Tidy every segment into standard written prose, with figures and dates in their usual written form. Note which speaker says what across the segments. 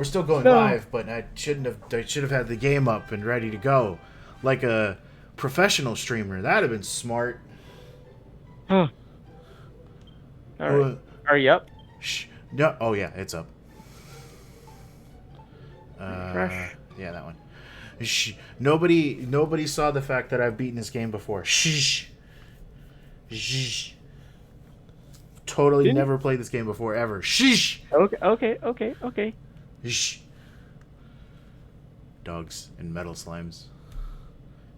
Speaker 1: We're still going
Speaker 2: No.
Speaker 1: live, but I should have had the game up and ready to go, like a professional streamer. That'd have been smart.
Speaker 2: All right.
Speaker 1: Uh,
Speaker 2: Are you up?
Speaker 1: Shh. No. Oh yeah, it's up.
Speaker 2: Refresh.
Speaker 1: Yeah, that one. Shh. Nobody saw the fact that I've beaten this game before. Shh. Shh. Totally
Speaker 2: Didn't?
Speaker 1: never played this game before ever. Shh.
Speaker 2: Okay.
Speaker 1: Shh. Dogs and metal slimes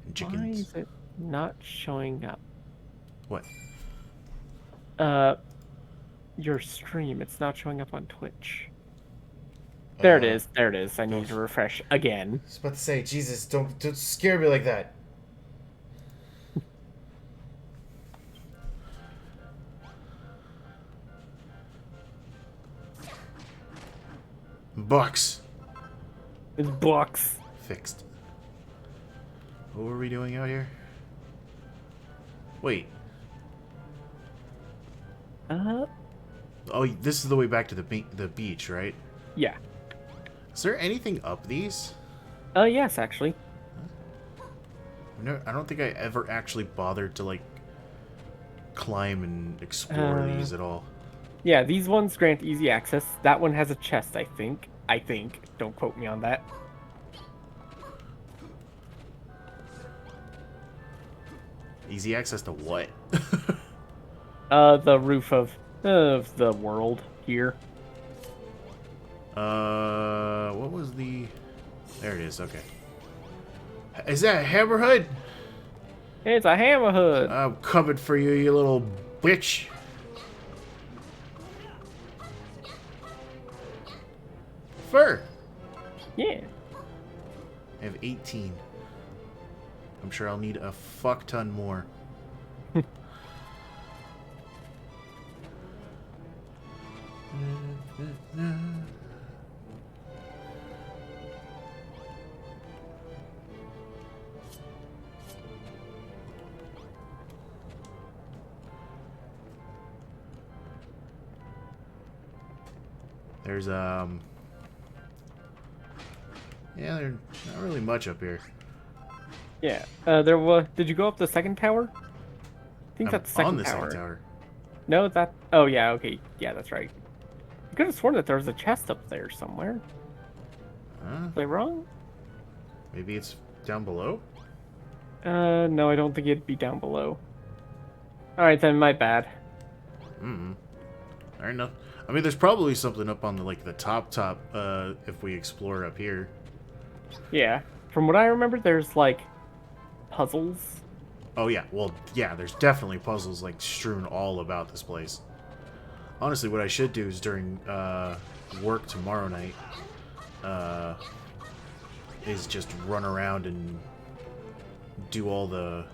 Speaker 1: and
Speaker 2: Why
Speaker 1: chickens.
Speaker 2: is it not showing up?
Speaker 1: What?
Speaker 2: Uh, your stream. It's not showing up on Twitch. There it is. There it is. I need to refresh again.
Speaker 1: I was about to say, Jesus, don't scare me like that. Bucks.
Speaker 2: It's blocks.
Speaker 1: Fixed. What were we doing out here? Wait. Oh, this is the way back to the beach, right?
Speaker 2: Yeah.
Speaker 1: Is there anything up these?
Speaker 2: Yes, actually.
Speaker 1: No, I don't think I ever actually bothered to, like, climb and explore these at all.
Speaker 2: Yeah, these ones grant easy access. That one has a chest, I think. Don't quote me on that.
Speaker 1: Easy access to what?
Speaker 2: The roof of the world here.
Speaker 1: What was the... There it is, okay. Is that a hammerhead?
Speaker 2: It's a hammerhead.
Speaker 1: I'm coming for you, you little bitch. Fur.
Speaker 2: Yeah.
Speaker 1: I have 18. I'm sure I'll need a fuck ton more. There's yeah, there's not really much up here.
Speaker 2: Yeah. There was. Did you go up the second tower? I think that's the second
Speaker 1: on the
Speaker 2: tower.
Speaker 1: second tower.
Speaker 2: No, that. Oh yeah. Okay. Yeah, that's right. I could have sworn that there was a chest up there somewhere.
Speaker 1: Huh?
Speaker 2: Was I wrong?
Speaker 1: Maybe it's down below?
Speaker 2: No, I don't think it'd be down below. Alright then, my bad.
Speaker 1: Alright, no. I mean, there's probably something up on the, like, the top, if we explore up here.
Speaker 2: Yeah. From what I remember, there's, like, puzzles.
Speaker 1: Oh, yeah. Well, yeah, there's definitely puzzles, like, strewn all about this place. Honestly, what I should do is during, work tomorrow night, is just run around and do all the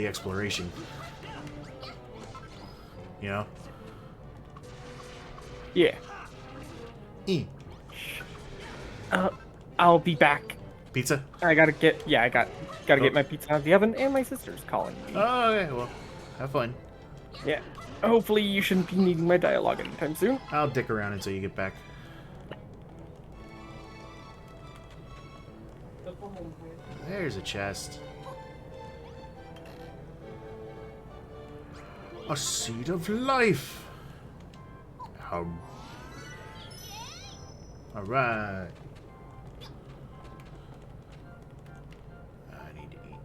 Speaker 1: exploration. You know?
Speaker 2: Yeah.
Speaker 1: E.
Speaker 2: I'll be back.
Speaker 1: Pizza?
Speaker 2: I gotta get get my pizza out of the oven, and my sister's calling me.
Speaker 1: Oh, okay, well, have fun.
Speaker 2: Yeah. Hopefully you shouldn't be needing my dialogue anytime soon.
Speaker 1: I'll dick around until you get back. There's a chest. A seed of life. Alright. I need to eat.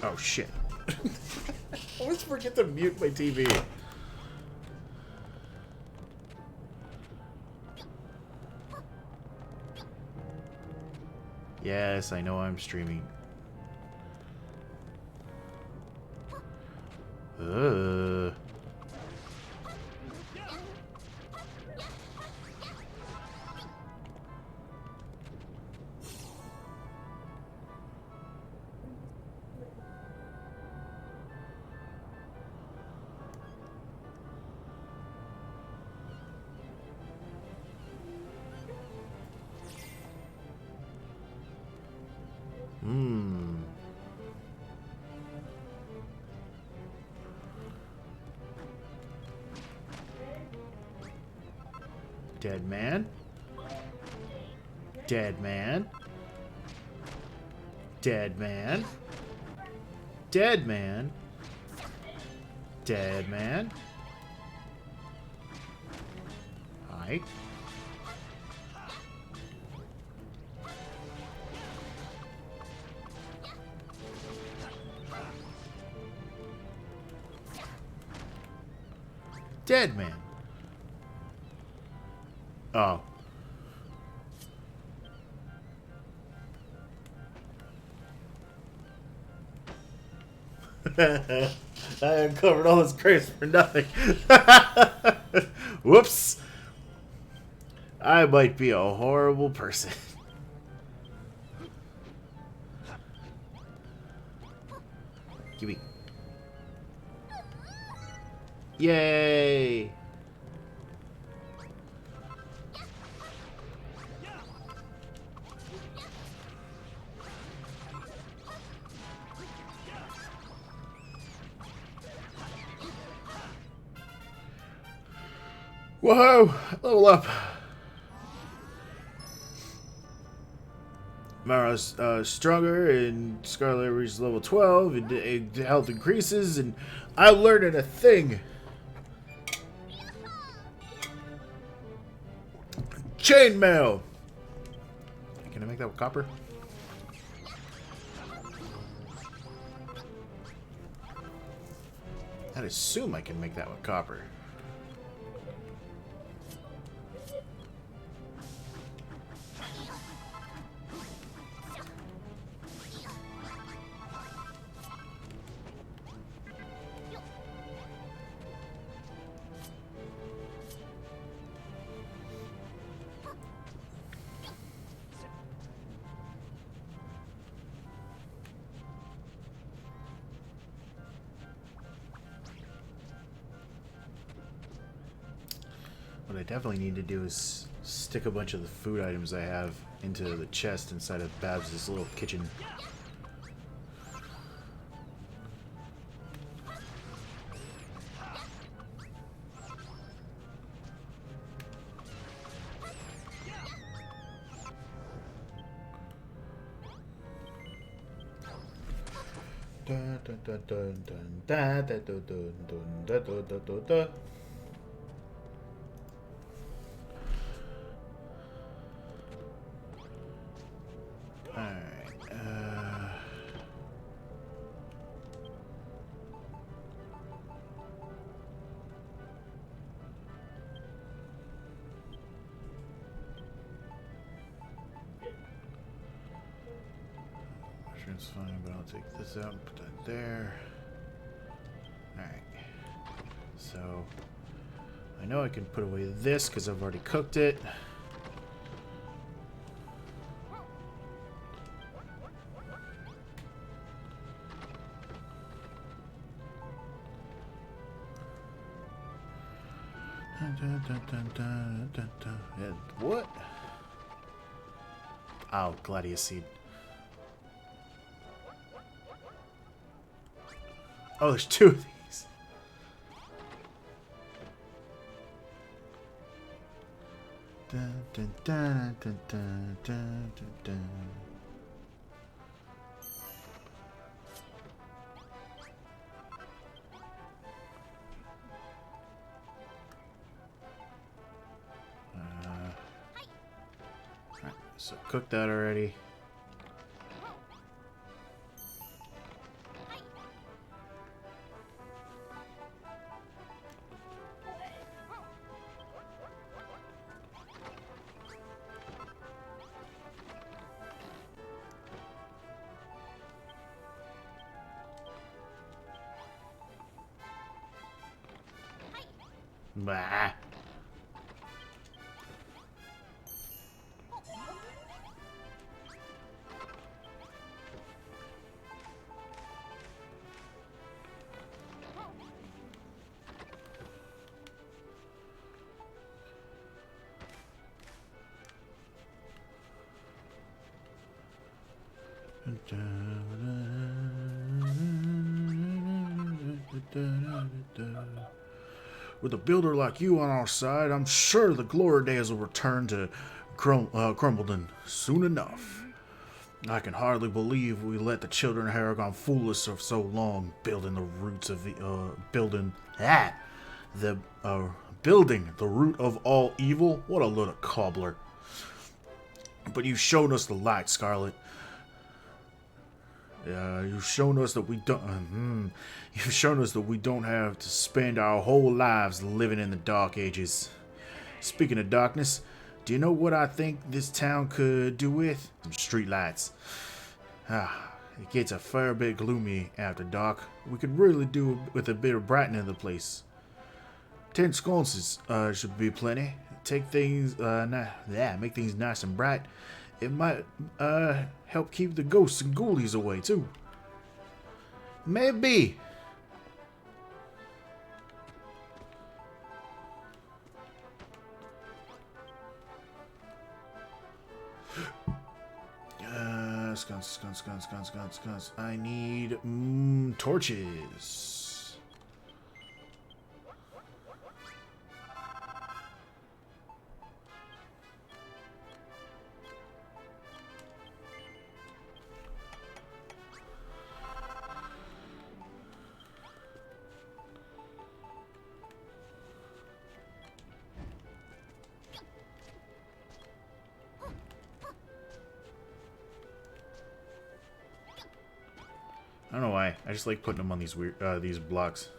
Speaker 1: Oh shit. I always forget to mute my TV. Yes, I know I'm streaming. Dead man. Dead man. Dead man. Dead man. Dead man. Hi. Dead man. Oh. I uncovered all this grace for nothing. Whoops. I might be a horrible person. Gimme. Yay! Whoa! Level up. Mara's stronger, and Scarlet reaches level 12, and health increases, and I learned a thing. Chainmail! Can I make that with copper? I'd assume I can make that with copper. What I definitely need to do is stick a bunch of the food items I have into the chest inside of Babs' little kitchen. Dun, dun, dun, dun, dun, dun, dun, dun, dun, dun, dun, dun, dun. It's fine, but I'll take this out and put that there. Alright. So, I know I can put away this because I've already cooked it. Dun, dun, dun, dun, dun, dun. And what? Oh, gladius seed. Oh, there's two of these. Dun, dun, dun, dun, dun, dun, dun, dun. Alright, so cook that already. Bah. With a builder like you on our side, I'm sure the glory days will return to Crumbledon soon enough. I can hardly believe we let the children of Aragon fool us for so long, building the roots of the building the root of all evil. What a little cobbler! But you've shown us the light, Scarlet. You've shown us that we don't. You've shown us that we don't have to spend our whole lives living in the Dark Ages. Speaking of darkness, do you know what I think this town could do with? Some streetlights. It gets a fair bit gloomy after dark. We could really do with a bit of brightening of the place. 10 sconces should be plenty. Make things nice and bright. It might help keep the ghosts and ghoulies away too. Maybe. Sconce. I need torches. I don't know why. I just like putting them on these weird these blocks.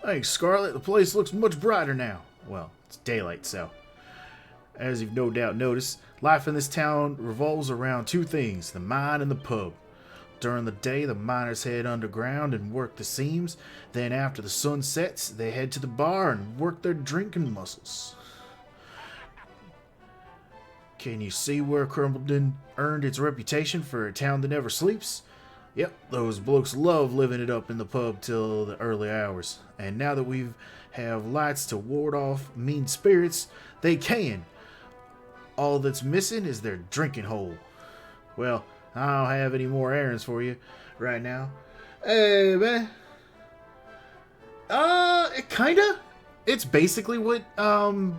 Speaker 1: Thanks, Scarlet. The place looks much brighter now. Well, it's daylight, so. As you've no doubt noticed, life in this town revolves around two things, the mine and the pub. During the day, the miners head underground and work the seams. Then after the sun sets, they head to the bar and work their drinking muscles. Can you see where Crumbledon earned its reputation for a town that never sleeps? Yep, those blokes love living it up in the pub till the early hours. And now that we have lights to ward off mean spirits, they can. All that's missing is their drinking hole. Well, I don't have any more errands for you right now. Hey, man. Kinda. It's basically what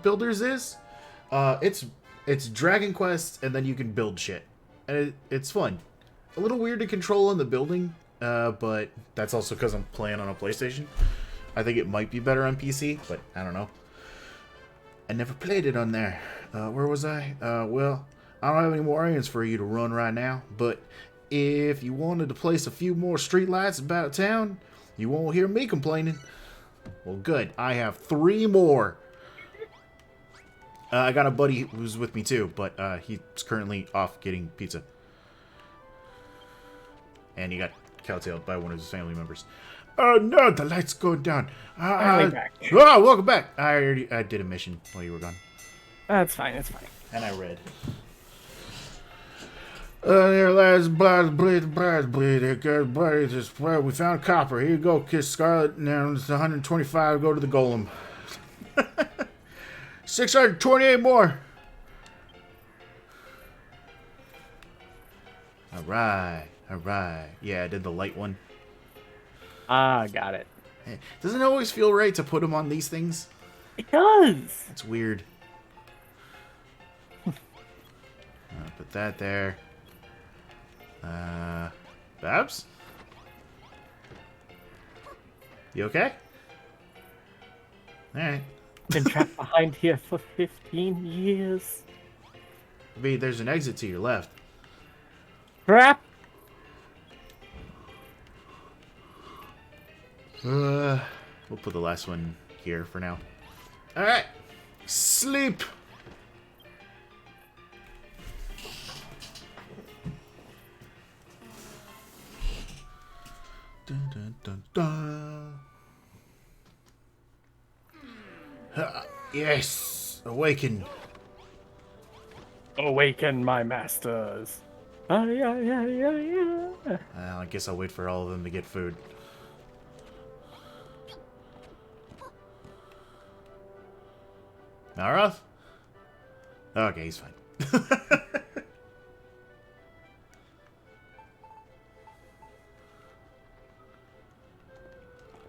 Speaker 1: Builders is. It's Dragon Quest, and then you can build shit, and it's fun. A little weird to control in the building, but that's also because I'm playing on a PlayStation. I think it might be better on PC, but I don't know. I never played it on there. Where was I? Well, I don't have any more errands for you to run right now, but if you wanted to place a few more streetlights about town, you won't hear me complaining. Well, good. I have 3 more. I got a buddy who's with me too, but he's currently off getting pizza. And he got cowtailed by one of his family members. Oh no, the lights go down.
Speaker 2: Back.
Speaker 1: Oh, welcome back. I did a mission while you were gone.
Speaker 2: That's fine, it's fine.
Speaker 1: And I read. There lies bleed. We found copper. Here you go, Kiss Scarlet. Now it's 125. Go to the Golem. 628 more. All right. Yeah, I did the light one.
Speaker 2: Got it.
Speaker 1: Hey, doesn't it always feel right to put them on these things?
Speaker 2: It does.
Speaker 1: That's weird. Put that there. Babs? You okay? Alright.
Speaker 2: Been trapped behind here for 15 years.
Speaker 1: Maybe there's an exit to your left.
Speaker 2: Crap!
Speaker 1: We'll put the last one here for now. Alright. Sleep! Dun, dun, dun, dun. Yes! Awaken!
Speaker 2: Awaken my masters. Yeah.
Speaker 1: I guess I'll wait for all of them to get food. Malroth? Okay, he's fine.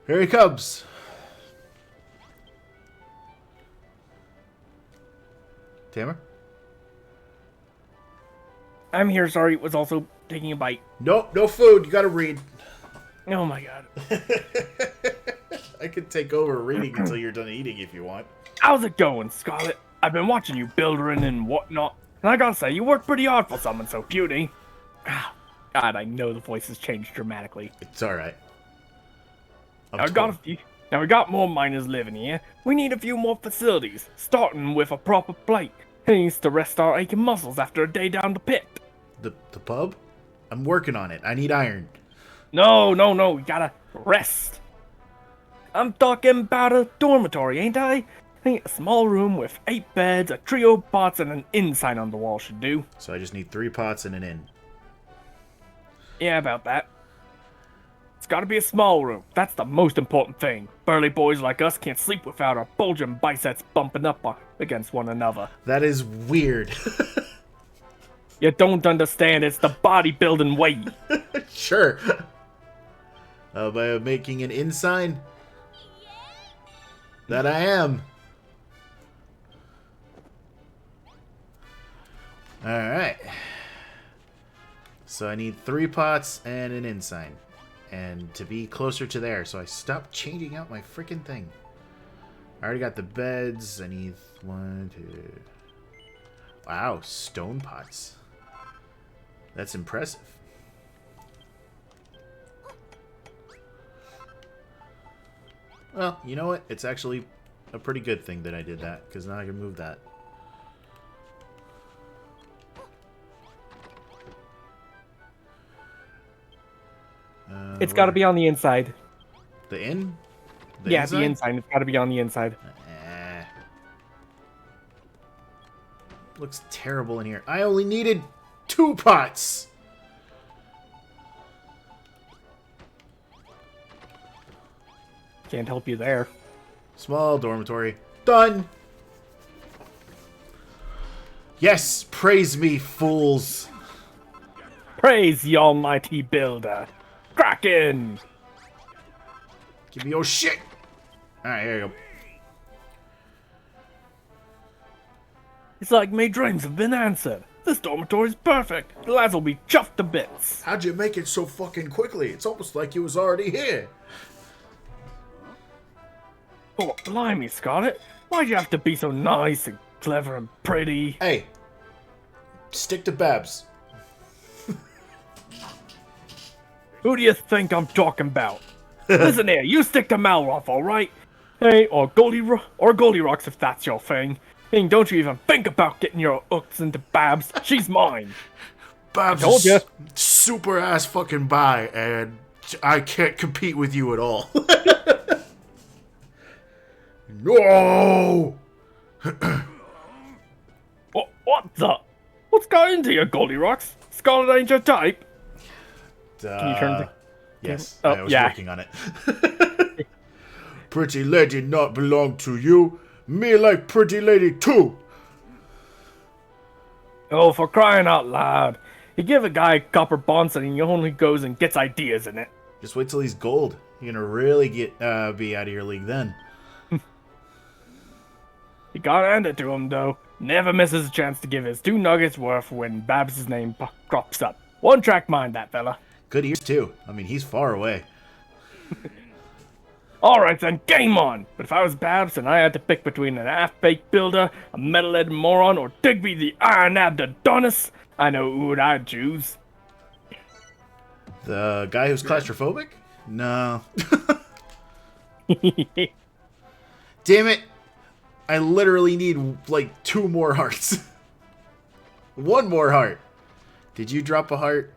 Speaker 1: Here he comes. Tamer?
Speaker 2: I'm here, sorry, was also taking a bite.
Speaker 1: Nope, no food. You gotta read.
Speaker 2: Oh my god.
Speaker 1: I could take over reading until you're done eating if you want.
Speaker 2: How's it going, Scarlet? I've been watching you building and whatnot, and I gotta say, you work pretty hard for someone so puny. God, I know the voice has changed dramatically.
Speaker 1: It's alright.
Speaker 2: Now we got more miners living here. We need a few more facilities, starting with a proper plate. It needs to rest our aching muscles after a day down the pit.
Speaker 1: The pub? I'm working on it. I need iron.
Speaker 2: No, we gotta rest. I'm talking about a dormitory, ain't I? A small room with 8 beds, a trio of pots, and an inn sign on the wall should do.
Speaker 1: So I just need 3 pots and an inn.
Speaker 2: Yeah, about that. It's gotta be a small room. That's the most important thing. Burly boys like us can't sleep without our bulging biceps bumping up against one another.
Speaker 1: That is weird.
Speaker 2: You don't understand, it's the bodybuilding way.
Speaker 1: Sure. By making an inn sign? That I am. Alright. So I need 3 pots and an inn sign. And to be closer to there, so I stopped changing out my freaking thing. I already got the beds. I need 1, 2... Wow, stone pots. That's impressive. Well, you know what? It's actually a pretty good thing that I did that, because now I can move that.
Speaker 2: It's gotta be on the inside.
Speaker 1: The inn?
Speaker 2: Yeah, the inside. It's gotta be on the inside.
Speaker 1: Looks terrible in here. I only needed 2 pots!
Speaker 2: Can't help you there.
Speaker 1: Small dormitory. Done! Yes! Praise me, fools!
Speaker 2: Praise the almighty builder. Kraken!
Speaker 1: Give me your shit! Alright, here you go.
Speaker 2: It's like my dreams have been answered. This dormitory's perfect. The lads will be chuffed to bits.
Speaker 1: How'd you make it so fucking quickly? It's almost like you was already here.
Speaker 2: Oh, blimey, Scarlet. Why'd you have to be so nice and clever and pretty?
Speaker 1: Hey. Stick to Babs.
Speaker 2: Who do you think I'm talking about? Listen here, you stick to Malroth, alright? Hey, or Goldilocks if that's your thing. And don't you even think about getting your hooks into Babs. She's mine.
Speaker 1: Babs
Speaker 2: told ya.
Speaker 1: super ass fucking bi, and I can't compete with you at all. No!
Speaker 2: What the? What's got into you, Goldilocks? Scarlet ain't your type. Can you turn the...
Speaker 1: Yes,
Speaker 2: Oh,
Speaker 1: I was
Speaker 2: yeah.
Speaker 1: working on it. Pretty lady not belong to you. Me like pretty lady too.
Speaker 2: Oh, for crying out loud. You give a guy copper bonds and he only goes and gets ideas in it.
Speaker 1: Just wait till he's gold. You're gonna really get be out of your league then.
Speaker 2: You gotta hand it to him, though. Never misses a chance to give his 2 nuggets worth when Babs' name crops up. One track mind, that fella.
Speaker 1: Good ears too. I mean, he's far away.
Speaker 2: Alright then, game on! But if I was Babs and I had to pick between an half-baked builder, a metal-headed moron, or Digby the iron-nabbed Adonis, I know who would I'd choose.
Speaker 1: The guy who's claustrophobic? No. Damn it! I literally need like 2 more hearts. 1 more heart. Did you drop a heart?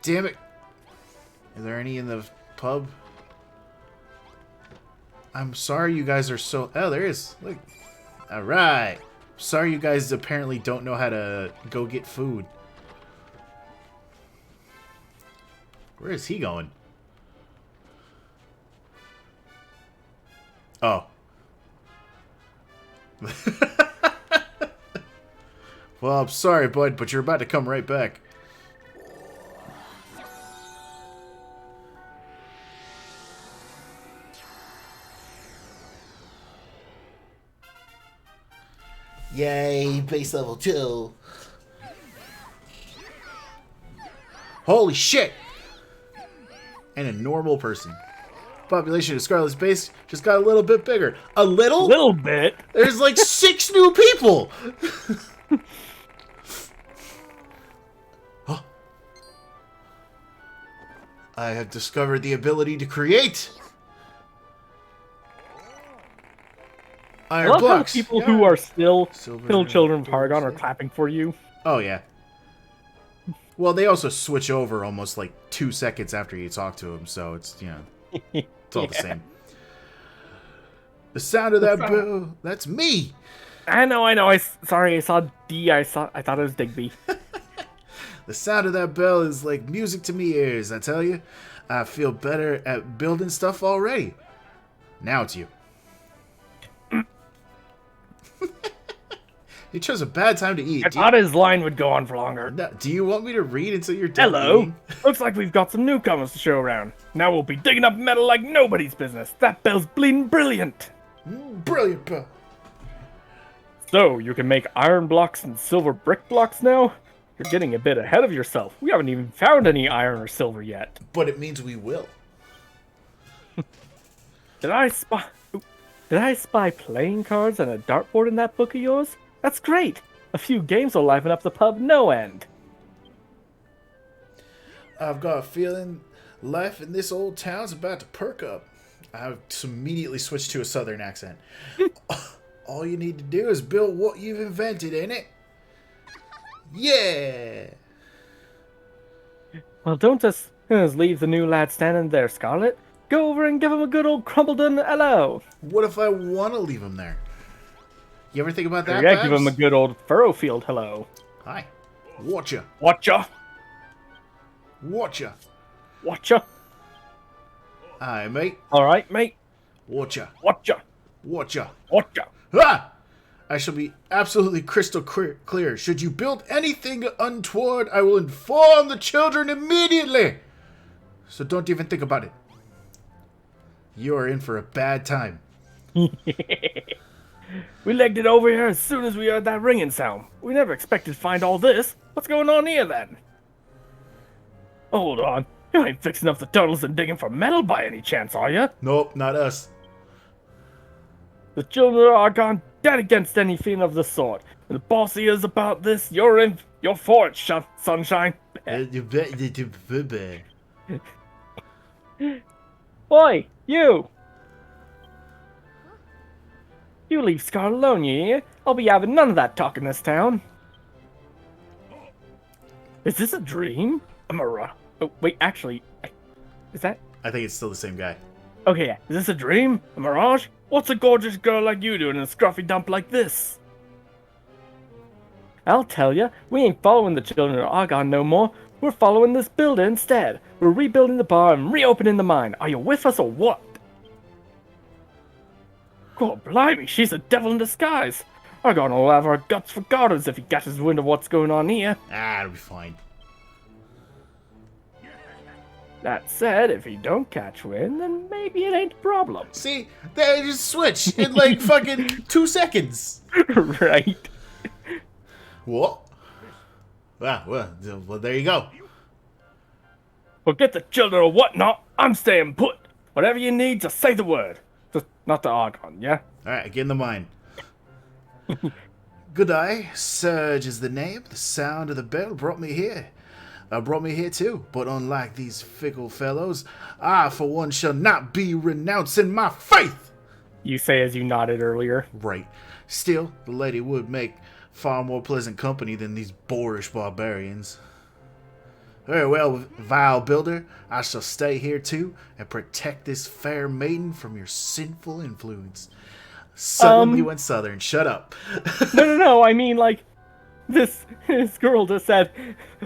Speaker 1: Damn it. Are there any in the pub? I'm sorry you guys are so... Oh, there is. Look. Alright. Sorry you guys apparently don't know how to go get food. Where is he going? Oh. Well, I'm sorry, bud, but you're about to come right back. Yay, base level 2. Holy shit! And a normal person. Population of Scarlet's base just got a little bit bigger. A little?
Speaker 2: Little bit.
Speaker 1: There's like 6 new people! Oh. I have discovered the ability to create
Speaker 2: I
Speaker 1: iron
Speaker 2: love
Speaker 1: blocks.
Speaker 2: how the people who are still
Speaker 1: Silver
Speaker 2: children of Paragon are clapping for you.
Speaker 1: Oh, yeah. Well, they also switch over almost like 2 seconds after you talk to them, so it's, you know, it's all the same. The sound of that bell, that's me!
Speaker 2: I know. Sorry, I saw D. I thought it was Digby.
Speaker 1: The sound of that bell is like music to me ears, I tell you. I feel better at building stuff already. Now it's you. You chose a bad time to eat.
Speaker 2: I thought his line would go on for longer.
Speaker 1: No, do you want me to read until you're done
Speaker 2: Hello.
Speaker 1: eating?
Speaker 2: Looks like we've got some newcomers to show around. Now we'll be digging up metal like nobody's business. That bell's bleeding brilliant.
Speaker 1: Brilliant bell.
Speaker 2: So, you can make iron blocks and silver brick blocks now? You're getting a bit ahead of yourself. We haven't even found any iron or silver yet.
Speaker 1: But it means we will.
Speaker 2: Did I spy playing cards and a dartboard in that book of yours? That's great. A few games will liven up the pub no end.
Speaker 1: I've got a feeling life in this old town's about to perk up. I immediately switched to a southern accent. All you need to do is build what you've invented, ain't it? Yeah!
Speaker 2: Well, don't just leave the new lad standing there, Scarlet. Go over and give him a good old Crumbledon hello.
Speaker 1: What if I want to leave him there? You ever think about that,
Speaker 2: Yeah,
Speaker 1: Babs?
Speaker 2: give him a good old Furrowfield hello.
Speaker 1: Hi. Watcha.
Speaker 2: Watcha.
Speaker 1: Watcha.
Speaker 2: Watcha.
Speaker 1: Hi, mate.
Speaker 2: All right, mate.
Speaker 1: Watcha.
Speaker 2: Watcha.
Speaker 1: Watcha.
Speaker 2: Watcha.
Speaker 1: Ah! I shall be absolutely crystal clear. Should you build anything untoward, I will inform the children immediately. So don't even think about it. You are in for a bad time.
Speaker 2: We legged it over here as soon as we heard that ringing sound. We never expected to find all this. What's going on here, then? Hold on. You ain't fixing up the tunnels and digging for metal by any chance, are you?
Speaker 1: Nope, not us.
Speaker 2: The children are gone dead against anything of the sort. And the boss hears about this, you're for it, sunshine. Boy, you! You leave Scar alone, you hear? I'll be having none of that talk in this town. Is this a dream? A mirage? Oh, wait, actually, is that?
Speaker 1: I think it's still the same guy.
Speaker 2: Okay, yeah. Is this a dream? A mirage? What's a gorgeous girl like you doing in a scruffy dump like this? I'll tell ya, we ain't following the children of Argon no more. We're following this builder instead. We're rebuilding the bar and reopening the mine. Are you with us or what? God blimey, she's a devil in disguise. Argon will have our guts for garters if he catches wind of what's going on here.
Speaker 1: Ah, it'll be fine.
Speaker 2: That said, if he don't catch wind, then maybe it ain't a problem.
Speaker 1: See, they just switched in like fucking 2 seconds.
Speaker 2: Right.
Speaker 1: What? Ah, well, there you go.
Speaker 2: Forget the children or whatnot. I'm staying put. Whatever you need, just say the word. Just not the Argon, yeah?
Speaker 1: Alright, get in the mine. Good eye. Surge is the name. The sound of the bell brought me here. Brought me here too. But unlike these fickle fellows, I for one shall not be renouncing my faith.
Speaker 2: You say as you nodded earlier.
Speaker 1: Right. Still, the lady would make far more pleasant company than these boorish barbarians. Very well, vile builder. I shall stay here too and protect this fair maiden from your sinful influence. Suddenly went southern. Shut up.
Speaker 2: No. I mean, like, this girl just said,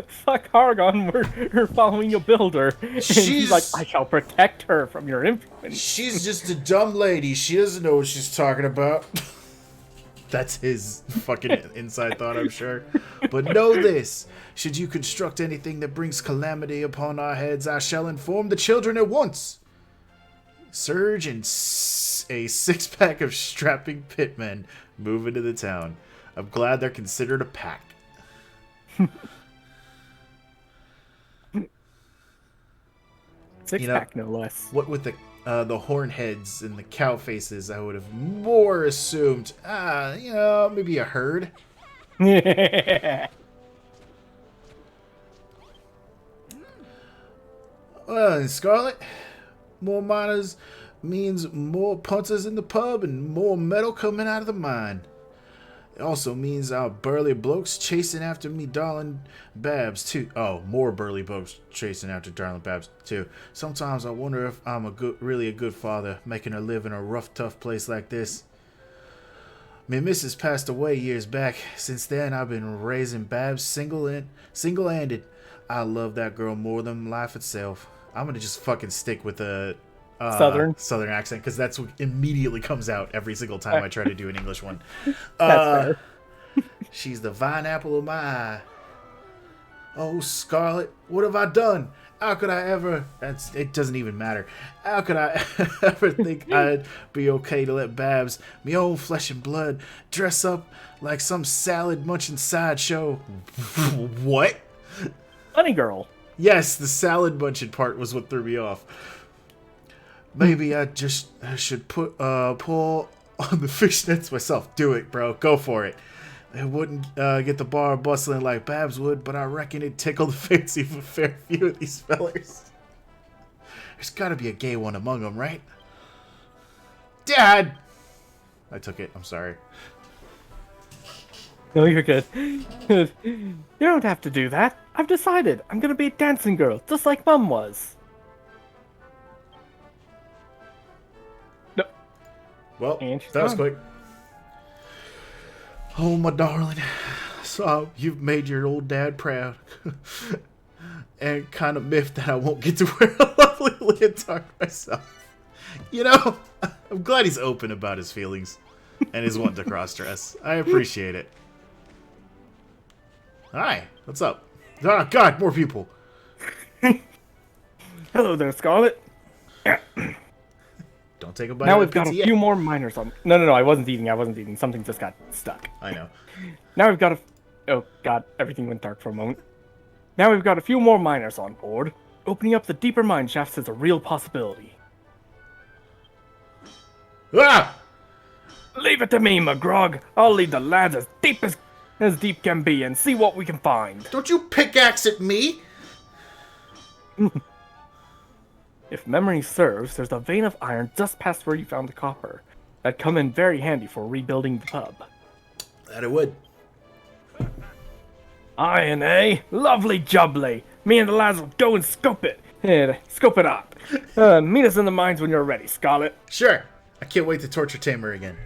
Speaker 2: "Fuck Hargon, we're following a builder," and he's like, "I shall protect her from your influence."
Speaker 1: She's just a dumb lady. She doesn't know what she's talking about. That's his fucking inside thought, I'm sure. But know this: should you construct anything that brings calamity upon our heads, I shall inform the children at once. Surge and a six-pack of strapping pitmen move into the town. I'm glad they're considered a pack.
Speaker 2: Six-pack, no less.
Speaker 1: What with the horn heads and the cow faces, I would have more assumed, maybe a herd. Well, in Scarlet, more miners means more punters in the pub and more metal coming out of the mine. It also means our burly blokes chasing after me darling Babs, too. Oh, more burly blokes chasing after darling Babs, too. Sometimes I wonder if I'm really a good father, making her live in a rough, tough place like this. Me missus passed away years back. Since then, I've been raising Babs single-handed. I love that girl more than life itself. I'm gonna just fucking stick with the southern accent, because that's what immediately comes out every single time I try to do an English one.
Speaker 2: That's fair.
Speaker 1: She's the vine apple of my eye. Oh, Scarlet, what have I done? How could I ever... It doesn't even matter. How could I ever think I'd be okay to let Babs, me own flesh and blood, dress up like some salad-munching sideshow? What?
Speaker 2: Funny girl.
Speaker 1: Yes, the salad-munching part was what threw me off. Maybe I should pull on the fishnets myself. Do it, bro. Go for it. It wouldn't get the bar bustling like Babs would, but I reckon it'd tickle the fancy of a fair few of these fellers. There's gotta be a gay one among them, right? Dad! I took it. I'm sorry.
Speaker 2: No, you're good. You don't have to do that. I've decided. I'm gonna be a dancing girl, just like Mum was. No.
Speaker 1: Well, that was quick. Oh, my darling. So, you've made your old dad proud. And kind of miffed that I won't get to wear a lovely leotard myself. You know, I'm glad he's open about his feelings and his want to cross-dress. I appreciate it. Hi, what's up? Oh, God, more people.
Speaker 2: Hello there, Scarlet.
Speaker 1: Don't take a bite
Speaker 2: Now
Speaker 1: of
Speaker 2: we've got a few more miners on... No, I wasn't eating. Something just got stuck.
Speaker 1: I know.
Speaker 2: Now we've got a... Oh, God, everything went dark for a moment. Now we've got a few more miners on board. Opening up the deeper mine shafts is a real possibility.
Speaker 1: Ah!
Speaker 2: Leave it to me, McGrog. I'll lead the lads as deep can be and see what we can find.
Speaker 1: Don't you pickaxe at me!
Speaker 2: If memory serves, there's a vein of iron just past where you found the copper. That'd come in very handy for rebuilding the pub.
Speaker 1: That it would.
Speaker 2: Iron, eh? Lovely jubbly. Me and the lads will go and scope it. Scope it up. Meet us in the mines when you're ready, Scarlet.
Speaker 1: Sure. I can't wait to torture Tamer again.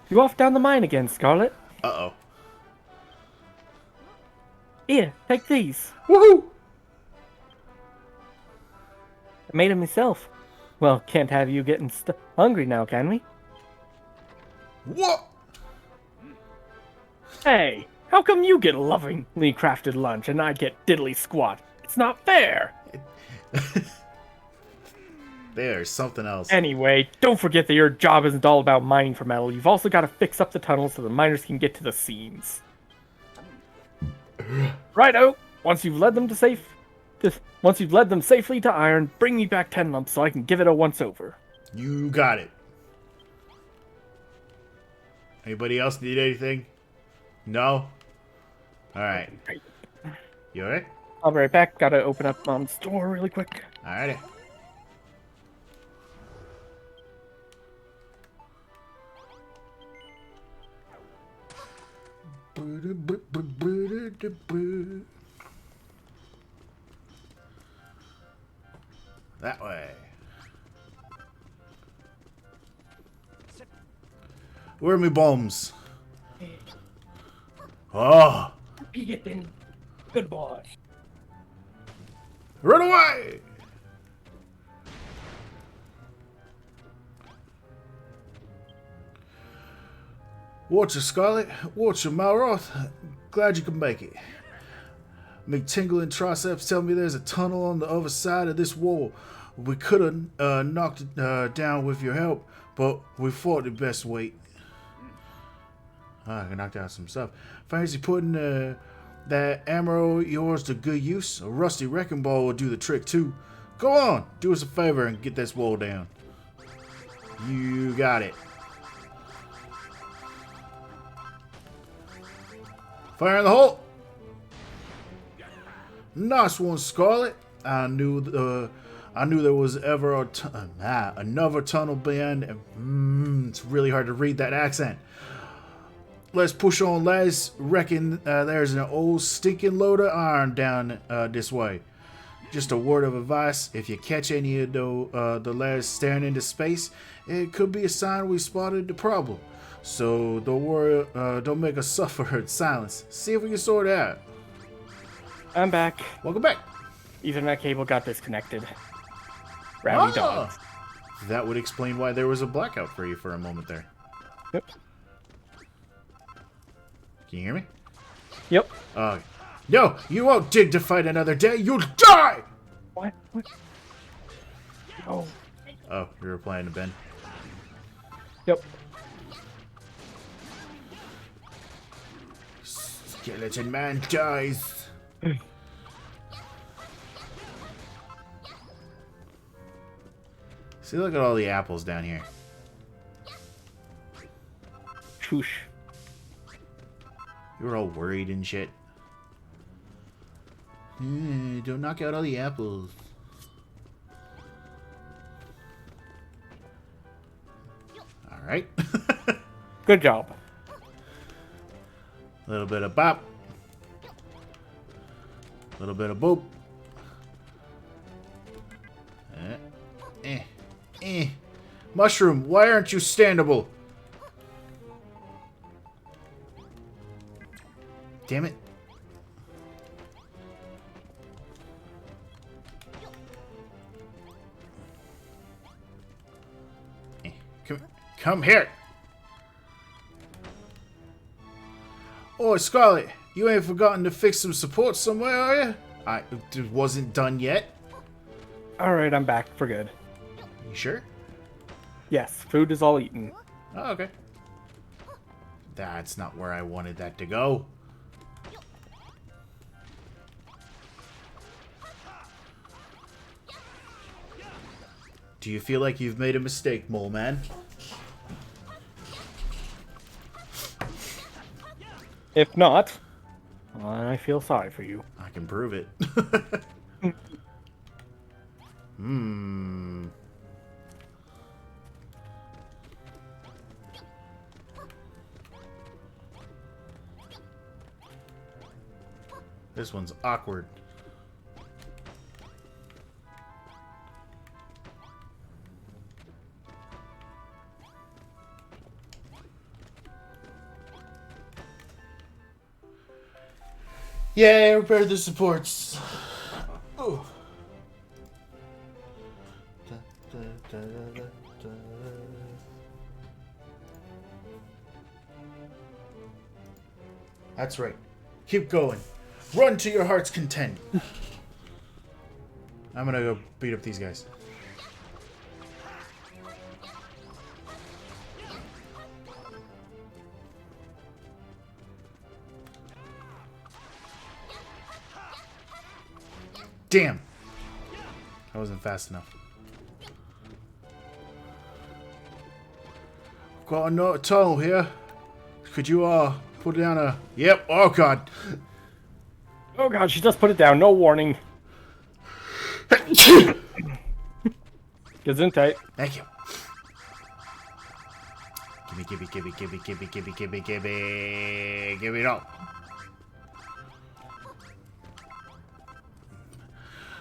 Speaker 2: You off down the mine again, Scarlet?
Speaker 1: Uh-oh.
Speaker 2: Here, take these.
Speaker 1: Woohoo!
Speaker 2: I made them myself. Well, can't have you getting hungry now, can we?
Speaker 1: What?
Speaker 2: Hey, how come you get a lovingly crafted lunch and I get diddly squat? It's not fair.
Speaker 1: There's something else.
Speaker 2: Anyway, don't forget that your job isn't all about mining for metal. You've also got to fix up the tunnels so the miners can get to the seams. Righto. Once you've led them safely to iron, bring me back 10 lumps so I can give it a once-over.
Speaker 1: You got it. Anybody else need anything? No? Alright. You alright?
Speaker 2: I'll be right back. Gotta open up Mom's store really quick.
Speaker 1: Alrighty. Where are my bombs? Oh!
Speaker 2: Good boy.
Speaker 1: Run away! Watcher, Scarlet. Watcher, Malroth. Glad you could make it. Me tingling triceps tell me there's a tunnel on the other side of this wall. We could have knocked it down with your help, but we thought it best wait. I can knock out some stuff. Fancy putting that ammo of yours to good use? A rusty wrecking ball will do the trick too. Go on, do us a favor and get this wall down. You got it. Fire in the hole. Nice one, Scarlet. I knew there was ever another tunnel beyond. It's really hard to read that accent. Let's push on, lads. Reckon there's an old stinking load of iron down this way. Just a word of advice: if you catch any of the lads staring into space, it could be a sign we spotted the problem. So don't worry, don't make us suffer in silence. See if we can sort it out.
Speaker 2: I'm back.
Speaker 1: Welcome back.
Speaker 2: Ethernet cable got disconnected. Rowdy dogs.
Speaker 1: That would explain why there was a blackout for you for a moment there.
Speaker 2: Yep.
Speaker 1: Can you hear me?
Speaker 2: Yep.
Speaker 1: No, you won't dig to fight another day. You'll die!
Speaker 2: What? Oh.
Speaker 1: Oh, you were playing to Ben.
Speaker 2: Yep.
Speaker 1: Skeleton man dies. See, look at all the apples down here.
Speaker 2: Choosh.
Speaker 1: You were all worried and shit. Don't knock out all the apples. Alright.
Speaker 2: Good job.
Speaker 1: A little bit of bop. A little bit of boop. Mushroom, why aren't you standable? Damn it. Come here. Oh, Scarlet, you ain't forgotten to fix some support somewhere, are you? It wasn't done yet.
Speaker 2: Alright, I'm back for good.
Speaker 1: You sure?
Speaker 2: Yes, food is all eaten.
Speaker 1: Oh, okay. That's not where I wanted that to go. Do you feel like you've made a mistake, Mole Man?
Speaker 2: If not, I feel sorry for you.
Speaker 1: I can prove it. This one's awkward. Yeah, repair the supports. Oh. That's right. Keep going. Run to your heart's content. I'm gonna go beat up these guys. Damn! I wasn't fast enough. Got another tunnel here. Could you put down a... Yep, oh god.
Speaker 2: Oh god, she just put it down, no warning. Gesundheit.
Speaker 1: Thank you. Give me it all.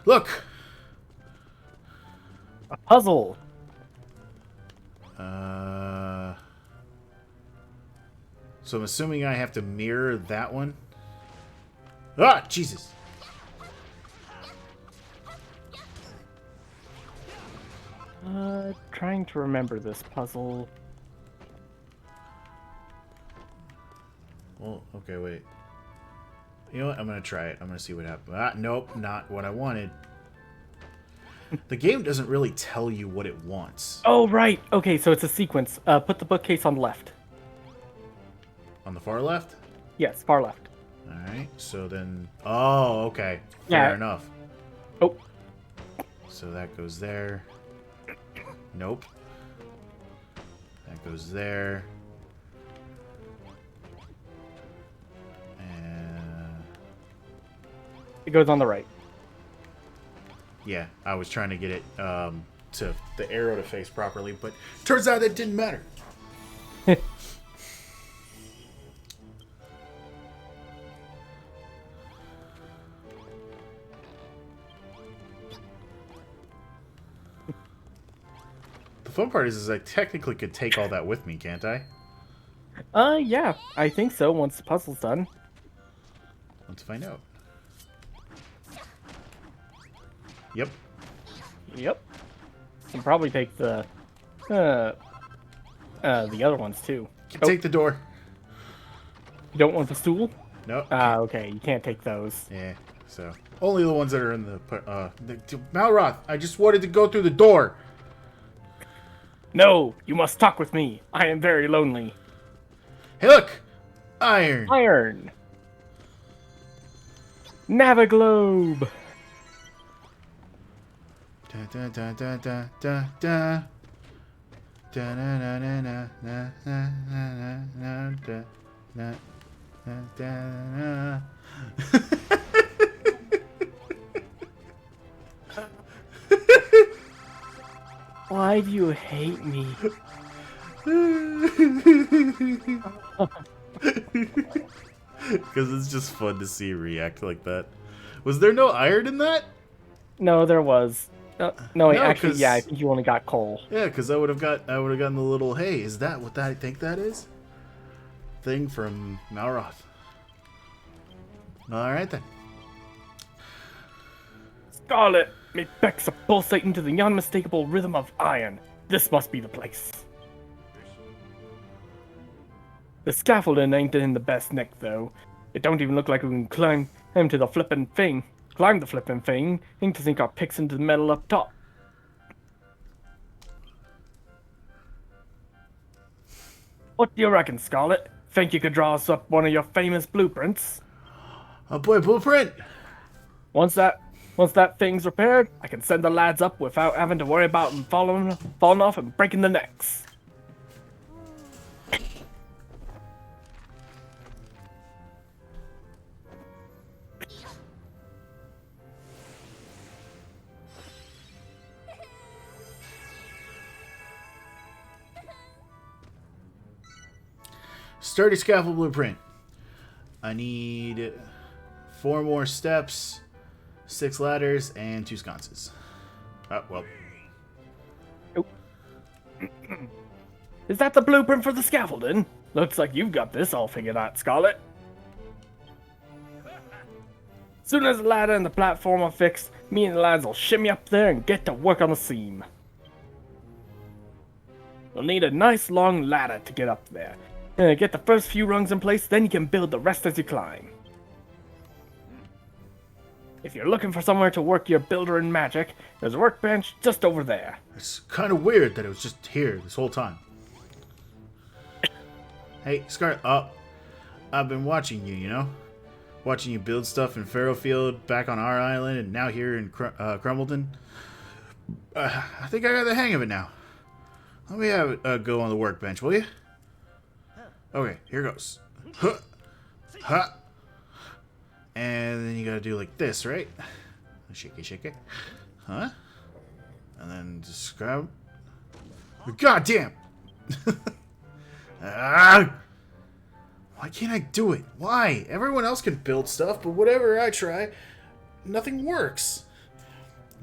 Speaker 1: Look!
Speaker 2: A puzzle.
Speaker 1: So I'm assuming I have to mirror that one. Ah, Jesus.
Speaker 2: Trying to remember this puzzle.
Speaker 1: Well, okay, wait. You know what? I'm going to try it. I'm going to see what happens. Ah, nope, not what I wanted. The game doesn't really tell you what it wants.
Speaker 2: Oh, right. Okay, so it's a sequence. Put the bookcase on the left.
Speaker 1: On the far left?
Speaker 2: Yes, far left.
Speaker 1: Alright, so then... Oh, okay.
Speaker 2: Yeah.
Speaker 1: Fair enough.
Speaker 2: Oh.
Speaker 1: So that goes there. Nope. That goes there. And...
Speaker 2: It goes on the right.
Speaker 1: Yeah, I was trying to get it to the arrow to face properly, but turns out that didn't matter. The fun part is I technically could take all that with me, can't I?
Speaker 2: Yeah, I think so, once the puzzle's done.
Speaker 1: Let's find out. Yep.
Speaker 2: Yep. Can probably take the other ones too.
Speaker 1: Take the door.
Speaker 2: You don't want the stool?
Speaker 1: Nope.
Speaker 2: Okay, you can't take those.
Speaker 1: Yeah, so only the ones that are in the Malroth, I just wanted to go through the door.
Speaker 2: No, you must talk with me. I am very lonely.
Speaker 1: Hey, look, iron.
Speaker 2: Iron. Naviglobe.
Speaker 1: Da da da da da da da. Da na na na na na na na na da na na da na.
Speaker 2: Why do you hate me?
Speaker 1: Because it's just fun to see you react like that. Was there no iron in that?
Speaker 2: No, there was. No, wait,
Speaker 1: No,
Speaker 2: actually,
Speaker 1: 'cause-
Speaker 2: yeah, I think you only got coal.
Speaker 1: Yeah, because I would have gotten the little, hey, is that what I think that is? Thing from Malroth. All right then.
Speaker 2: Scarlet, me becks are pulsating to the unmistakable rhythm of iron. This must be the place. The scaffolding ain't in the best nick, though. It don't even look like we can climb to the flippin' thing. Climb the flippin' thing, and to sink our picks into the metal up top. What do you reckon, Scarlet? Think you could draw us up one of your famous blueprints?
Speaker 1: Oh boy, blueprint.
Speaker 2: Once that thing's repaired, I can send the lads up without having to worry about them falling off and breaking their necks.
Speaker 1: Sturdy scaffold blueprint. I need 4 more steps, 6 ladders, and 2 sconces. Oh, well.
Speaker 2: Oh. Is that the blueprint for the scaffolding? Looks like you've got this all figured out, Scarlet. Soon as the ladder and the platform are fixed, me and the lads will shimmy up there and get to work on the seam. We'll need a nice long ladder to get up there. Get the first few rungs in place, then you can build the rest as you climb. If you're looking for somewhere to work your builder and magic, there's a workbench just over there.
Speaker 1: It's kind of weird that it was just here this whole time. Hey, Scarlet. Oh, I've been watching you, you know? Watching you build stuff in Farrowfield, back on our island, and now here in Crumbleton. I think I got the hang of it now. Let me have it go on the workbench, will you? Okay, here goes. Huh. Huh. And then you gotta do like this, right? Shake it, shake it. Huh? And then just grab. God damn! Ah! Why can't I do it? Why? Everyone else can build stuff, but whatever I try, nothing works.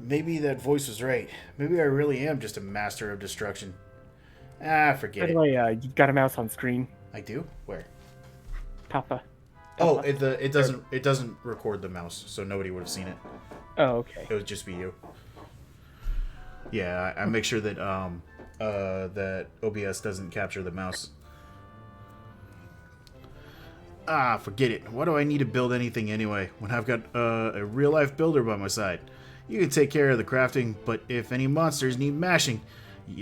Speaker 1: Maybe that voice was right. Maybe I really am just a master of destruction. Ah, forget
Speaker 2: By
Speaker 1: it.
Speaker 2: the way, you got a mouse on screen.
Speaker 1: I do? Where?
Speaker 2: Papa.
Speaker 1: Oh, it doesn't record the mouse, so nobody would have seen it.
Speaker 2: Oh, okay.
Speaker 1: It would just be you. Yeah, I make sure that that OBS doesn't capture the mouse. Ah, forget it. Why do I need to build anything anyway when I've got a real-life builder by my side? You can take care of the crafting, but if any monsters need mashing,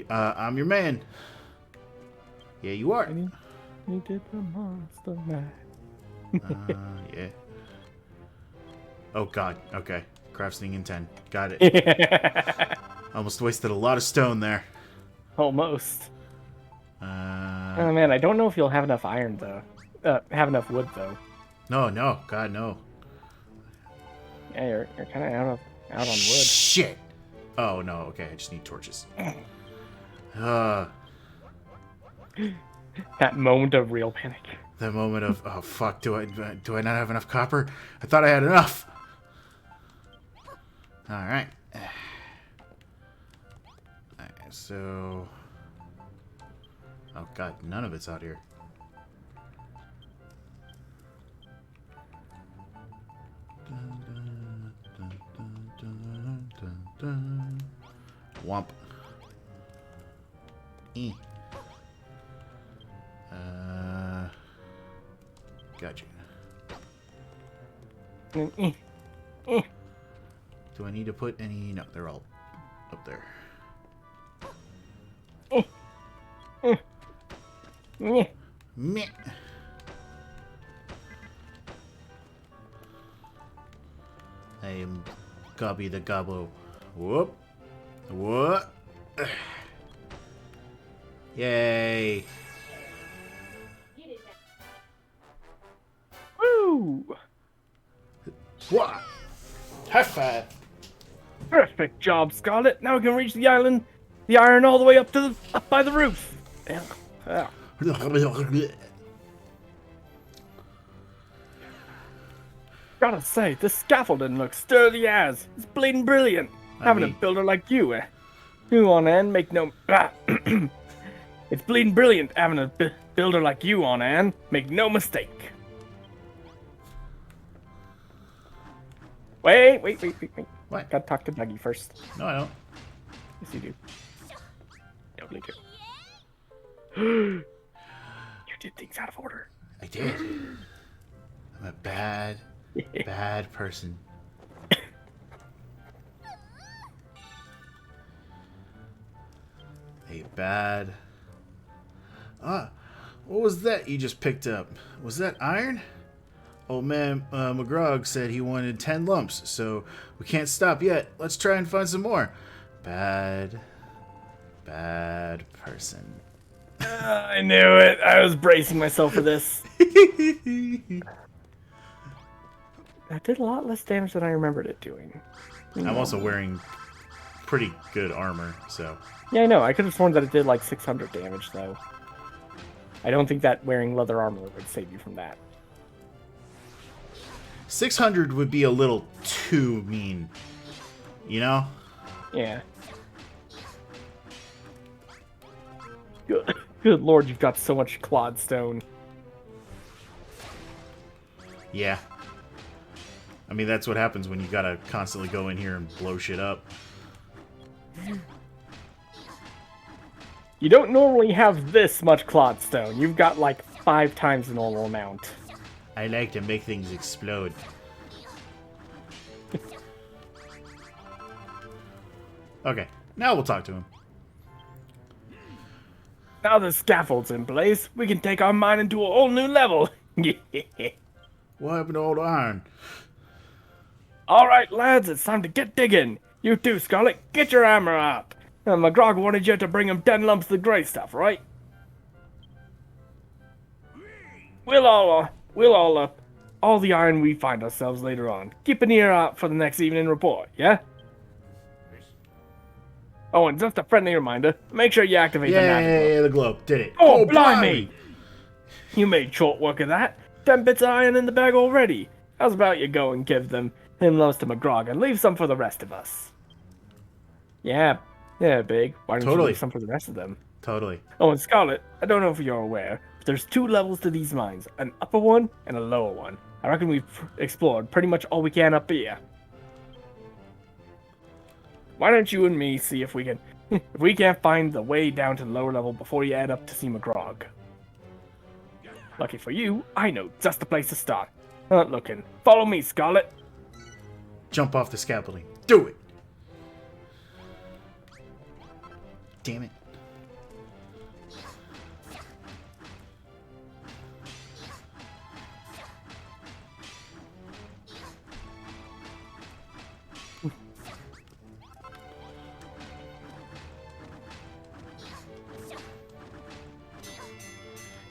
Speaker 1: I'm your man. Yeah, you are.
Speaker 2: You did the monster man.
Speaker 1: Yeah. Oh, God. Okay. Crafting in 10. Got it. Almost wasted a lot of stone there.
Speaker 2: Almost.
Speaker 1: Oh,
Speaker 2: man, I don't know if you'll have enough iron, though. Have enough wood, though.
Speaker 1: No. God, no.
Speaker 2: Yeah, you're kind of out on wood.
Speaker 1: Shit. Oh, no. Okay, I just need torches.
Speaker 2: That moment of real panic.
Speaker 1: That moment of, oh, fuck, do I not have enough copper? I thought I had enough. Alright. Alright, so... Oh, God, none of it's out here. Womp. Gotcha. Do I need to put any? No, they're all up there. Meh. I am Gobby the Gobbo. Whoop. What? Yay.
Speaker 2: Woo!
Speaker 1: What? High five.
Speaker 2: Perfect job, Scarlet. Now we can reach the island, the iron all the way up by the roof. Yeah. Gotta say, this scaffolding looks sturdy as. It's bleeding brilliant. Having a builder like you, eh? You on end, make no... It's bleeding brilliant having a builder like you on hand. Make no mistake. Wait.
Speaker 1: What?
Speaker 2: Gotta talk to Dougie first.
Speaker 1: No, I don't.
Speaker 2: Yes, you do. Totally do. You did things out of order.
Speaker 1: I did. I'm a bad person. A bad... Ah, what was that you just picked up? Was that iron? Old man McGrog said he wanted 10 lumps, so we can't stop yet. Let's try and find some more. Bad person.
Speaker 2: I knew it. I was bracing myself for this. That did a lot less damage than I remembered it doing.
Speaker 1: I'm also wearing pretty good armor, so...
Speaker 2: Yeah, I know. I could have sworn that it did like 600 damage, though. I don't think that wearing leather armor would save you from that.
Speaker 1: 600 would be a little too mean. You know?
Speaker 2: Yeah. Good lord, you've got so much clodstone.
Speaker 1: Yeah. I mean, that's what happens when you gotta constantly go in here and blow shit up.
Speaker 2: You don't normally have this much clodstone. You've got like 5 times the normal amount.
Speaker 1: I like to make things explode. Okay, now we'll talk to him.
Speaker 2: Now the scaffold's in place, we can take our mine into a whole new level.
Speaker 1: What happened to old iron?
Speaker 2: Alright, lads, it's time to get digging. You too, Scarlet, get your hammer up. McGrog wanted you to bring him 10 lumps of the grey stuff, right? We'll all up all the iron we find ourselves later on. Keep an ear out for the next evening report, yeah? Oh, and just a friendly reminder, make sure you activate the magic globe.
Speaker 1: Yeah, the globe. Did it.
Speaker 2: Oh, blimey! You made short work of that. 10 bits of iron in the bag already. How's about you go and give him loves to McGrog and leave some for the rest of us? Yeah, Big. Why don't you leave some for the rest of them?
Speaker 1: Totally.
Speaker 2: Oh, and Scarlet, I don't know if you're aware, There's 2 levels to these mines, an upper one and a lower one. I reckon we've explored pretty much all we can up here. Why don't you and me see if we can, if we can't find the way down to the lower level before you head up to see McGrog. Lucky for you, I know just the place to start. Not looking. Follow me, Scarlet.
Speaker 1: Jump off the scaffolding. Do it! Damn it.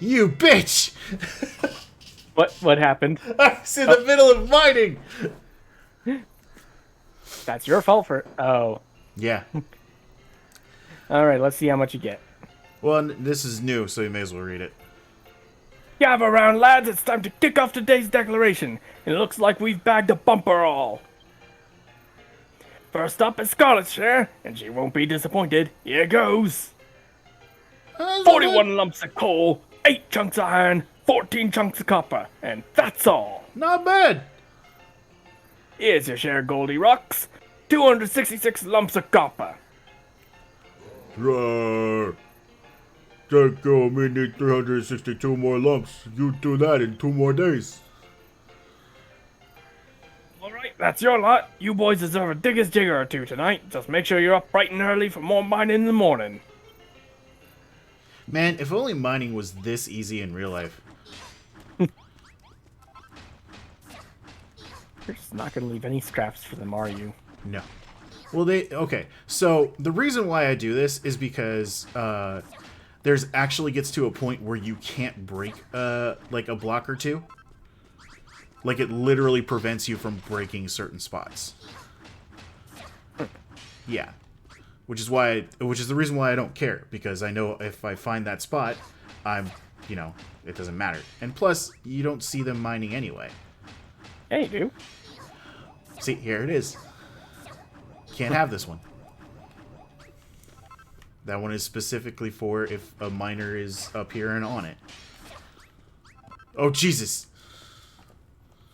Speaker 1: You bitch!
Speaker 2: What happened?
Speaker 1: I was in the middle of mining!
Speaker 2: That's your fault for... Oh.
Speaker 1: Yeah.
Speaker 2: Alright, let's see how much you get.
Speaker 1: Well, this is new, so you may as well read it.
Speaker 2: Gather round, lads. It's time to kick off today's declaration. It looks like we've bagged a bumper all. First up is Scarlet's share, and she won't be disappointed. Here goes. 41 lumps of coal, 8 chunks of iron, 14 chunks of copper, and that's all.
Speaker 1: Not bad!
Speaker 2: Here's your share, Goldie Rocks. 266 lumps of copper.
Speaker 1: Roar. Take me need 362 more lumps. You do that in 2 more days.
Speaker 2: Alright, that's your lot. You boys deserve a digger's jigger or 2 tonight. Just make sure you're up bright and early for more mining in the morning.
Speaker 1: Man, if only mining was this easy in real life.
Speaker 2: You're just not going to leave any scraps for them, are you?
Speaker 1: No. Well, okay. So the reason why I do this is because there's actually gets to a point where you can't break like a block or 2. Like it literally prevents you from breaking certain spots. Yeah. Which is the reason why I don't care, because I know if I find that spot, it doesn't matter. And plus, you don't see them mining anyway.
Speaker 2: Yeah, you do.
Speaker 1: See, here it is. Can't have this one. That one is specifically for if a miner is up here and on it. Oh, Jesus!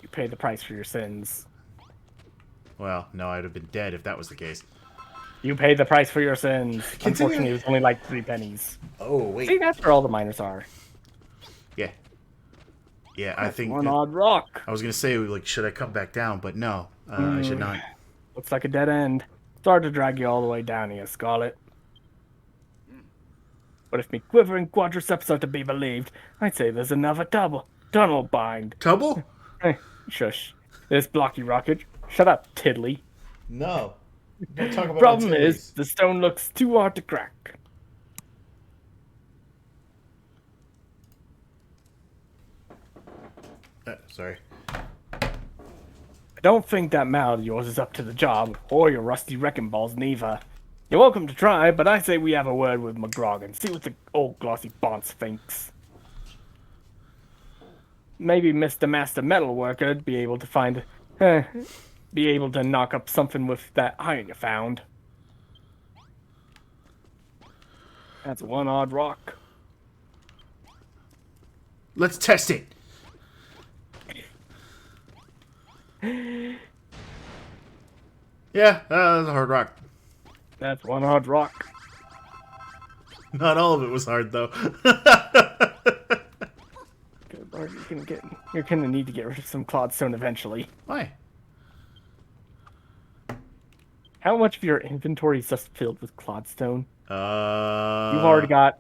Speaker 2: You pay the price for your sins.
Speaker 1: Well, no, I'd have been dead if that was the case.
Speaker 2: You paid the price for your sins.
Speaker 1: Continue.
Speaker 2: Unfortunately, it was only like 3 pennies.
Speaker 1: Oh, wait.
Speaker 2: See, that's where all the miners are.
Speaker 1: Yeah. Yeah,
Speaker 2: That's
Speaker 1: I think...
Speaker 2: one odd rock.
Speaker 1: I was going to say, like, should I come back down? But no, I should not.
Speaker 2: Looks like a dead end. Sorry to drag you all the way down here, Scarlet. But if me quivering quadriceps are to be believed, I'd say there's another tunnel bind.
Speaker 1: Tubble?
Speaker 2: Hey, shush. This blocky rocket. Shut up, Tiddly.
Speaker 1: No. Don't talk about
Speaker 2: Problem is, the stone looks too hard to crack.
Speaker 1: Sorry.
Speaker 2: I don't think that mallet of yours is up to the job, or your rusty wrecking balls neither. You're welcome to try, but I say we have a word with McGrog and see what the old glossy bonce thinks. Maybe Mr. Master Metalworker'd be able to knock up something with that iron you found. That's one odd rock.
Speaker 1: Let's test it. Yeah, that's a hard rock.
Speaker 2: That's one odd rock.
Speaker 1: Not all of it was hard, though.
Speaker 2: Good Lord, you're gonna need to get rid of some clodstone eventually.
Speaker 1: Why?
Speaker 2: How much of your inventory is just filled with clodstone? You've
Speaker 1: You've
Speaker 2: already got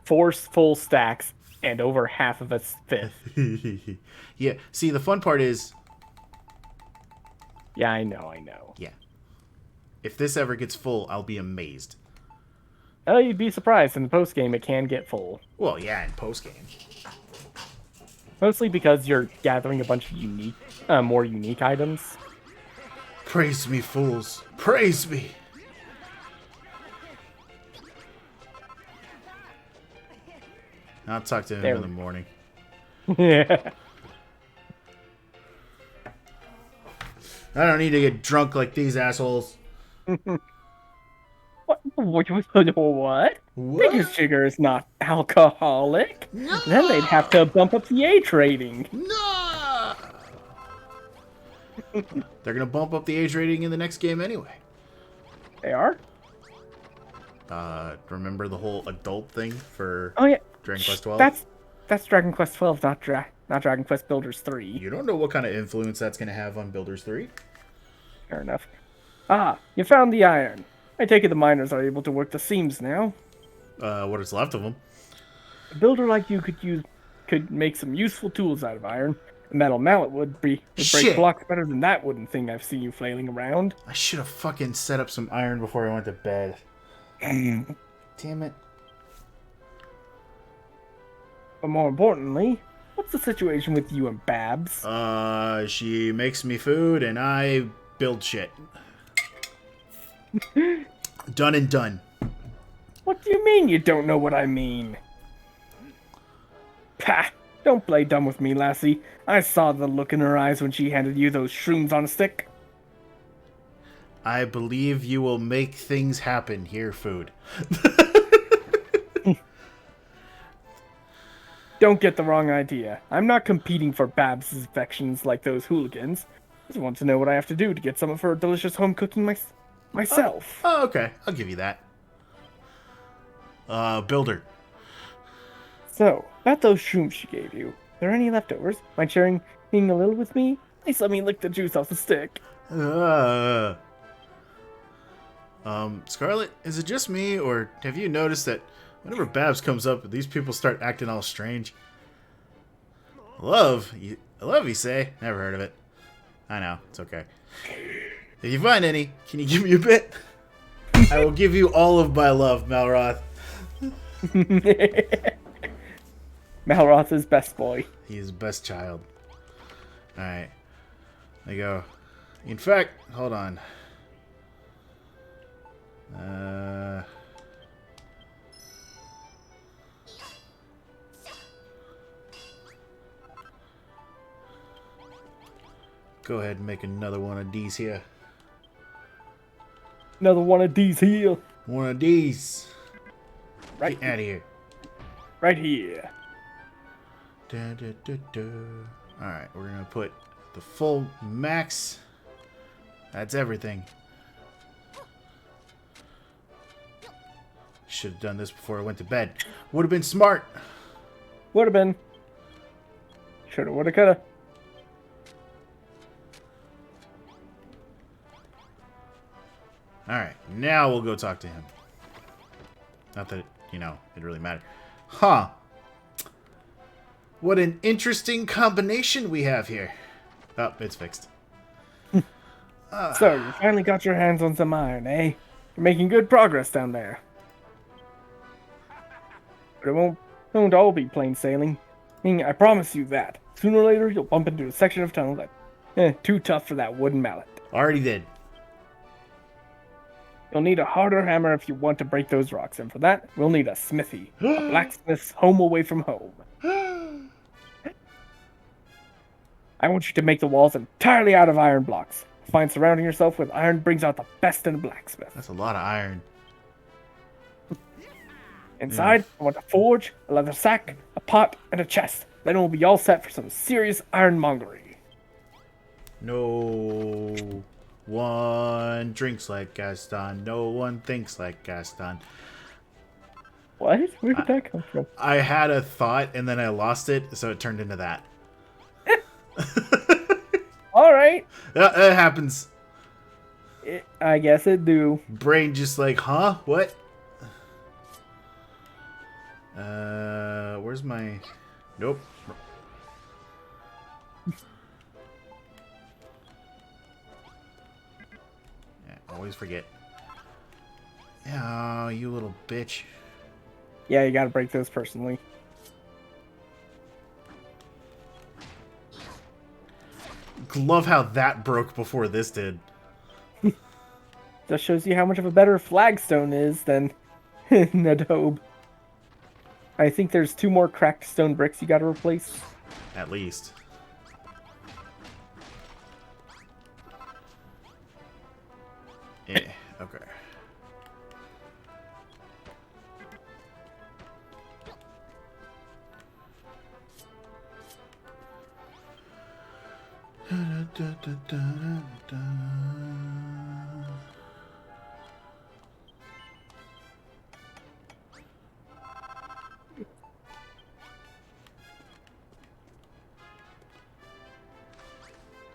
Speaker 2: 4 full stacks and over half of a fifth.
Speaker 1: Yeah, see, the fun part is...
Speaker 2: Yeah, I know.
Speaker 1: Yeah. If this ever gets full, I'll be amazed.
Speaker 2: Oh, you'd be surprised. In the post game, it can get full.
Speaker 1: Well, yeah, in post-game.
Speaker 2: Mostly because you're gathering a bunch of more unique items.
Speaker 1: Praise me, fools. Praise me. I'll talk to him in the morning.
Speaker 2: Yeah.
Speaker 1: I don't need to get drunk like these assholes.
Speaker 2: What? What?
Speaker 1: What?
Speaker 2: Digger's jigger is not alcoholic?
Speaker 1: No!
Speaker 2: Then they'd have to bump up the age rating.
Speaker 1: No! They're gonna bump up the age rating in the next game anyway.
Speaker 2: They are?
Speaker 1: Remember the whole adult thing for
Speaker 2: Oh yeah.
Speaker 1: Dragon Quest 12?
Speaker 2: That's Dragon Quest 12, not Dragon Quest Builders 3.
Speaker 1: You don't know what kind of influence that's gonna have on Builders 3.
Speaker 2: Fair enough. Ah, you found the iron. I take it the miners are able to work the seams now.
Speaker 1: What is left of them.
Speaker 2: A builder like you could make some useful tools out of iron. A metal mallet would break
Speaker 1: Shit.
Speaker 2: blocks better than that wooden thing I've seen you flailing around.
Speaker 1: I should have fucking set up some iron before I went to bed. Damn it.
Speaker 2: But more importantly, what's the situation with you and Babs?
Speaker 1: She makes me food and I build shit. Done and done.
Speaker 2: What do you mean you don't know what I mean? Pah! Don't play dumb with me, lassie. I saw the look in her eyes when she handed you those shrooms on a stick.
Speaker 1: I believe you will make things happen here, food.
Speaker 2: Don't get the wrong idea. I'm not competing for Babs' affections like those hooligans. I just want to know what I have to do to get some of her delicious home cooking myself.
Speaker 1: Oh, okay. I'll give you that. Builder.
Speaker 2: So, about those shrooms she gave you. Are there any leftovers? Mind sharing being a little with me? Please let me lick the juice off the stick.
Speaker 1: Scarlet, is it just me, or have you noticed that whenever Babs comes up, these people start acting all strange? Love, you say? Never heard of it. I know, it's okay. If you find any, can you give me a bit? I will give you all of my love, Malroth.
Speaker 2: Malroth is best boy.
Speaker 1: He is best child. Alright. There you go. In fact, hold on. Go ahead and make another one of these here.
Speaker 2: Another one of these here.
Speaker 1: One of these.
Speaker 2: Right.
Speaker 1: Get out of here.
Speaker 2: Right here.
Speaker 1: Alright, we're gonna put the full max. That's everything. Should have done this before I went to bed. Would have been smart.
Speaker 2: Would have been. Shoulda, woulda, coulda.
Speaker 1: Alright, now we'll go talk to him. Not that, it really mattered. Huh. What an interesting combination we have here. Oh, it's fixed.
Speaker 2: So, you finally got your hands on some iron, eh? You're making good progress down there. But it won't all be plain sailing. I promise you that. Sooner or later, you'll bump into a section of tunnel that... too tough for that wooden mallet.
Speaker 1: Already did.
Speaker 2: You'll need a harder hammer if you want to break those rocks, and for that, we'll need a smithy. A blacksmith's home away from home. I want you to make the walls entirely out of iron blocks. Find surrounding yourself with iron brings out the best in a blacksmith.
Speaker 1: That's a lot of iron.
Speaker 2: Inside, I want a forge, a leather sack, a pot, and a chest. Then we'll be all set for some serious ironmongery.
Speaker 1: No one drinks like Gaston. No one thinks like Gaston.
Speaker 2: What? Where did that come from?
Speaker 1: I had a thought and then I lost it, so it turned into that.
Speaker 2: Alright.
Speaker 1: It happens.
Speaker 2: I guess it do.
Speaker 1: Brain just like, huh? What? Where's my... Nope. Yeah, always forget. Oh, you little bitch.
Speaker 2: Yeah, you gotta break those personally.
Speaker 1: Love how that broke before this did.
Speaker 2: Just shows you how much of a better flagstone is than Nadobe. I think there's 2 more cracked stone bricks you gotta replace.
Speaker 1: At least. Yeah, okay. Da, da, da, da, da.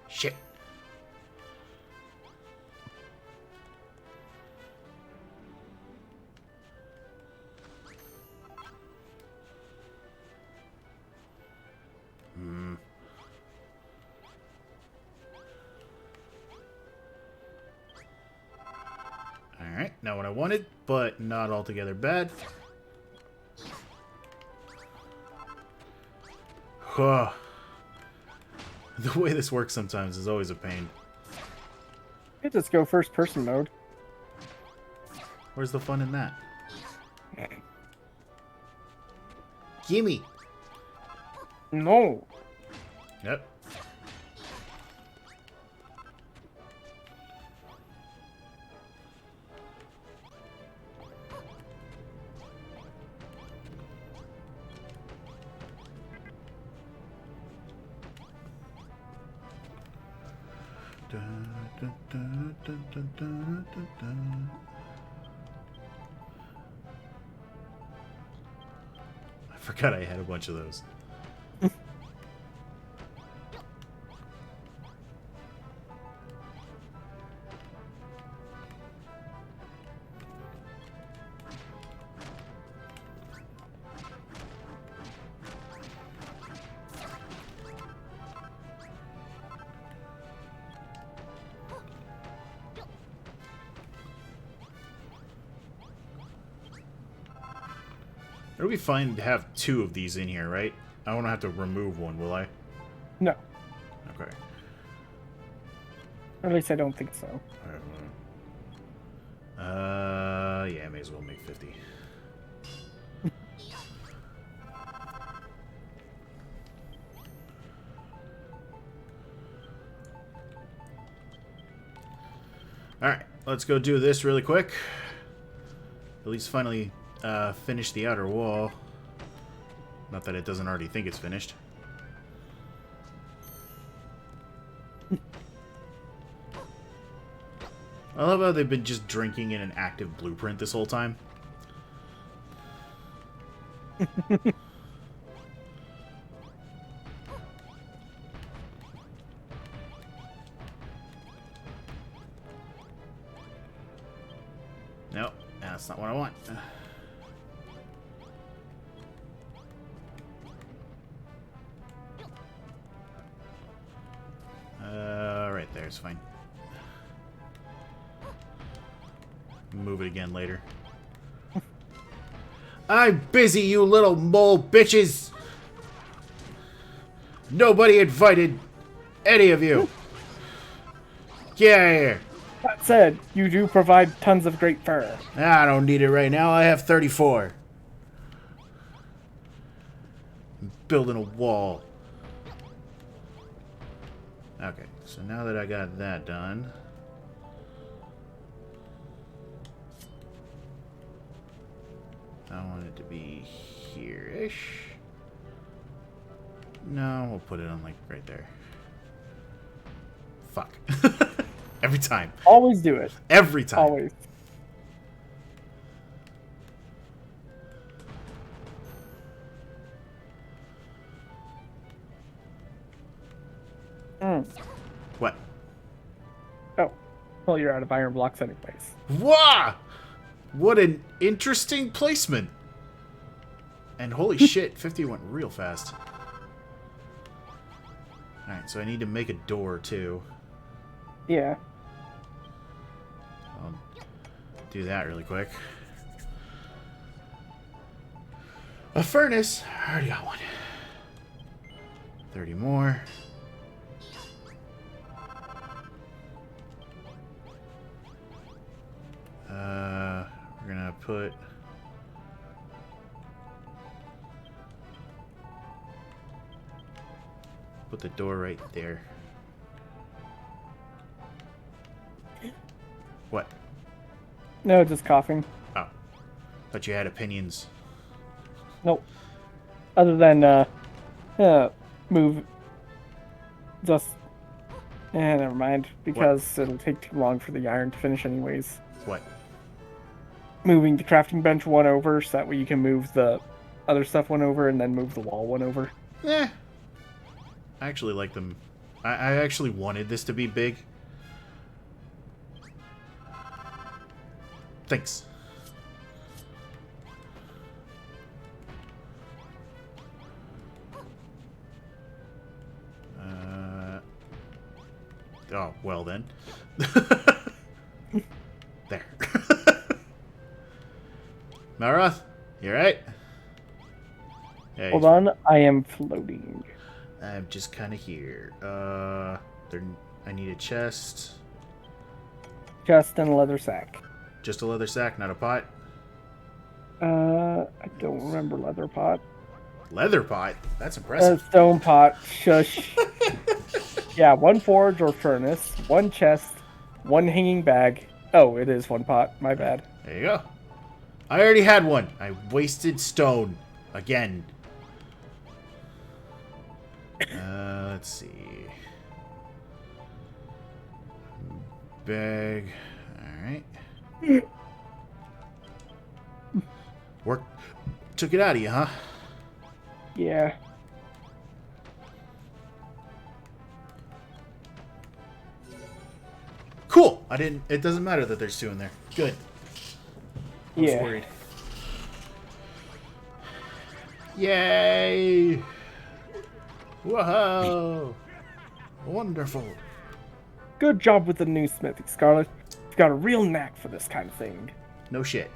Speaker 1: Shit. Alright, not what I wanted, but not altogether bad. Huh. The way this works sometimes is always a pain.
Speaker 2: You just go first person mode.
Speaker 1: Where's the fun in that? Gimme!
Speaker 2: No.
Speaker 1: Yep. I forgot I had a bunch of those. It'll be fine to have two of these in here, right? I won't have to remove one, will I?
Speaker 2: No.
Speaker 1: Okay.
Speaker 2: Or at least I don't think so.
Speaker 1: Yeah, may as well make 50. Alright, let's go do this really quick. At least finally finish the outer wall. Not that it doesn't already think it's finished. I love how they've been just drinking in an active blueprint this whole time. Nope, that's not what I want. Right there is fine. Move it again later. I'm busy, you little mole bitches! Nobody invited any of you! Get out of here!
Speaker 2: That said, you do provide tons of great fur.
Speaker 1: I don't need it right now, I have 34. I'm building a wall. Okay, so now that I got that done... I want it to be here-ish. No, we'll put it on, like, right there. Fuck. Every time.
Speaker 2: Always do it.
Speaker 1: Every time.
Speaker 2: Always.
Speaker 1: What?
Speaker 2: Oh. Well, you're out of iron blocks anyways.
Speaker 1: Wah! What an interesting placement. And holy shit, 50 went real fast. Alright, so I need to make a door, too.
Speaker 2: Yeah.
Speaker 1: I'll do that really quick. A furnace. I already got one. 30 more. We're gonna put the door right there. What?
Speaker 2: No, just coughing.
Speaker 1: Oh. Thought you had opinions.
Speaker 2: Nope. Other than, move. Just Never mind, because it'll take too long for the iron to finish anyways.
Speaker 1: What?
Speaker 2: Moving the crafting bench one over, so that way you can move the other stuff one over, and then move the wall one over.
Speaker 1: Eh. I actually like them. I actually wanted this to be big. Thanks. Oh, well then. There. Malroth, you alright? Yeah,
Speaker 2: Hold on, I am floating.
Speaker 1: I'm just kind of here. I need a chest.
Speaker 2: Chest and a leather sack.
Speaker 1: Just a leather sack, not a pot?
Speaker 2: I don't remember leather pot.
Speaker 1: Leather pot? That's impressive.
Speaker 2: Stone pot. Shush. Yeah, one forge or furnace, one chest, one hanging bag. Oh, it is one pot. My bad.
Speaker 1: There you go. I already had one. I wasted stone. Again. Let's see. Bag. Alright. Work. Took it out of you, huh?
Speaker 2: Yeah.
Speaker 1: Cool. It doesn't matter that there's two in there. Good. I was
Speaker 2: Yeah.
Speaker 1: worried. Yay! Whoa! Wonderful.
Speaker 2: Good job with the new smithy, Scarlet. You've got a real knack for this kind of thing.
Speaker 1: No shit.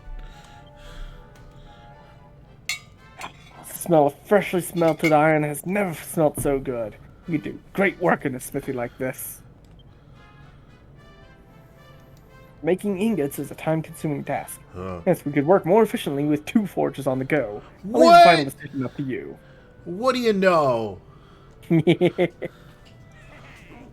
Speaker 2: The smell of freshly smelted iron has never smelt so good. You do great work in a smithy like this. Making ingots is a time-consuming task. Yes, we could work more efficiently with 2 forges on the go. I'll leave the final decision up to you.
Speaker 1: What do you know?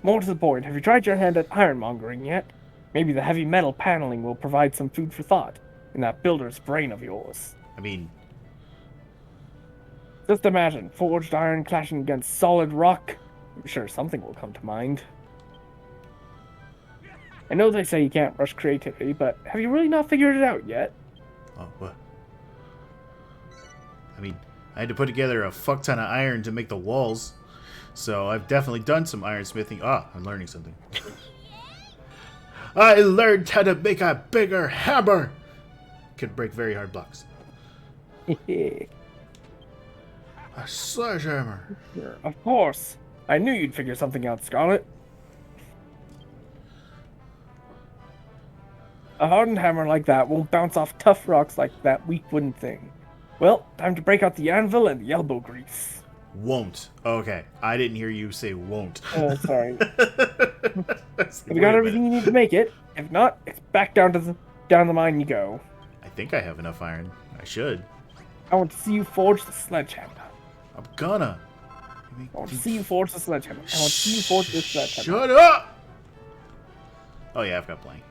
Speaker 2: More to the point, have you tried your hand at ironmongering yet? Maybe the heavy metal paneling will provide some food for thought in that builder's brain of yours.
Speaker 1: I mean,
Speaker 2: Just imagine, forged iron clashing against solid rock. I'm sure something will come to mind. I know they say you can't rush creativity, but have you really not figured it out yet?
Speaker 1: oh, what? I mean, I had to put together a fuck ton of iron to make the walls, so I've definitely done some ironsmithing. Ah, I'm learning something. I learned how to make a bigger hammer. Could break very hard blocks. A sledgehammer.
Speaker 2: Of course. I knew you'd figure something out, Scarlet. A hardened hammer like that won't bounce off tough rocks like that weak wooden thing. Well, time to break out the anvil and the elbow grease.
Speaker 1: Won't. Okay, I didn't hear you say won't.
Speaker 2: Oh, sorry.
Speaker 1: That's
Speaker 2: Have you got everything you need to make it? If not, it's back down the mine you go.
Speaker 1: I think I have enough iron. I should.
Speaker 2: I want to see you forge the sledgehammer.
Speaker 1: I'm gonna.
Speaker 2: I want to see you forge the sledgehammer. I want to see you forge this sledgehammer.
Speaker 1: Shut up! Oh yeah, I've got plenty.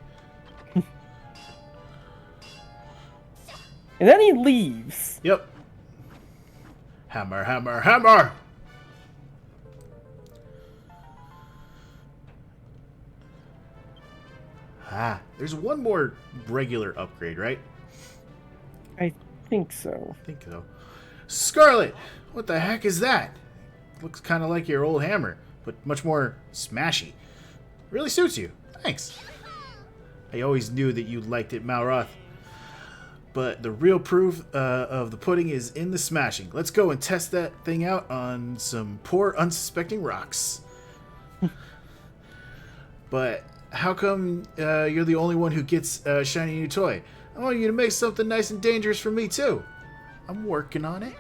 Speaker 2: And then he leaves.
Speaker 1: Yep. Hammer, hammer, hammer! Ah, there's one more regular upgrade, right?
Speaker 2: I think so.
Speaker 1: I think so. Scarlet! What the heck is that? Looks kind of like your old hammer, but much more smashy. Really suits you. Thanks. I always knew that you liked it, Malroth. But the real proof of the pudding is in the smashing. Let's go and test that thing out on some poor, unsuspecting rocks. But how come you're the only one who gets a shiny new toy? I want you to make something nice and dangerous for me, too. I'm working on it.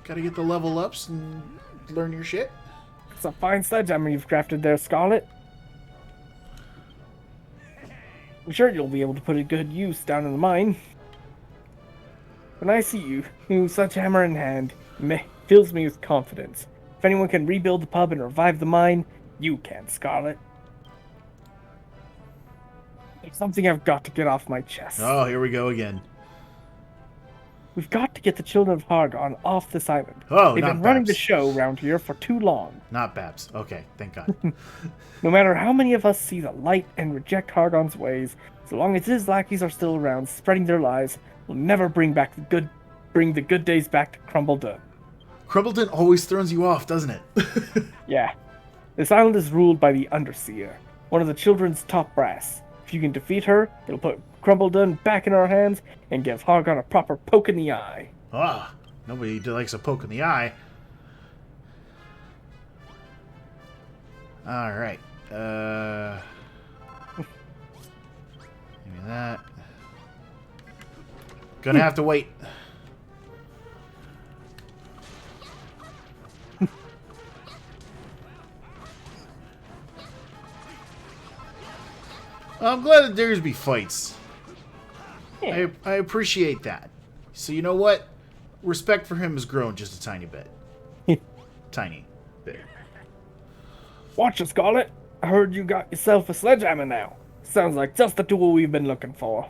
Speaker 1: Gotta get the level ups and learn your shit.
Speaker 2: It's a fine sledgehammer you've crafted there, Scarlet. I'm sure you'll be able to put it to good use down in the mine. When I see you, new sledgehammer in hand, fills me with confidence. If anyone can rebuild the pub and revive the mine, you can, Scarlet. It's something I've got to get off my chest.
Speaker 1: Oh, here we go again.
Speaker 2: We've got to get the children of Hargon off this island.
Speaker 1: Oh,
Speaker 2: They've
Speaker 1: not
Speaker 2: been running the
Speaker 1: Babs.
Speaker 2: show around here for too long.
Speaker 1: Not Babs. Okay, thank God.
Speaker 2: No matter how many of us see the light and reject Hargon's ways, so long as his lackeys are still around, spreading their lies, we'll never bring the good days back to Crumbledon.
Speaker 1: Crumbledon always throws you off, doesn't it?
Speaker 2: Yeah. This island is ruled by the Underseer, one of the children's top brass. If you can defeat her, it'll put Crumbledon back in our hands and give Hargon a proper poke in the eye.
Speaker 1: Ah, nobody likes a poke in the eye. Alright. Give me that. Gonna have to wait. I'm glad that there's be fights.
Speaker 2: Yeah.
Speaker 1: I appreciate that. So you know what? Respect for him has grown just a tiny bit. Tiny bit.
Speaker 2: Watch it, Scarlet. I heard you got yourself a sledgehammer now. Sounds like just the tool we've been looking for.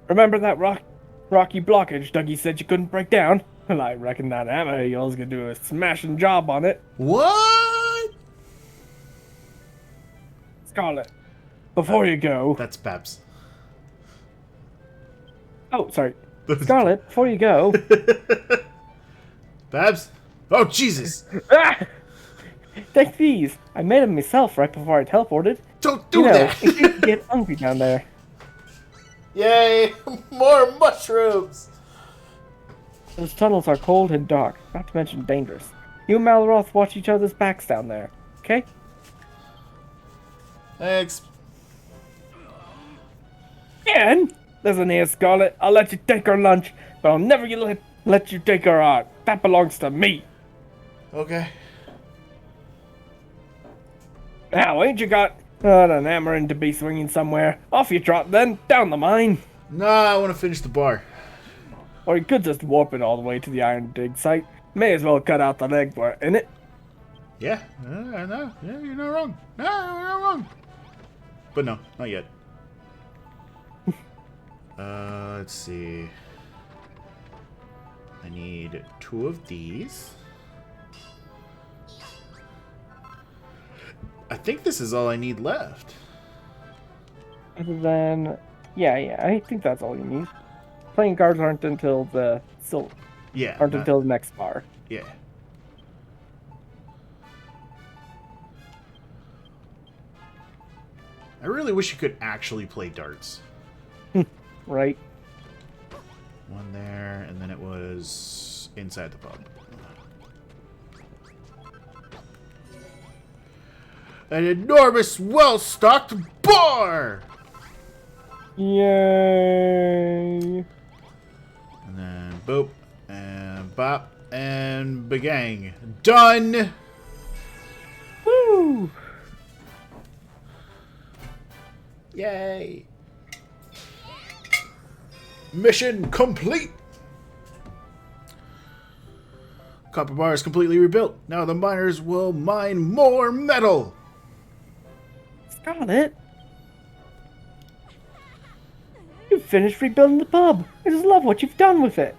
Speaker 2: Remember that rocky blockage Dougie said you couldn't break down? Well, I reckon that hammer of yours could do a smashing job on it.
Speaker 1: What?
Speaker 2: Scarlet, before you go...
Speaker 1: That's Babs.
Speaker 2: Oh, sorry. Scarlet, before you go...
Speaker 1: Babs? Oh, Jesus!
Speaker 2: Ah! Take these. I made them myself right before I teleported.
Speaker 1: Don't do that!
Speaker 2: In case you get hungry down there.
Speaker 1: Yay! More mushrooms!
Speaker 2: Those tunnels are cold and dark, not to mention dangerous. You and Malroth watch each other's backs down there, okay?
Speaker 1: Thanks.
Speaker 2: And listen here, Scarlet. I'll let you take her lunch, but I'll never let you take her art. That belongs to me.
Speaker 1: Okay.
Speaker 2: Now, ain't you got an hammering to be swinging somewhere? Off you trot then, down the mine.
Speaker 1: Nah, I want to finish the bar.
Speaker 2: Or you could just warp it all the way to the iron dig site. May as well cut out the leg for it, innit?
Speaker 1: Yeah, I know. Yeah, you're not wrong. No, you're not wrong. But no, not yet. Let's see. I need 2 of these. I think this is all I need left.
Speaker 2: Other than... Yeah, I think that's all you need. Playing cards aren't until the...
Speaker 1: Yeah.
Speaker 2: until the next bar.
Speaker 1: Yeah. I really wish you could actually play darts.
Speaker 2: Right?
Speaker 1: One there, and then it was inside the pub. An enormous, well-stocked bar!
Speaker 2: Yay!
Speaker 1: And then boop, and bop, and bagang. Done!
Speaker 2: Woo!
Speaker 1: Yay! Mission complete! Copper bar is completely rebuilt. Now the miners will mine more metal!
Speaker 2: Scarlet? You finished rebuilding the pub. I just love what you've done with it.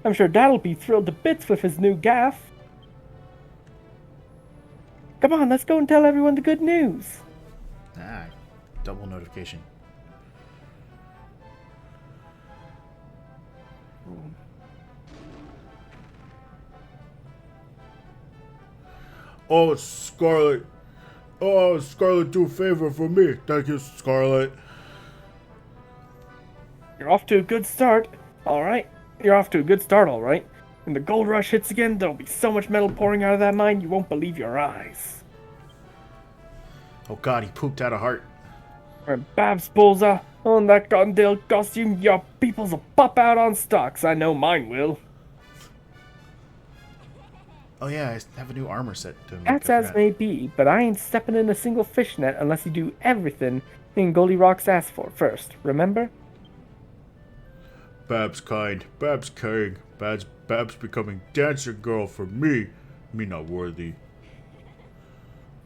Speaker 2: I'm sure Dad'll be thrilled to bits with his new gaff. Come on, let's go and tell everyone the good news.
Speaker 1: Ah, double notification. Oh, Scarlet. Oh, Scarlet, do a favor for me. Thank you, Scarlet.
Speaker 2: You're off to a good start. Alright. You're off to a good start, alright. When the gold rush hits again, there'll be so much metal pouring out of that mine you won't believe your eyes.
Speaker 1: Oh god, he pooped out a heart.
Speaker 2: When Babs pulls on that Gondale costume, your peoples will pop out on stocks. I know mine will.
Speaker 1: Oh yeah, I have a new armor set to make.
Speaker 2: That's as may be, but I ain't stepping in a single fishnet unless you do everything in Goldilocks asked for first, remember?
Speaker 1: Babs kind, Babs king, Babs becoming dancer girl for me not worthy.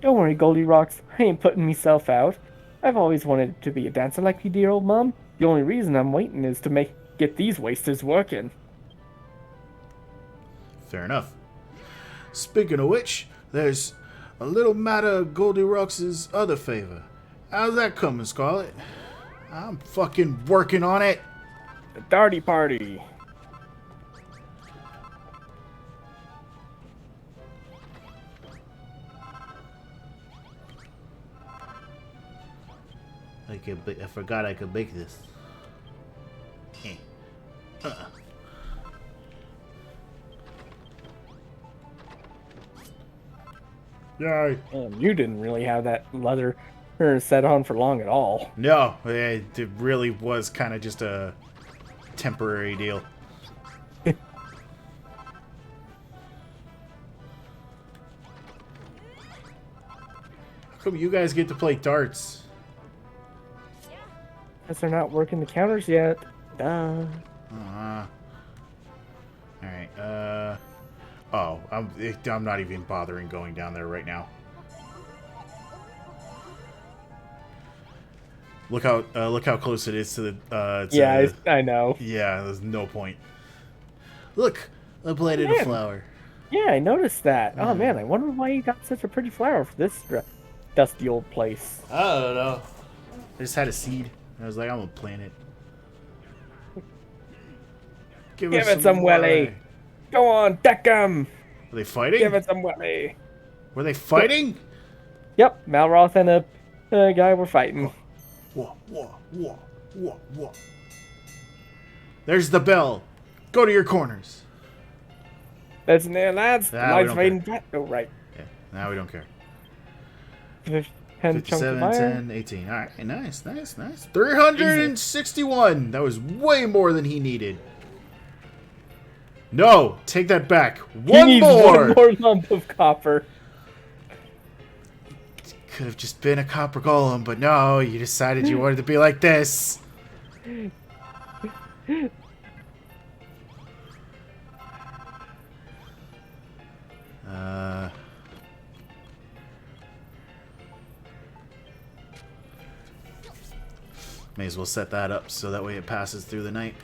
Speaker 2: Don't worry, Goldilocks, I ain't putting myself out. I've always wanted to be a dancer like you, dear old mom. The only reason I'm waiting is to get these wasters working.
Speaker 1: Fair enough. Speaking of which, there's a little matter of Goldilocks' other favor. How's that coming, Scarlet? I'm fucking working on it.
Speaker 2: The Darty Party.
Speaker 1: I forgot I could make this. Yay.
Speaker 2: You didn't really have that leather set on for long at all.
Speaker 1: No, it really was kind of just a temporary deal. How come you guys get to play darts?
Speaker 2: Guess they're not working the counters yet. Duh.
Speaker 1: Alright, oh, I'm not even bothering going down there right now. Look how close it is to the,
Speaker 2: yeah, I know.
Speaker 1: Yeah, there's no point. Look, I planted a flower.
Speaker 2: Yeah, I noticed that. Oh man, I wonder why you got such a pretty flower for this dusty old place.
Speaker 1: I don't know. I just had a seed. I was like, I'm gonna plant it. Give
Speaker 2: it some welly. Go on, deck 'em.
Speaker 1: Were they fighting?
Speaker 2: Give it some welly.
Speaker 1: Were they fighting?
Speaker 2: Yep, Malroth and a guy were fighting.
Speaker 1: Whoa. There's the bell. Go to your corners.
Speaker 2: That's in there, lads. The lights fading flat. Oh, right.
Speaker 1: Yeah, now we don't care.
Speaker 2: 10 chunks of
Speaker 1: 57,
Speaker 2: iron.
Speaker 1: 10, 18. All right, nice. 361. That was way more than he needed. No, take that back. One more
Speaker 2: lump of copper.
Speaker 1: Could have just been a copper golem, but no, you decided you wanted to be like this. May as well set that up so that way it passes through the night.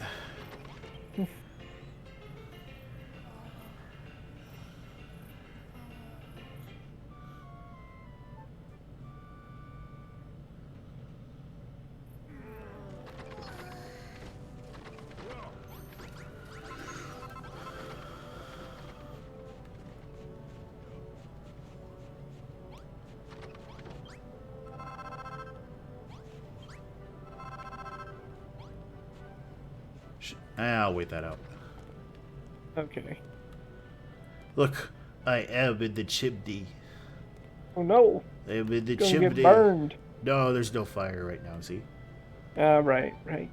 Speaker 1: I'll wait that out.
Speaker 2: Okay.
Speaker 1: Look, I am in the chimney.
Speaker 2: Oh no.
Speaker 1: I am in the
Speaker 2: Gonna
Speaker 1: chimney.
Speaker 2: get burned.
Speaker 1: No, there's no fire right now, see?
Speaker 2: Right.
Speaker 1: Alright.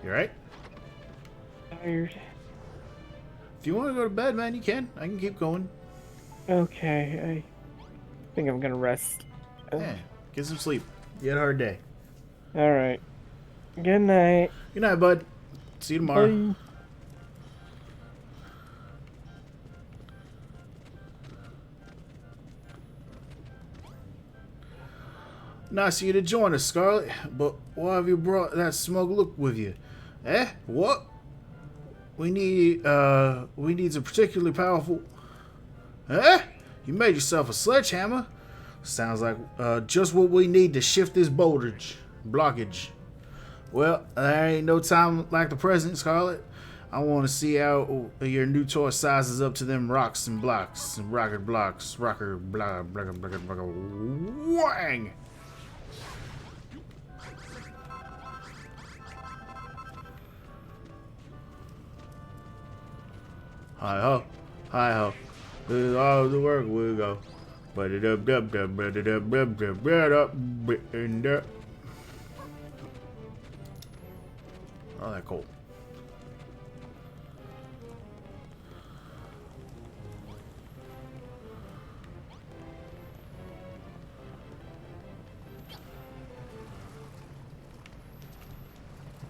Speaker 1: You alright?
Speaker 2: Tired.
Speaker 1: If you want to go to bed, man, you can. I can keep going.
Speaker 2: Okay, I think I'm gonna rest.
Speaker 1: Yeah, get some sleep. You had a hard day.
Speaker 2: Alright. Good night.
Speaker 1: Good night, bud. See you tomorrow.
Speaker 2: Bye.
Speaker 1: Nice of you to join us, Scarlet, but why have you brought that smug look with you? Eh? What? We need some particularly powerful... Eh? You made yourself a sledgehammer? Sounds like just what we need to shift this blockage. Well, there ain't no time like the present, Scarlet. I want to see how your new toy sizes up to them rocks and blocks and rocker blocks. Wang! Hi ho, hi ho. This is all the work we go. Oh, that coal.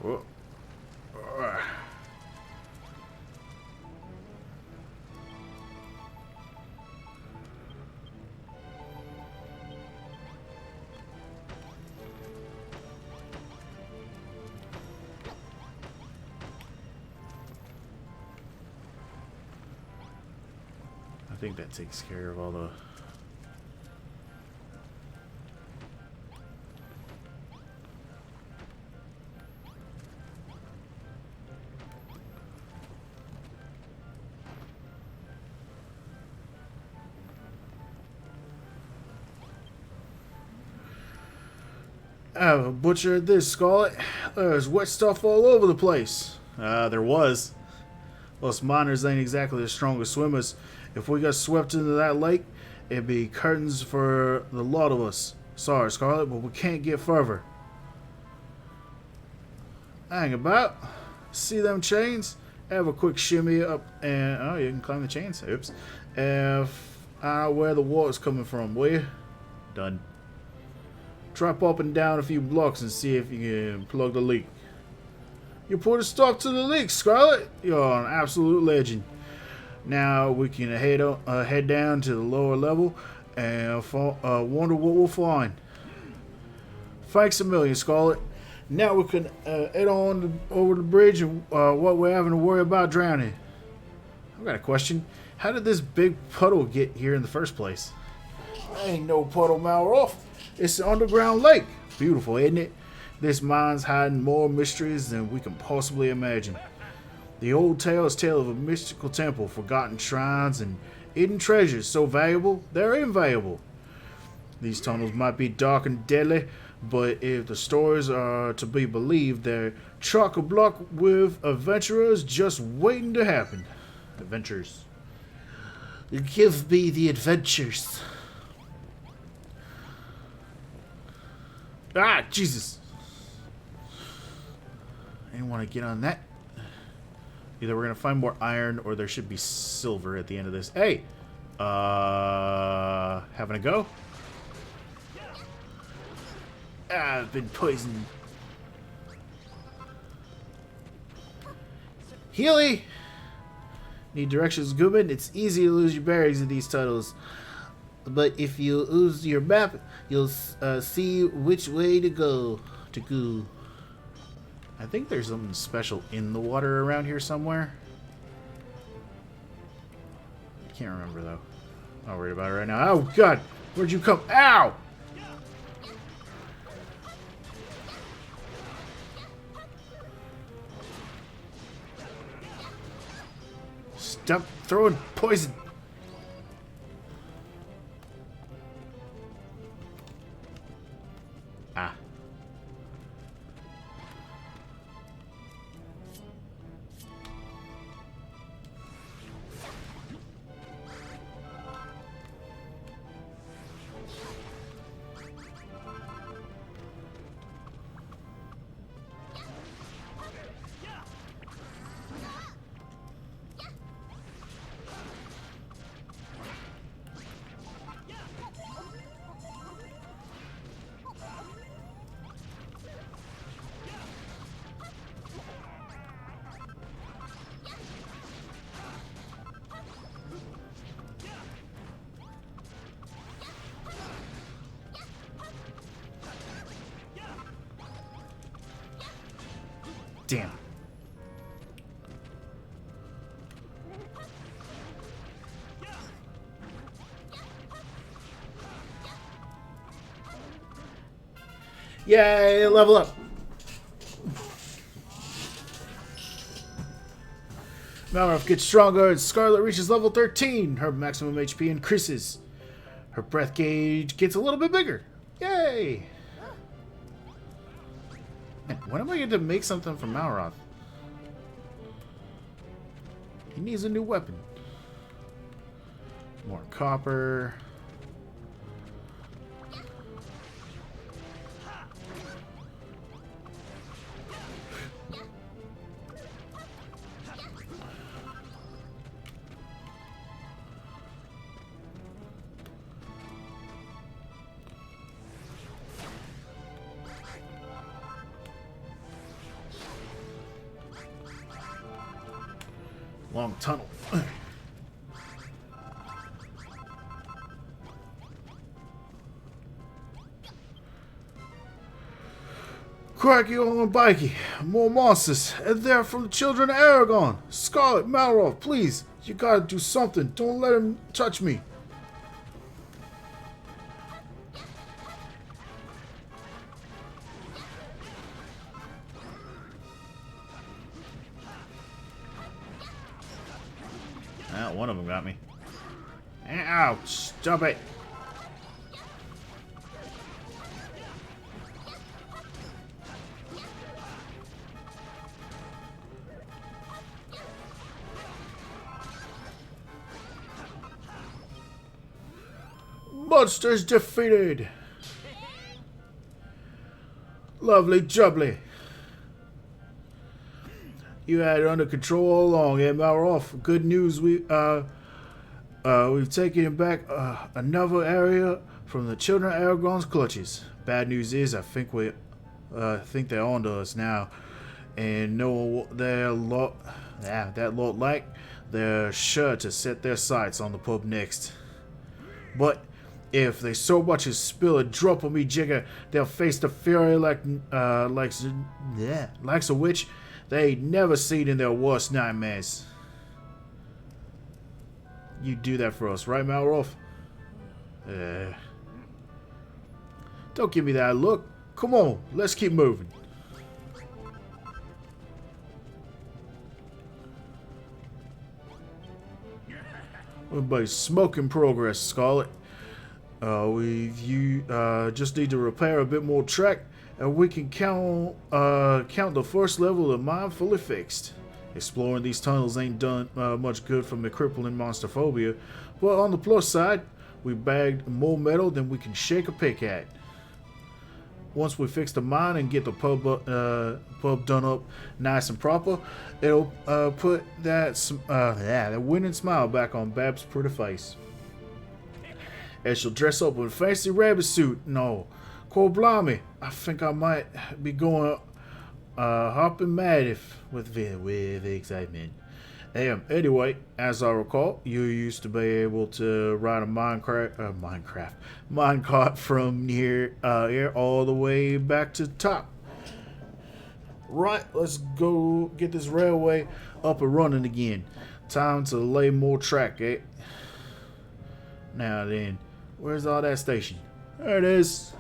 Speaker 1: Whoa. I think that takes care of all the... Oh, butchered this, Scarlet. There's wet stuff all over the place. There was. Us miners ain't exactly the strongest swimmers. If we got swept into that lake, it'd be curtains for the lot of us. Sorry, Scarlet, but we can't get further. Hang about. See them chains? Have a quick shimmy up and... Oh, you can climb the chains. Oops. And find out where the water's coming from, will you? Done. Drop up and down a few blocks and see if you can plug the leak. You put a stop to the leak, Scarlet. You're an absolute legend. Now we can head down to the lower level and wonder what we'll find. Thanks a million, Scarlet. Now we can head on over the bridge and what we're having to worry about drowning. I've got a question. How did this big puddle get here in the first place? Ain't no puddle, Malroth. It's an underground lake. Beautiful, isn't it? This mine's hiding more mysteries than we can possibly imagine. The old tales tell of a mystical temple, forgotten shrines, and hidden treasures so valuable they're invaluable. These tunnels might be dark and deadly, but if the stories are to be believed, they're chock-a-block with adventurers just waiting to happen. Adventures. Give me the adventures. Ah, Jesus. I didn't want to get on that. Either we're going to find more iron or there should be silver at the end of this. Hey! Having a go? Ah, I've been poisoned. Healy! Need directions, Gooman? It's easy to lose your bearings in these tunnels. But if you use your map, you'll see which way to go. I think there's something special in the water around here somewhere. I can't remember though. Not worried about it right now. Oh God! Where'd you come? Ow! Stop throwing poison. Ah. Damn. Yay, level up. Malroth gets stronger and Scarlet reaches level 13. Her maximum HP increases. Her breath gauge gets a little bit bigger. Yay! Man, when am I going to make something for Malroth? He needs a new weapon. More copper. Long tunnel. Crikey on bikey. More monsters. And they're from the children of Aragon. Scarlet, Malroth, please. You gotta do something. Don't let him touch me. Ah, one of them got me. Ow! Stop it! Monsters defeated! Lovely jubbly! You had it under control all along, eh, Malroth? Good news, we've taken him back another area from the children of Aragon's clutches. Bad news is, I think they're onto us now, and knowing that lot like, they're sure to set their sights on the pub next. But if they so much as spill a drop on me, Jigger, they'll face the fury likes a witch they ain't never seen in their worst nightmares. You do that for us, right, Malroth? Don't give me that look. Come on, let's keep moving. Everybody, smoke in progress, Scarlet. We just need to repair a bit more track, and we can count the first level of mine fully fixed. Exploring these tunnels ain't done much good for my crippling monster phobia, but on the plus side, we bagged more metal than we can shake a pick at. Once we fix the mine and get the pub done up nice and proper, it'll put that winning smile back on Bab's pretty face. And she'll dress up with a fancy rabbit suit. No, cold blimey, I think I might be going hopping mad with excitement. Anyway, as I recall, you used to be able to ride a minecart from here all the way back to the top. Right, let's go get this railway up and running again. Time to lay more track, eh? Now then, where's all that station? There it is.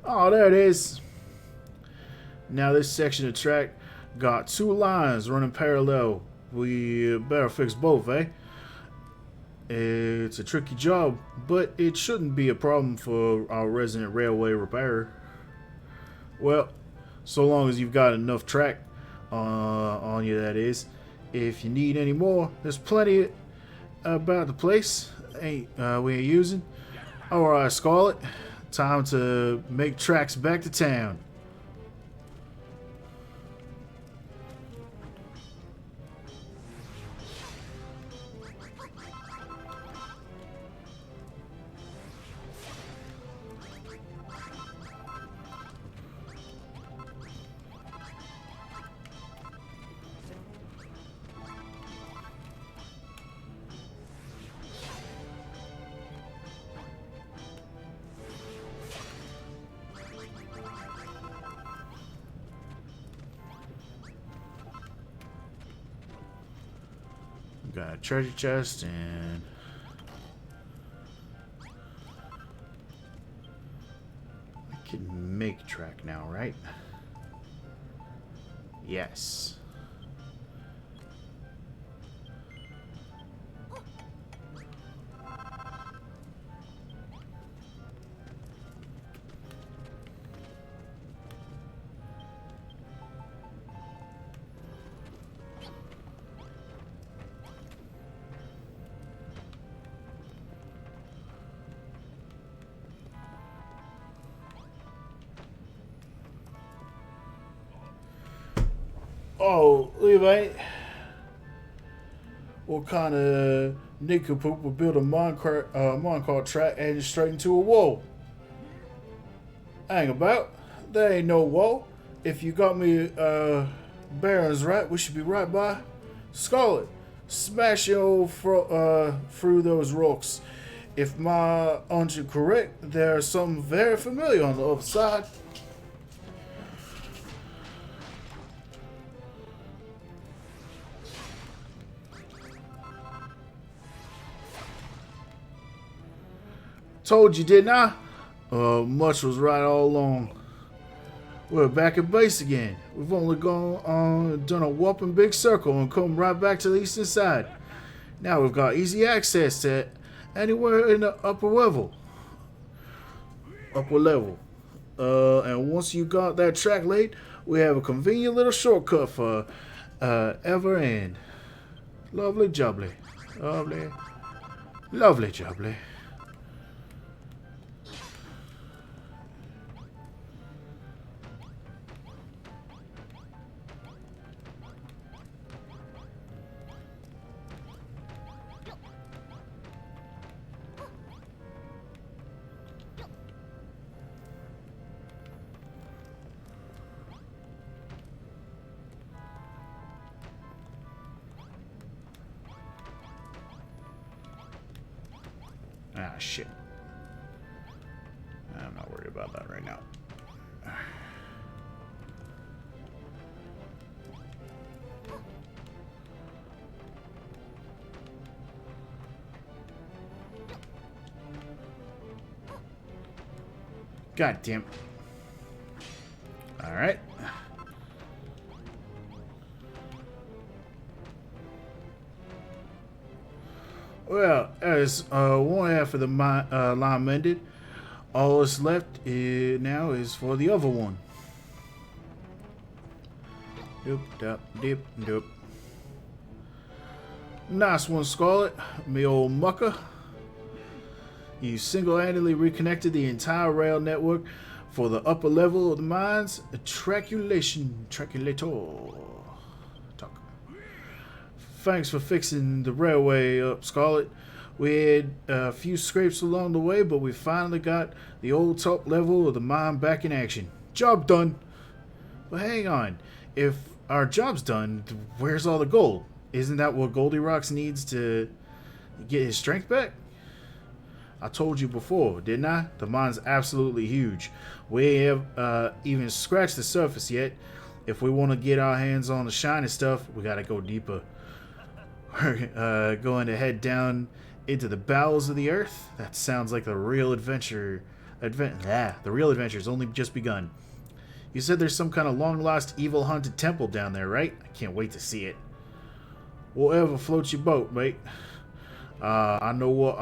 Speaker 1: Oh, there it is. Now this section of track got two lines running parallel. We better fix both, eh? It's a tricky job, but it shouldn't be a problem for our resident railway repairer. Well, so long as you've got enough track on you, that is. If you need any more, there's plenty about the place we ain't using. Alright, Scarlet, time to make tracks back to town. Got a treasure chest and I can make track now, right? Yes. Oh, Levi, what kind of nincompoop would build a minecart track and straight into a wall? Hang about. There ain't no wall. If you got me bearings right, we should be right by Scarlet, smash through those rocks. If my hunch is correct, there's something very familiar on the other side. Told you, didn't I? Much was right all along. We're back at base again. We've only done a whopping big circle and come right back to the eastern side. Now we've got easy access to anywhere in the upper level. And once you got that track laid, we have a convenient little shortcut for ever and lovely jubbly. Lovely jubbly. Ah, shit. I'm not worried about that right now. God damn. All right. Well, as one half of the line mended, all that's left now is for the other one. Doop, dop, dip, doop. Nice one, Scarlet, me old mucker. You single-handedly reconnected the entire rail network for the upper level of the mines. Traculator. Thanks for fixing the railway up, Scarlet. We had a few scrapes along the way, but we finally got the old top level of the mine back in action. Job done. But hang on. If our job's done, where's all the gold? Isn't that what Goldilocks needs to get his strength back? I told you before, didn't I? The mine's absolutely huge. We have even scratched the surface yet. If we want to get our hands on the shiny stuff, we gotta go deeper. We're going to head down into the bowels of the earth. That sounds like the real adventure. The real adventure's only just begun. You said there's some kind of long-lost, evil-haunted temple down there, right? I can't wait to see it. Whatever floats your boat, mate. I know what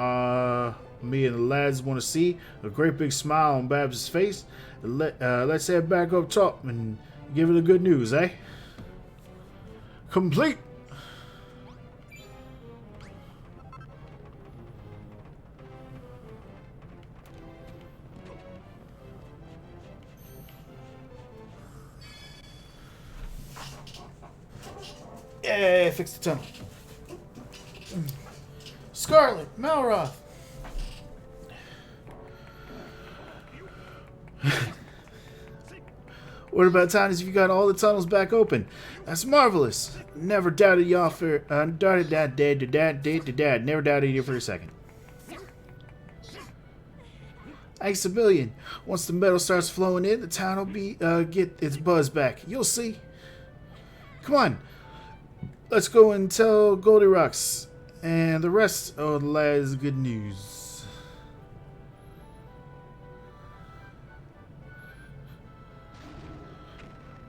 Speaker 1: me and the lads want to see. A great big smile on Babs' face. Let's head back up top and give her the good news, eh? Complete! Yeah, fix the tunnel. Scarlet, Malroth. What about times if you got all the tunnels back open? That's marvelous. Never doubted y'all for never doubted you for a second. Thanks a million. Once the metal starts flowing in, the town will be get its buzz back. You'll see. Come on. Let's go and tell Goldilocks and the rest of the lads good news.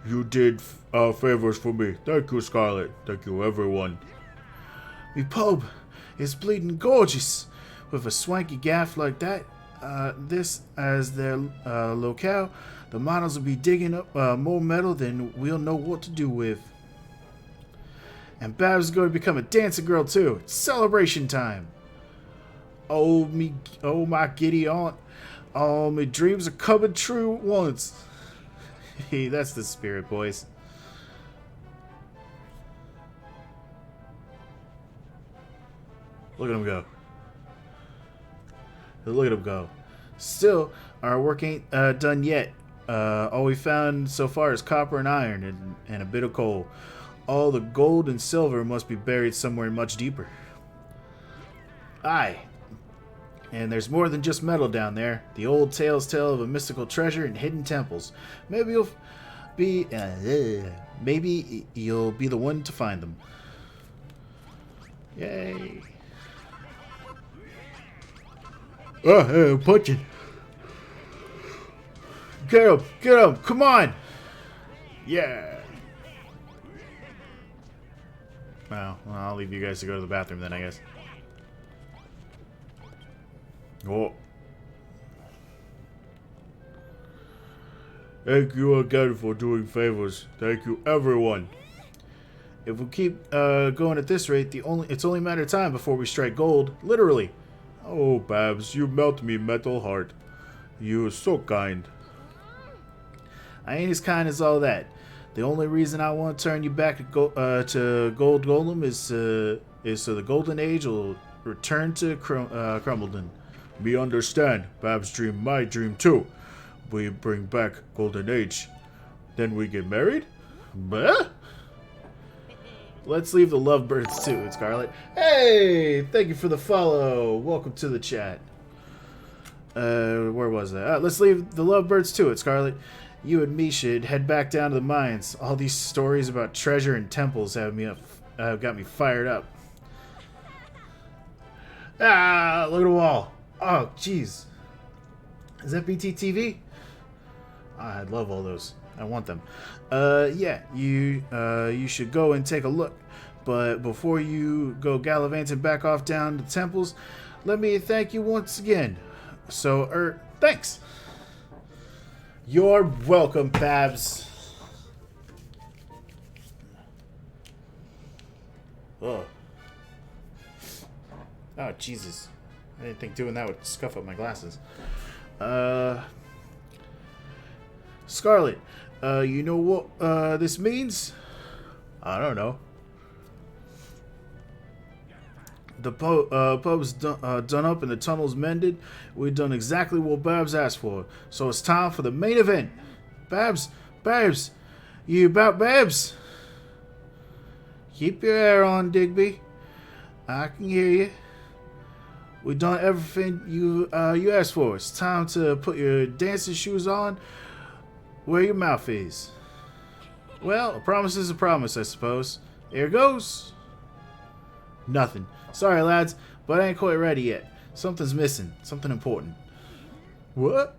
Speaker 1: You did favors for me. Thank you, Scarlet. Thank you, everyone. Me pub is bleeding gorgeous. With a swanky gaff like that, this as their locale, the miners will be digging up more metal than we'll know what to do with. And Babs is going to become a dancing girl too. It's celebration time. Oh my giddy aunt. All my dreams are coming true once. Hey, that's the spirit, boys. Look at him go. Look at him go. Still, our work ain't done yet. All we found so far is copper and iron and a bit of coal. All the gold and silver must be buried somewhere much deeper. Aye. And there's more than just metal down there. The old tales tell of a mystical treasure and hidden temples. Maybe you'll be the one to find them. Yay. Oh, hey, I'm punching. Get him, come on. Yeah. Well, I'll leave you guys to go to the bathroom then, I guess. Oh. Thank you again for doing favors. Thank you, everyone. If we keep going at this rate, it's only a matter of time before we strike gold. Literally. Oh, Babs, you melt me metal heart. You are so kind. I ain't as kind as all that. The only reason I want to turn you back to Gold Golem is so the Golden Age will return to Crumbledon. We understand. Babs' dream, my dream too. We bring back Golden Age. Then we get married? Bah? Let's leave the lovebirds too, Scarlet. Hey! Thank you for the follow. Welcome to the chat. Where was that? Let's leave the lovebirds to it, Scarlet. You and me should head back down to the mines. All these stories about treasure and temples have got me fired up. Ah! Look at the wall. Oh, jeez. Is that BTTV? I love all those. I want them. Yeah, you should go and take a look. But before you go gallivanting back off down to the temples, let me thank you once again. So, thanks. You're welcome, Babs. Oh. Oh, Jesus. I didn't think doing that would scuff up my glasses. Scarlet, you know what this means? I don't know. The pub's done up and the tunnel's mended. We've done exactly what Babs asked for. So it's time for the main event. Babs, you about Babs? Keep your hair on, Digby. I can hear you. We've done everything you asked for. It's time to put your dancing shoes on where your mouth is. Well, a promise is a promise, I suppose. Here goes. Nothing. Sorry, lads, but I ain't quite ready yet. Something's missing. Something important. What?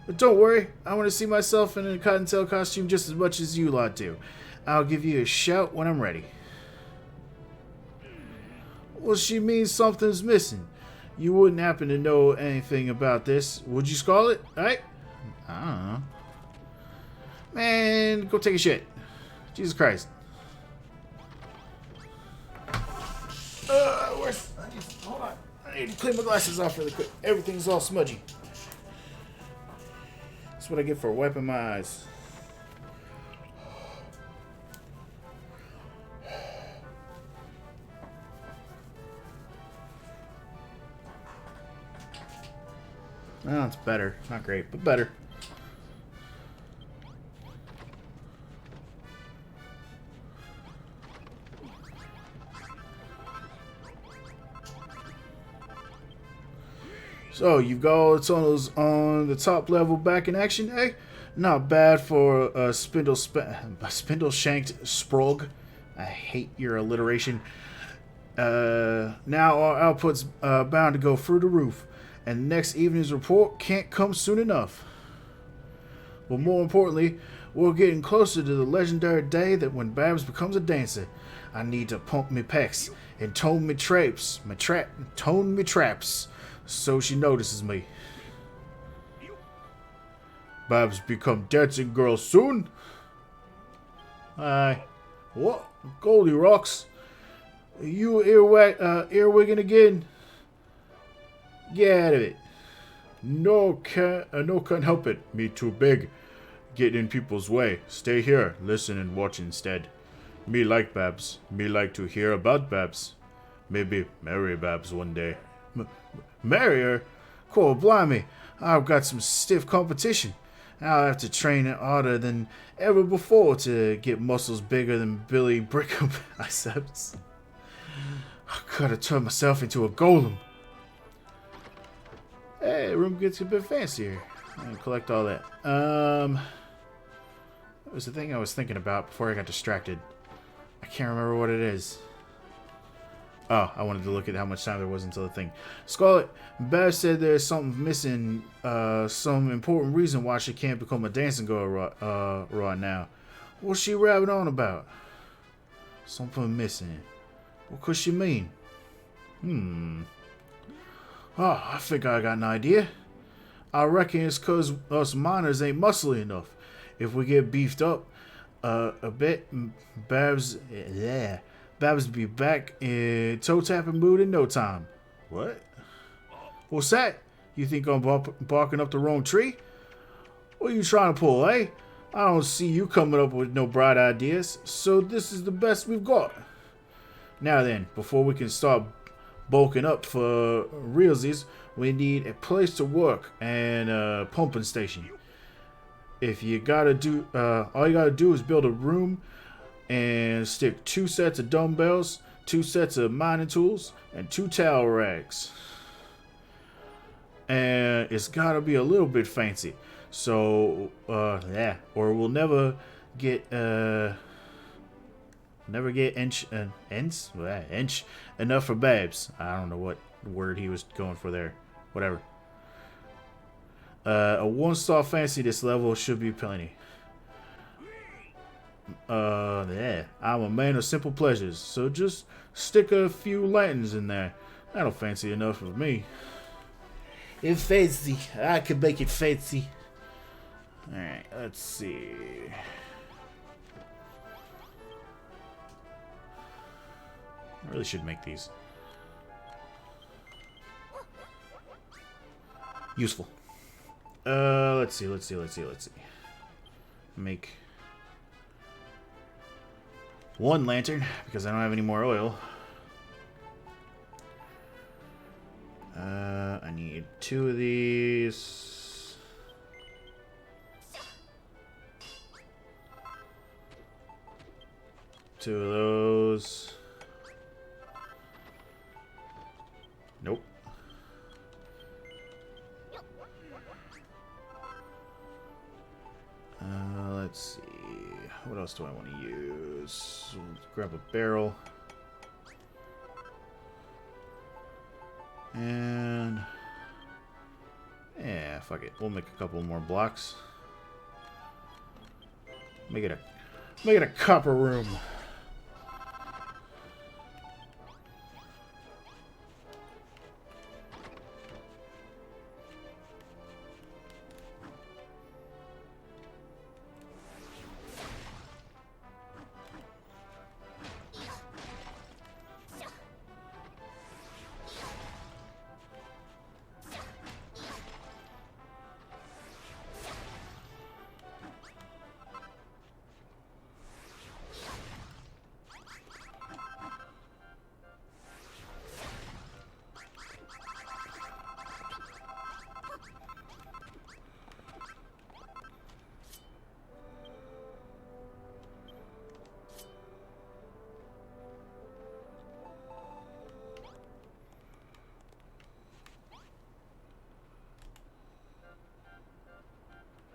Speaker 1: But don't worry. I want to see myself in a cottontail costume just as much as you lot do. I'll give you a shout when I'm ready. Well, she means something's missing. You wouldn't happen to know anything about this, would you, Scarlet? Right? I don't know. Man, go take a shit. Jesus Christ. Hold on. I need to clean my glasses off really quick. Everything's all smudgy. That's what I get for wiping my eyes. Oh, it's better. Not great, but better. So, you've got all the tunnels on the top level back in action, eh? Not bad for a spindle-shanked sprog. I hate your alliteration. Now our output's bound to go through the roof. And next evening's report can't come soon enough. But more importantly, we're getting closer to the legendary day that when Babs becomes a dancer. I need to pump me pecs and tone me traps, so she notices me. Babs become dancing girl soon? Aye. What? Goldie Rocks? You earwigging again? Get out of it. No can't help it. Me too big. Get in people's way. Stay here. Listen and watch instead. Me like Babs. Me like to hear about Babs. Maybe marry Babs one day. Marry her? Cool, blimey. I've got some stiff competition. I'll have to train harder than ever before to get muscles bigger than Billy Brickham biceps. I gotta turn myself into a golem. Hey, room gets a bit fancier. I'm gonna collect all that. What was the thing I was thinking about before I got distracted? I can't remember what it is. Oh, I wanted to look at how much time there was until the thing. Scarlet, Bev said there's something missing, some important reason why she can't become a dancing girl right now. What's she rapping on about? Something missing. What could she mean? Oh, I think I got an idea. I reckon it's cause us miners ain't muscly enough. If we get beefed up a bit, Babs be back in toe-tapping mood in no time. What? What's that? You think I'm barking up the wrong tree? What are you trying to pull, eh? I don't see you coming up with no bright ideas, so this is the best we've got. Now then, before we can start bulking up for realsies, we need a place to work and a pumping station. If you gotta do, all you gotta do is build a room and stick 2 sets of dumbbells, 2 sets of mining tools, and 2 towel rags. And it's gotta be a little bit fancy. So, yeah, or we'll never get inch enough for Babs. I don't know what word he was going for there. Whatever. A 1-star fancy this level should be plenty. Yeah, I'm a man of simple pleasures, so just stick a few lanterns in there. That'll fancy enough for me. It's fancy. I can make it fancy. Alright, let's see. I really should make these useful. Let's see. Make 1 lantern because I don't have any more oil. I need 2 of these. Two of those. Nope. Let's see. What else do I want to use? Let's grab a barrel. And yeah, fuck it. We'll make a couple more blocks. Make it a copper room.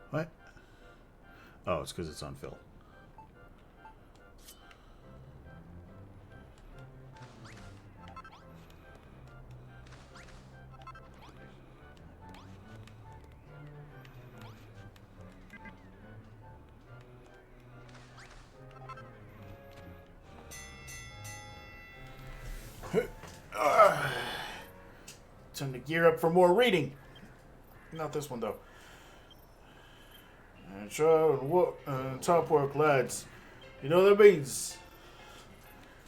Speaker 1: What? Oh, it's because it's on fill. Time to gear up for more reading. Not this one, though. And try top work, lads. You know what that means?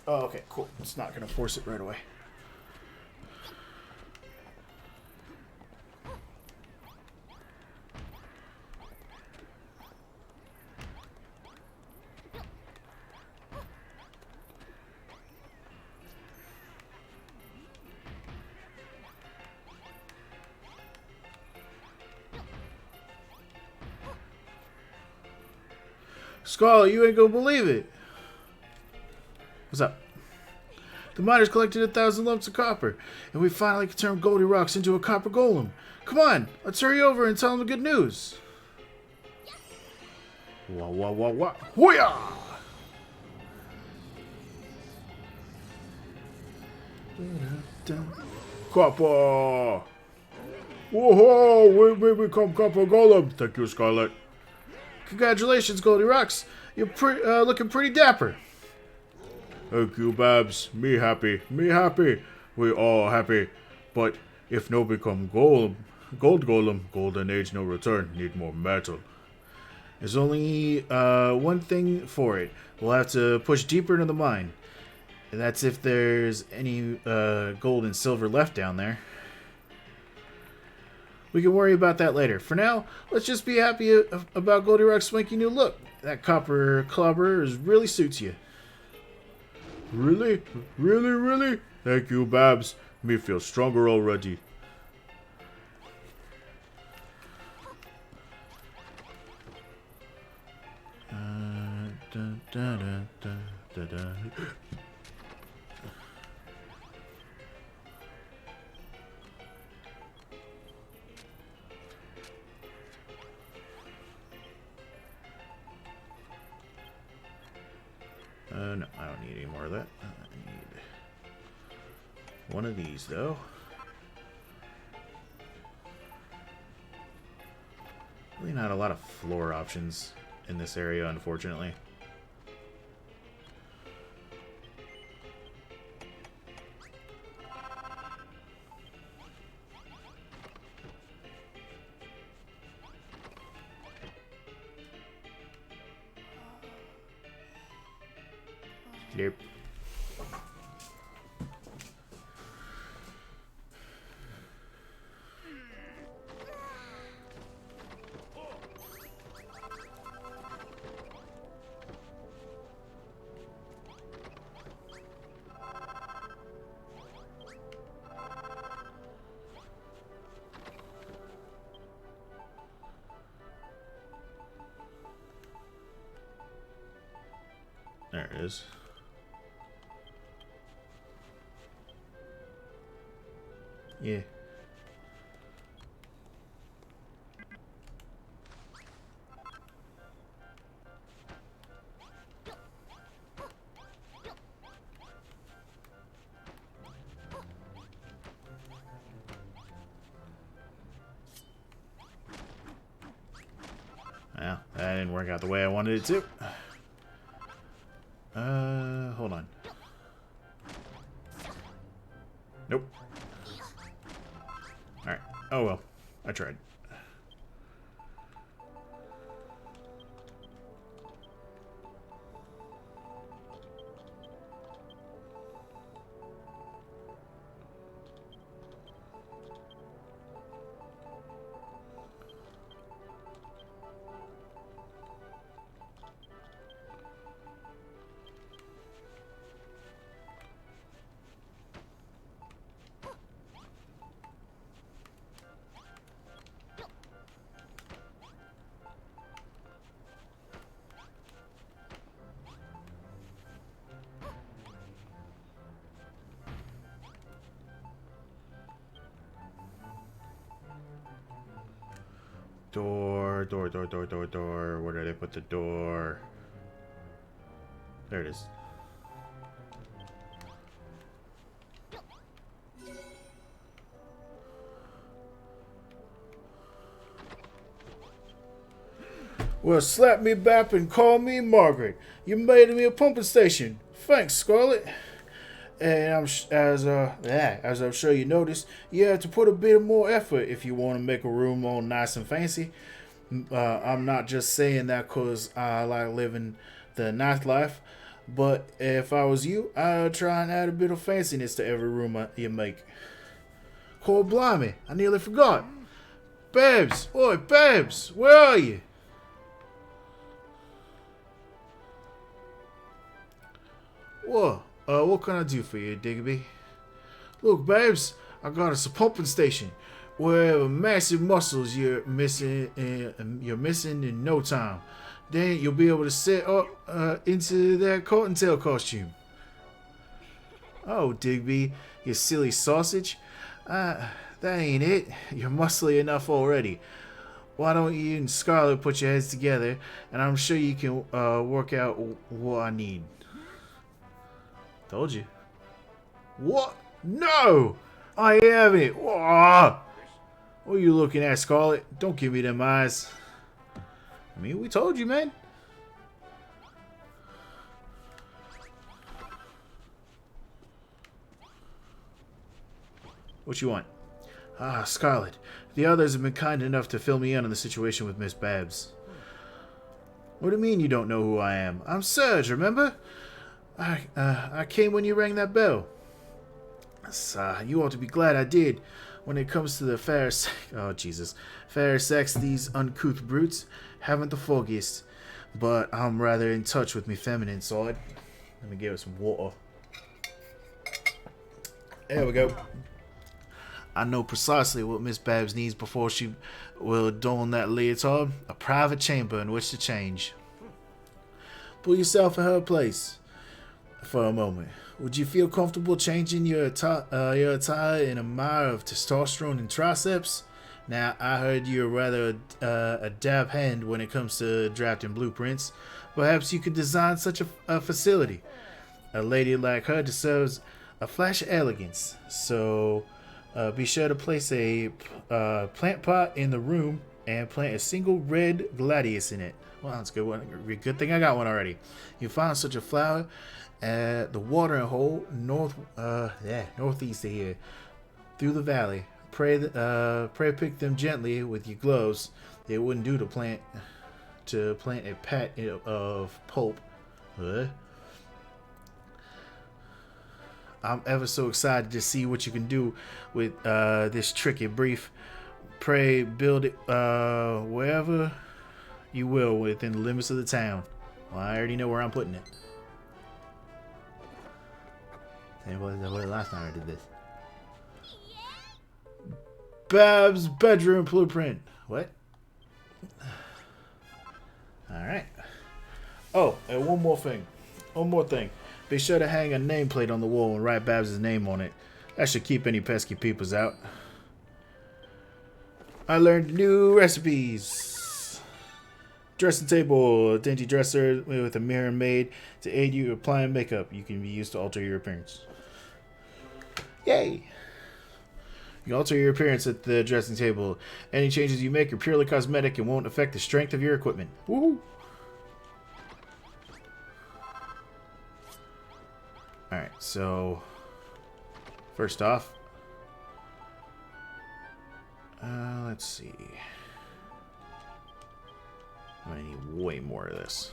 Speaker 1: Oh, okay, cool. It's not going to force it right away. Scarlet, you ain't gonna believe it. What's up? The miners collected 1,000 lumps of copper, and we finally can turn Goldie Rocks into a copper golem. Come on, let's hurry over and tell them the good news. Wah wah wah wah. Hoo-yah! Copper! Whoa! We become copper golem. Thank you, Scarlet. Congratulations, Goldie Rocks. You're looking pretty dapper. Thank you, Babs. Me happy. Me happy. We all happy. But if no become gold golem, golden age no return. Need more metal. There's only one thing for it. We'll have to push deeper into the mine. And that's if there's any gold and silver left down there. We can worry about that later. For now, let's just be happy about Goldie Rock's swanky new look. That copper clobber really suits you. Really? Really, really? Thank you, Babs. Me feel stronger already. No, I don't need any more of that. I need one of these, though. Really not a lot of floor options in this area, unfortunately. Yep. There it is. Yeah. Well, that didn't work out the way I wanted it to. Hold on. Nope. Alright. Oh well. I tried. Door. Where did I put the door? There it is. Well, slap me back and call me Margaret. You made me a pumping station. Thanks, Scarlet. And as I'm sure you noticed, you have to put a bit more effort if you want to make a room all nice and fancy. I'm not just saying that because I like living the nightlife, but if I was you, I'd try and add a bit of fanciness to every room you make. Oh, blimey, I nearly forgot. Babs, oi, Babs, where are you? What can I do for you, Digby? Look, Babs, I got us a pumping station. Whatever massive muscles you're missing in no time. Then you'll be able to set up into that cottontail costume. Oh, Digby, you silly sausage. That ain't it. You're muscly enough already. Why don't you and Scarlet put your heads together, and I'm sure you can work out what I need. Told you. What? No! I haven't. Whoa. What are you looking at, Scarlet? Don't give me them eyes. I mean, we told you, man. What you want? Ah, Scarlet. The others have been kind enough to fill me in on the situation with Miss Babs. What do you mean you don't know who I am? I'm Serge, remember? I came when you rang that bell. You ought to be glad I did. When it comes to the fair sex, these uncouth brutes haven't the foggiest. But I'm rather in touch with me feminine side. Let me give it some water. There we go. I know precisely what Miss Babs needs before she will don that leotard. A private chamber in which to change. Put yourself in her place for a moment. Would you feel comfortable changing your attire in a mire of testosterone and triceps? Now, I heard you're rather a dab hand when it comes to drafting blueprints. Perhaps you could design such a facility. A lady like her deserves a flash of elegance. So, be sure to place a plant pot in the room and plant a single red gladius in it. Well, that's a good one. Good thing I got one already. You find such a flower at the watering hole northeast of here, through the valley. Pray pick them gently with your gloves. It wouldn't do to plant a pat of pulp. I'm ever so excited to see what you can do with this tricky brief. Pray build it wherever you will within the limits of the town. Well, I already know where I'm putting it. And what was the last time I did this? Babs' bedroom blueprint. What? Alright. Oh, and one more thing. One more thing. Be sure to hang a nameplate on the wall and write Babs' name on it. That should keep any pesky peepers out. I learned new recipes. Dressing table, a dainty dresser with a mirror made to aid you applying makeup. You can be used to alter your appearance. Yay! You can alter your appearance at the dressing table. Any changes you make are purely cosmetic and won't affect the strength of your equipment. Woohoo! Alright, so first off, let's see. I'm gonna need way more of this.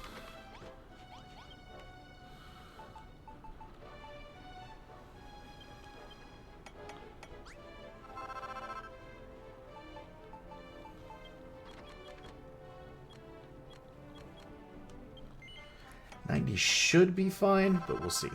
Speaker 1: $90 should be fine, but we'll see.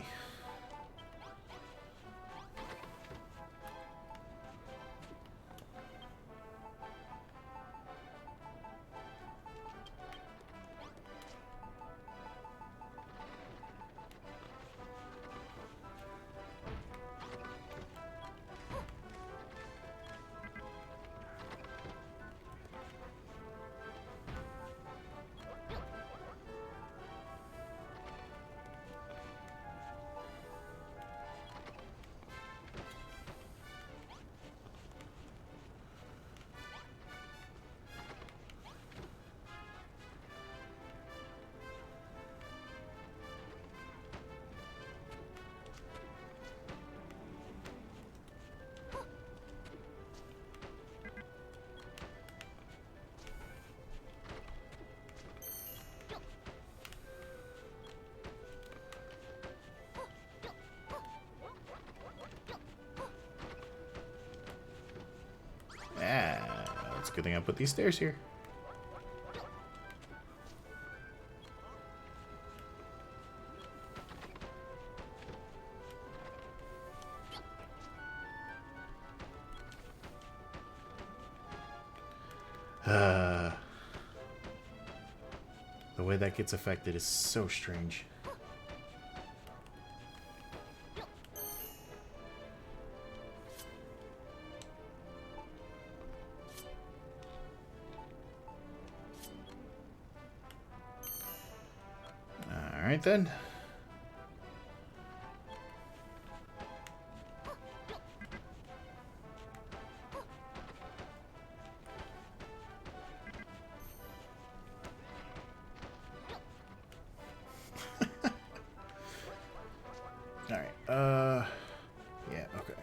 Speaker 1: It's a good thing I put these stairs here. The The way that gets affected is so strange. Alright then. Alright, yeah, okay.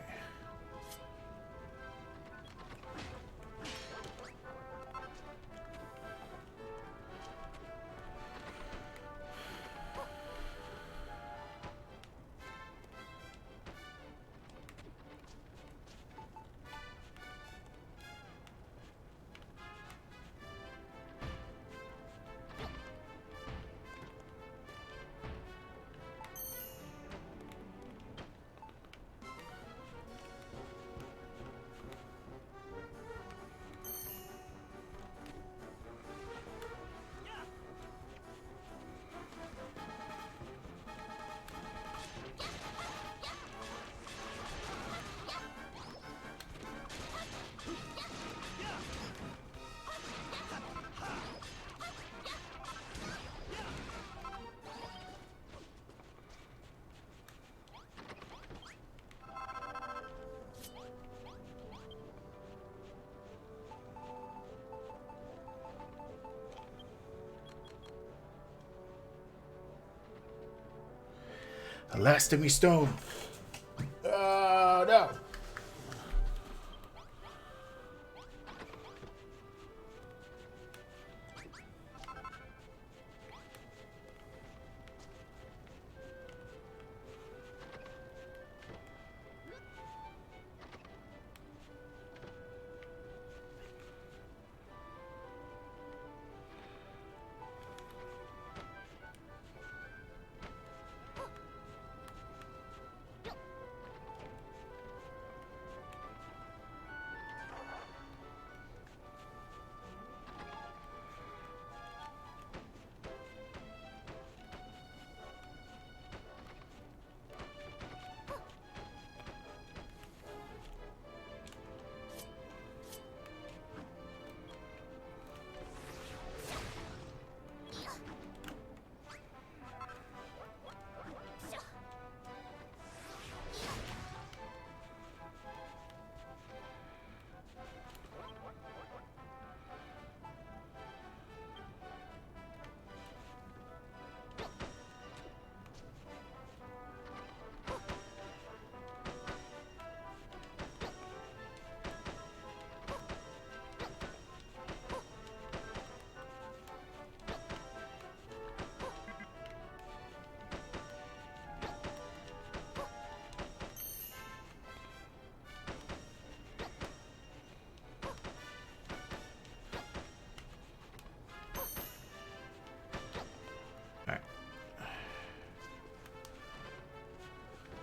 Speaker 1: Elastic stone. Oh no.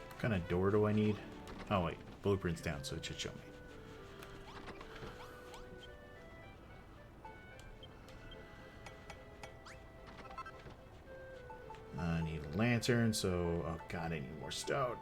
Speaker 1: What kind of door do I need? Oh wait, blueprint's down, so it should show me. I need a lantern, so oh god, I need more stone.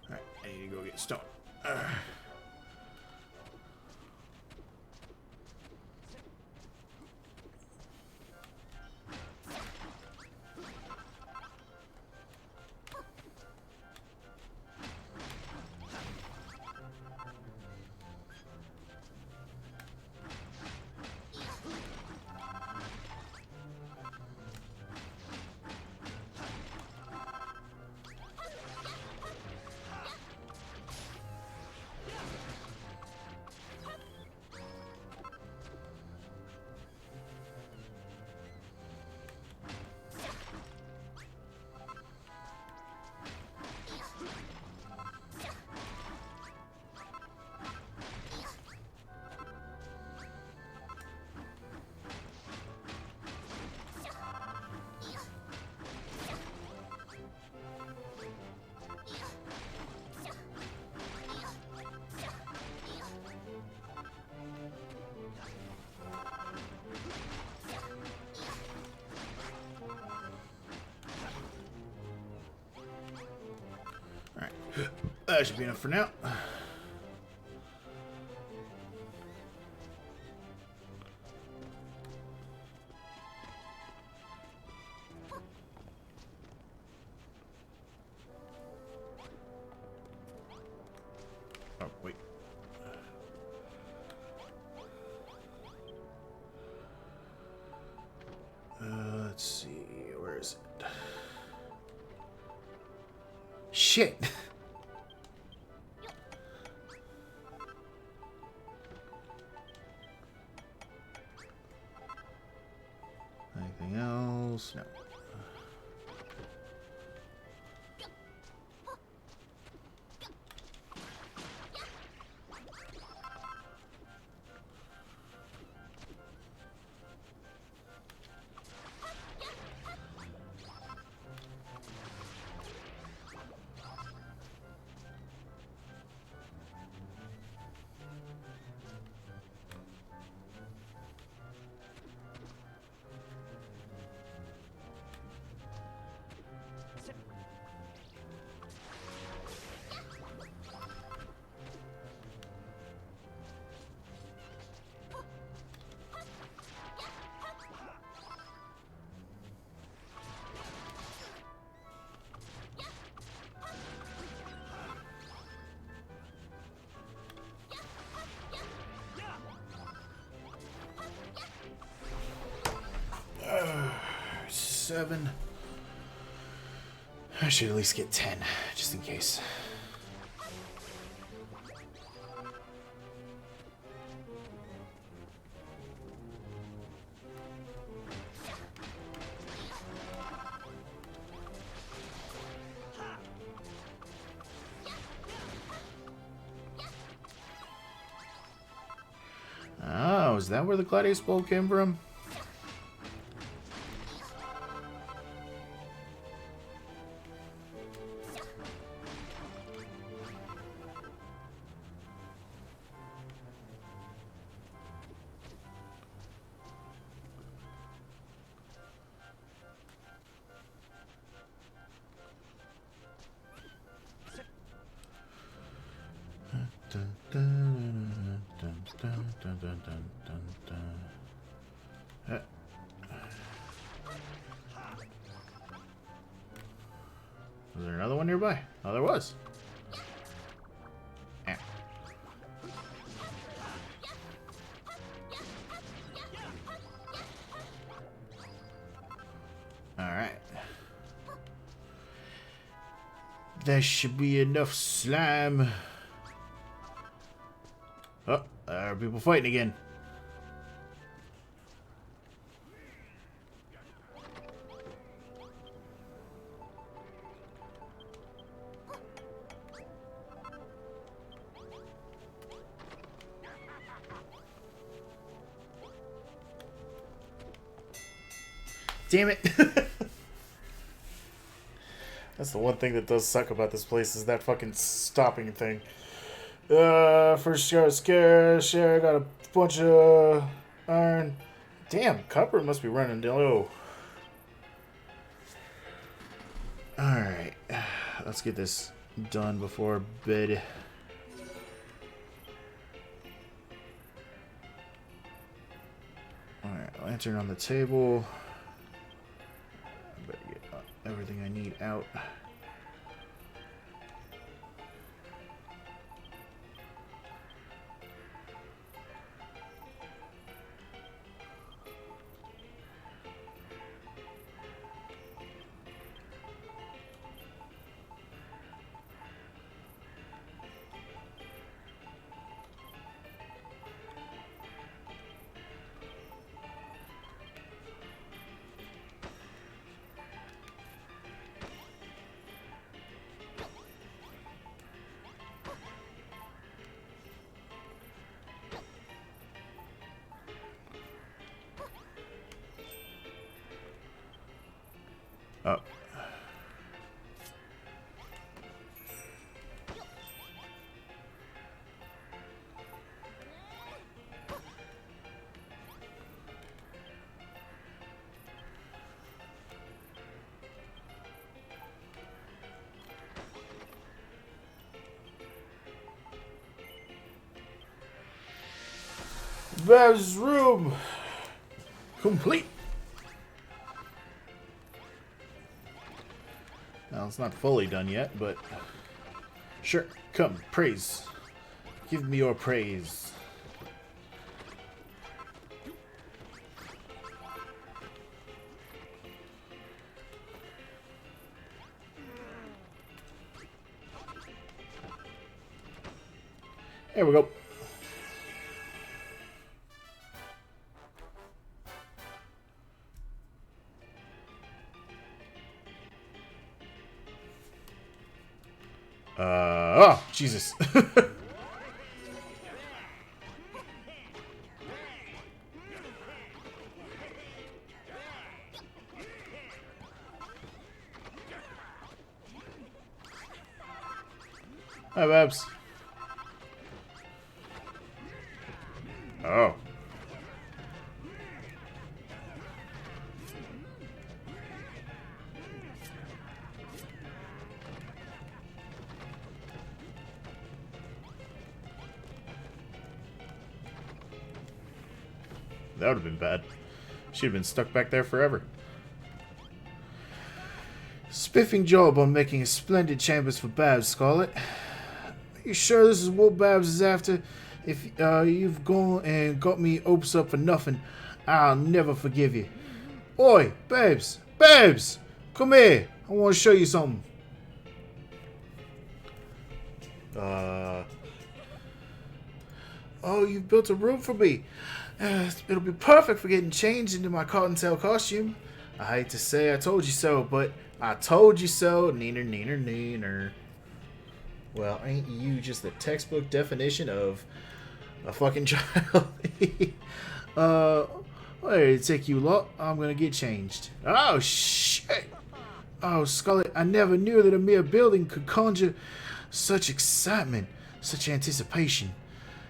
Speaker 1: Alright, I need to go get stone. That should be enough for now. Oh, wait. Let's see. Where is it? Shit! Anything else? No. Seven. I should at least get 10, just in case. Oh, is that where the Gladius Bowl came from? Was there another one nearby? Oh, there was. Eh. Alright. There should be enough slime. Oh, there are people fighting again. Damn it. That's the one thing that does suck about this place is that fucking stopping thing. First got scared. Share got a bunch of iron. Damn, copper must be running low. Alright. Let's get this done before bed. Alright, lantern on the table. I better get everything I need out. Oh. Babs' room. Complete. Well, it's not fully done yet, but sure. Come, praise. Give me your praise. There we go. Oh, Jesus. Hi, Babs. Oh. That would have been bad. She'd have been stuck back there forever. Spiffing job on making a splendid chambers for Babs, Scarlet. Are you sure this is what Babs is after? If you've gone and got me hopes up for nothing, I'll never forgive you. Oi, Babs! Babs! Come here! I want to show you something. Oh, you've built a room for me. It'll be perfect for getting changed into my cottontail costume. I hate to say I told you so, but I told you so. Neener, neener, neener. Well, ain't you just the textbook definition of a fucking child? Why did it take you lot? I'm gonna get changed. Oh, shit! Oh, Scarlet, I never knew that a mere building could conjure such excitement, such anticipation.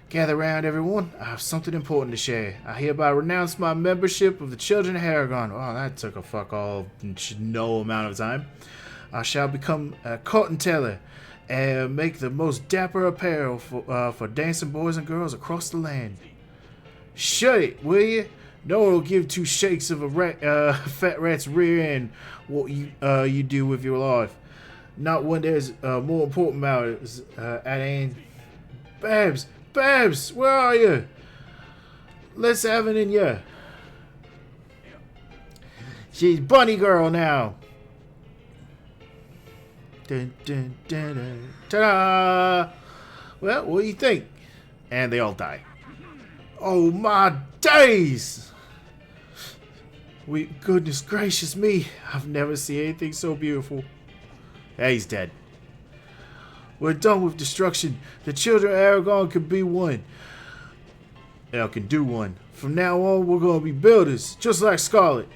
Speaker 1: Gather round, everyone. I have something important to share. I hereby renounce my membership of the Children of Aragon. Oh, that took a fuck all no amount of time. I shall become a cotton teller and make the most dapper apparel for dancing boys and girls across the land. Shut it, will you? No one will give two shakes of a fat rat's rear end what you do with your life. Not when there's more important matters at hand. Babs! Babs, where are you? Let's have it in ya. She's bunny girl now. Dun, dun, dun, dun. Ta-da! Well, what do you think? And they all die. Oh my days! Goodness gracious me! I've never seen anything so beautiful. Yeah, he's dead. We're done with destruction. The children of Aragon can be one. Can do one. From now on, we're gonna be builders, just like Scarlet.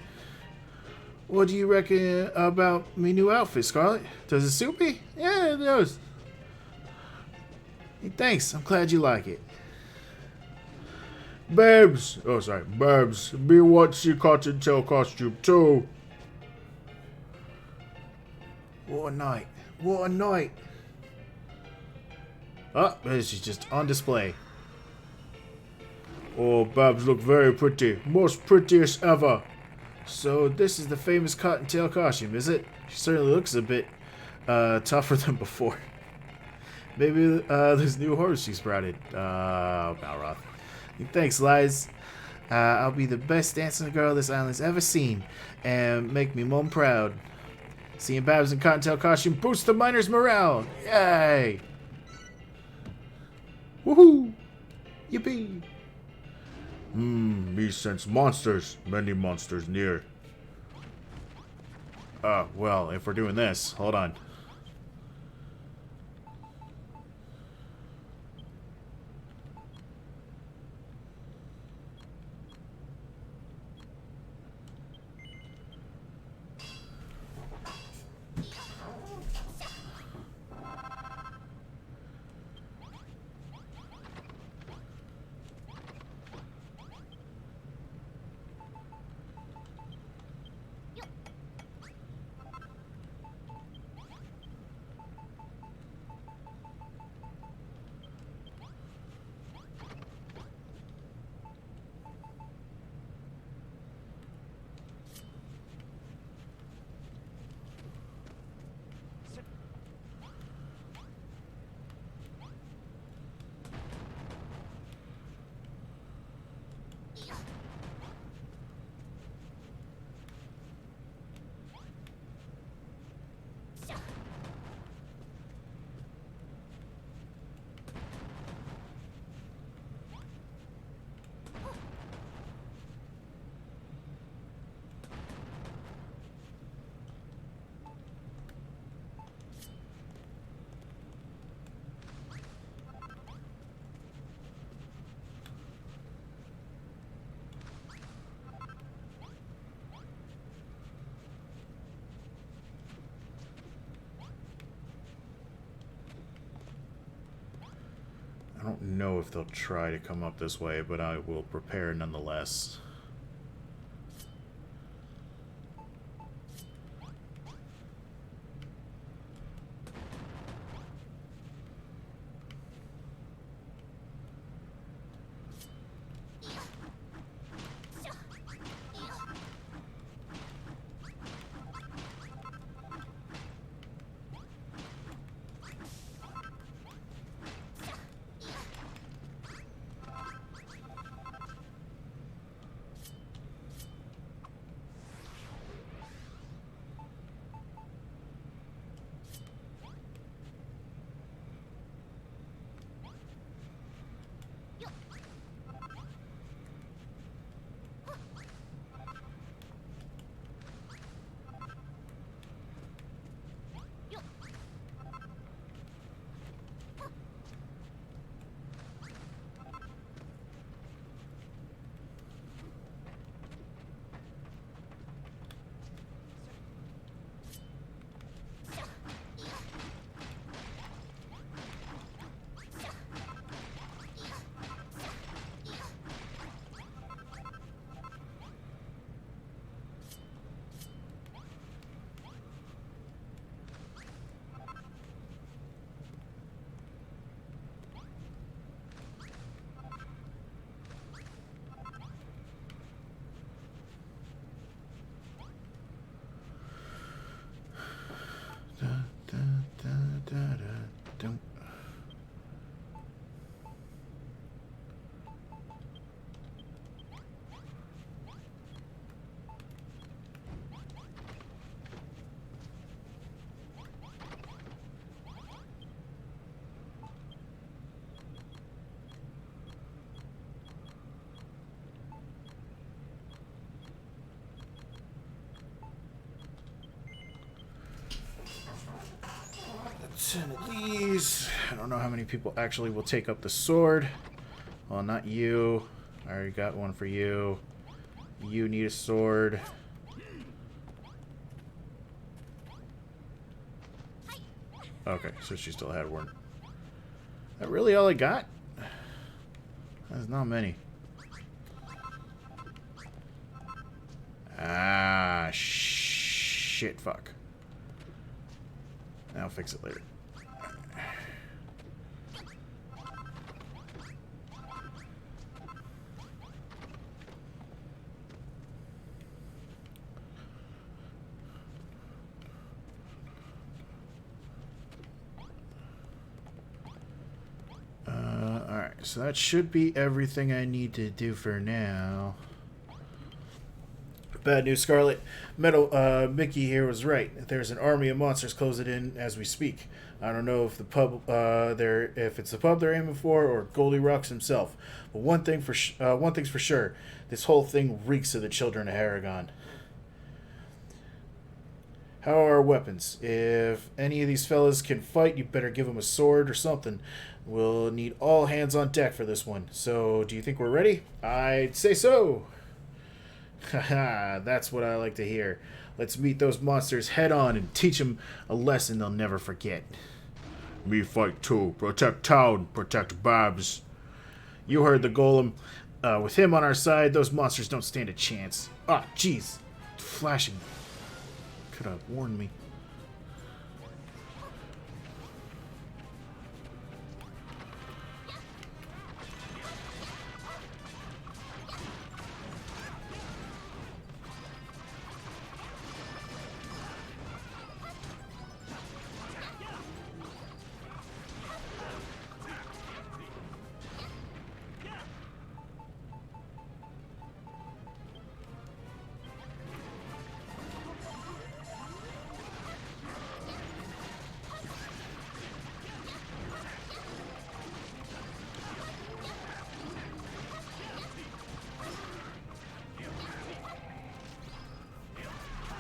Speaker 1: What do you reckon about me new outfit, Scarlet? Does it suit me? Yeah, it does. Hey, thanks. I'm glad you like it. Babs. Oh, sorry. Babs. Me wants your cottontail costume, too. What a night. What a night. Oh, she's just on display. Oh, Babs look very pretty. Most prettiest ever. So this is the famous cottontail costume, is it? She certainly looks a bit tougher than before. Maybe this new horse she sprouted. Balroth. Thanks, Liz. I'll be the best dancing girl this island's ever seen, and make me mom proud. Seeing Babs in cottontail costume boosts the miners' morale. Yay! Woohoo! Yippee! Me sense monsters. Many monsters near. Well, if we're doing this, hold on. don't know if they'll try to come up this way, but I will prepare nonetheless. Don't. Ten of these. I don't know how many people actually will take up the sword. Well, not you. I already got one for you. You need a sword. Okay, so she still had one. That really all I got? That's not many. Ah, shit, fuck. I'll fix it later. Alright, so that should be everything I need to do for now. Bad news, Scarlet. Mickey here was right. There's an army of monsters closing in as we speak. I don't know if the pub, if it's the pub they're aiming for, or Goldilocks himself. But one thing's for sure: this whole thing reeks of the children of Aragon. How are our weapons? If any of these fellas can fight, you better give them a sword or something. We'll need all hands on deck for this one. So, do you think we're ready? I'd say so. Haha, that's what I like to hear. Let's meet those monsters head on and teach them a lesson they'll never forget. Me fight too. Protect town. Protect Babs. You heard the Golem. With him on our side, those monsters don't stand a chance. Ah, jeez. Flashing. Could have warned me.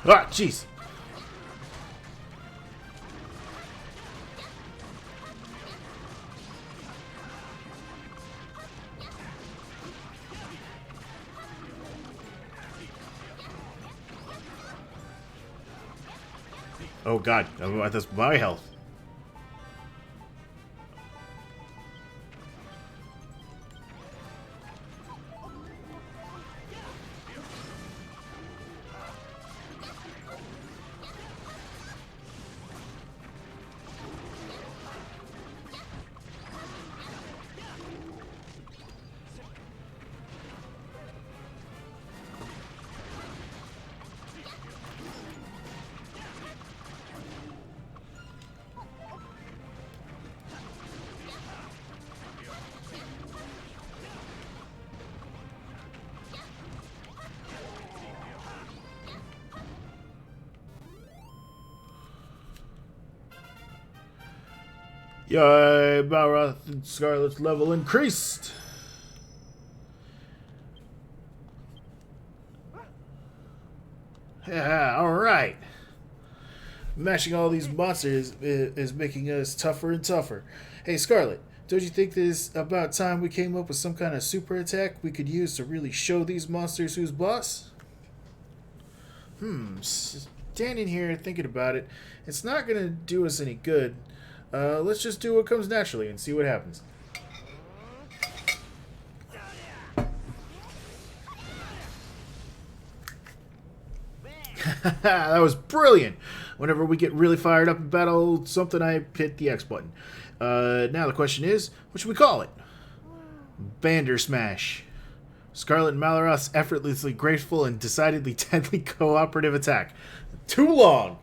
Speaker 1: Ah, jeez. Oh god, that's my health. Yay, Balroth and Scarlet's level increased. Yeah, alright. Mashing all these monsters is making us tougher and tougher. Hey, Scarlet, don't you think this about time we came up with some kind of super attack we could use to really show these monsters who's boss? Standing here thinking about it, it's not going to do us any good. Let's just do what comes naturally and see what happens. That was brilliant! Whenever we get really fired up in battle, something, I hit the X button. Now the question is, what should we call it? Bandersmash. Scarlet and Maloroth's effortlessly graceful and decidedly deadly cooperative attack. Too long!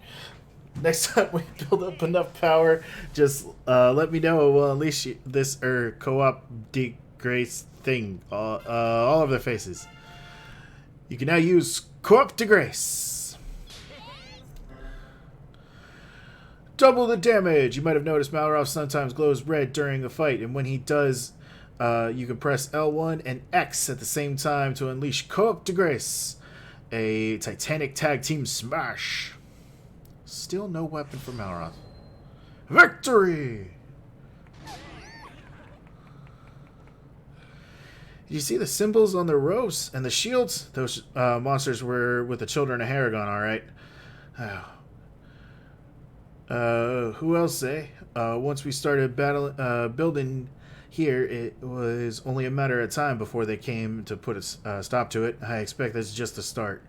Speaker 1: Next time we build up enough power, just let me know. We'll unleash this co-op degrace thing all over their faces. You can now use co-op degrace. Double the damage! You might have noticed Maloroth sometimes glows red during a fight, and when he does, you can press L1 and X at the same time to unleash Co-op Degrace, a Titanic tag team smash. Still no weapon for Maloroth. Victory! You see the symbols on the ropes and the shields? Those monsters were with the children of Haragon, alright. Who else, eh? Once we started building here, it was only a matter of time before they came to put a stop to it. I expect that's just the start.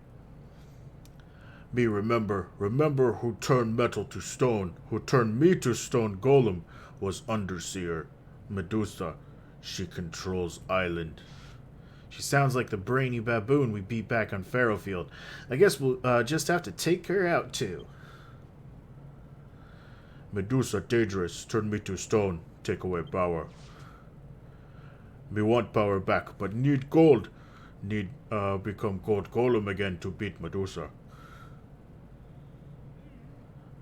Speaker 1: Remember who turned metal to stone, who turned me to stone golem, was Underseer, Medusa. She controls Island. She sounds like the brainy baboon we beat back on Pharaohfield. I guess we'll just have to take her out, too. Medusa dangerous, turn me to stone, take away power. Me want power back, but need gold. Need become gold golem again to beat Medusa.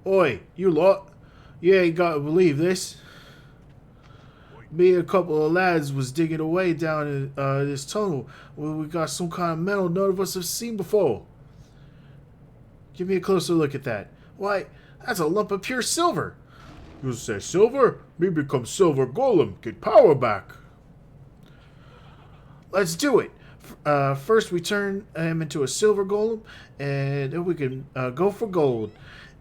Speaker 1: Oi, you lot. You ain't gotta believe this. Me and a couple of lads was digging away down in this tunnel where we got some kind of metal none of us have seen before. Give me a closer look at that. Why, that's a lump of pure silver. You say silver? Me become silver golem. Get power back. Let's do it. First we turn him into a silver golem, and then we can go for gold.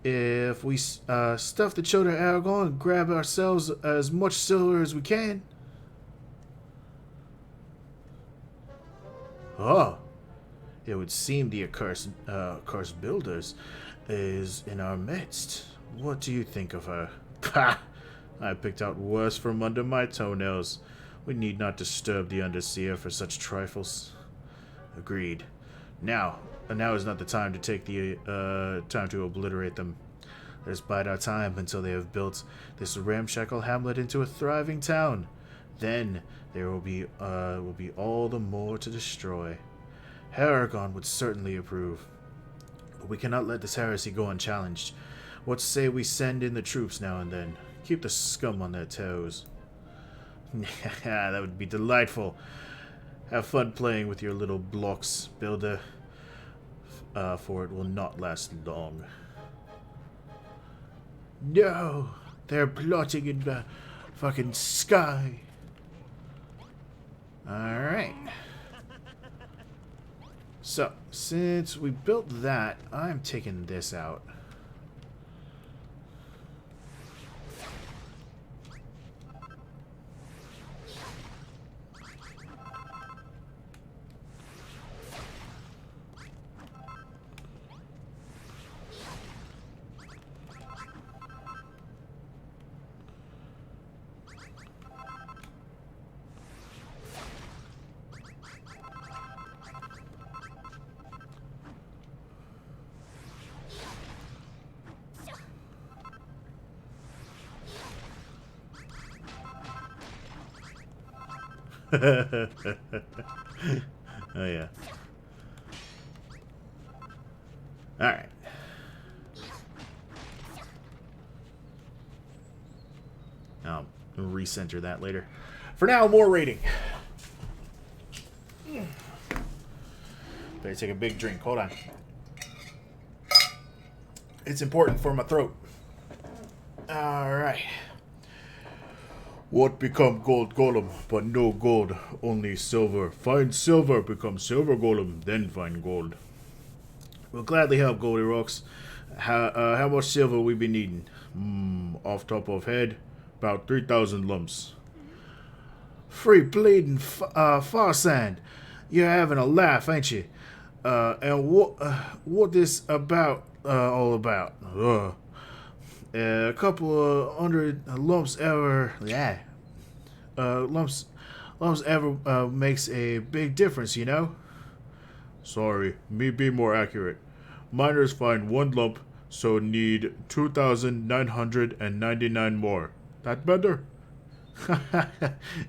Speaker 1: If we stuff the children of Aragorn and grab ourselves as much silver as we can. Oh, it would seem the accursed builders is in our midst. What do you think of her? Pah! I picked out worse from under my toenails. We need not disturb the Underseer for such trifles. Agreed. Now is not the time to take the time to obliterate them. Let's bide our time until they have built this ramshackle hamlet into a thriving town. Then there will be all the more to destroy. Haragon would certainly approve. But we cannot let this heresy go unchallenged. What say we send in the troops now and then? Keep the scum on their toes. That would be delightful. Have fun playing with your little blocks, builder. For it will not last long. No! They're plotting in the fucking sky. Alright. So, since we built that, I'm taking this out. Oh yeah. Alright. Now recenter that later. For now, more rating. Better take a big drink. Hold on. It's important for my throat. Alright. What become gold golem, but no gold, only silver. Find silver, become silver golem, then find gold. We'll gladly help, Goldilocks. How much silver we be needing? Off top of head, about 3,000 lumps. Free bleeding far sand. You're having a laugh, ain't you? And what this about all about? A couple of hundred lumps ever, lumps ever makes a big difference, you know. Sorry, me be more accurate. Miners find 1 lump, so need 2,999 more. That better?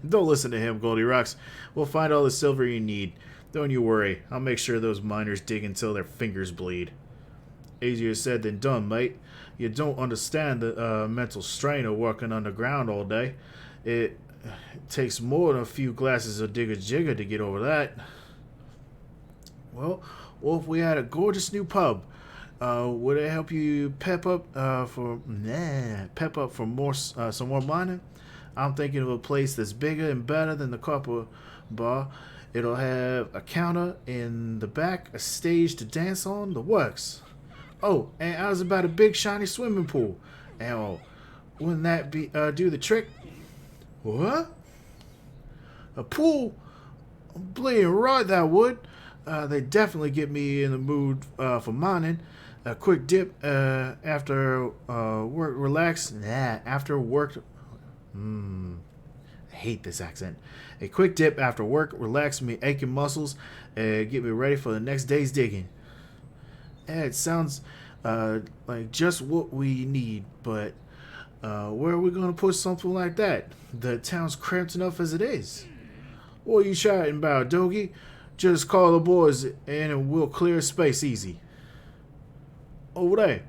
Speaker 1: Don't listen to him, Goldie Rocks. We'll find all the silver you need. Don't you worry. I'll make sure those miners dig until their fingers bleed. Easier said than done, mate. You don't understand the mental strain of working underground all day. It takes more than a few glasses of digger jigger to get over that. Well, if we had a gorgeous new pub, would it help you pep up for more some more mining? I'm thinking of a place that's bigger and better than the Copper Bar. It'll have a counter in the back, a stage to dance on, the works. Oh, and I was about a big shiny swimming pool. And wouldn't that be do the trick? What? A pool? Bleeding right, that would. They definitely get me in the mood for mining. A quick dip after work, relax. After work. I hate this accent. A quick dip after work, relax me aching muscles, and get me ready for the next day's digging. It sounds like just what we need, but where are we going to put something like that? The town's cramped enough as it is. What are you chatting about, Doggy? Just call the boys in and we'll clear space easy. Over there.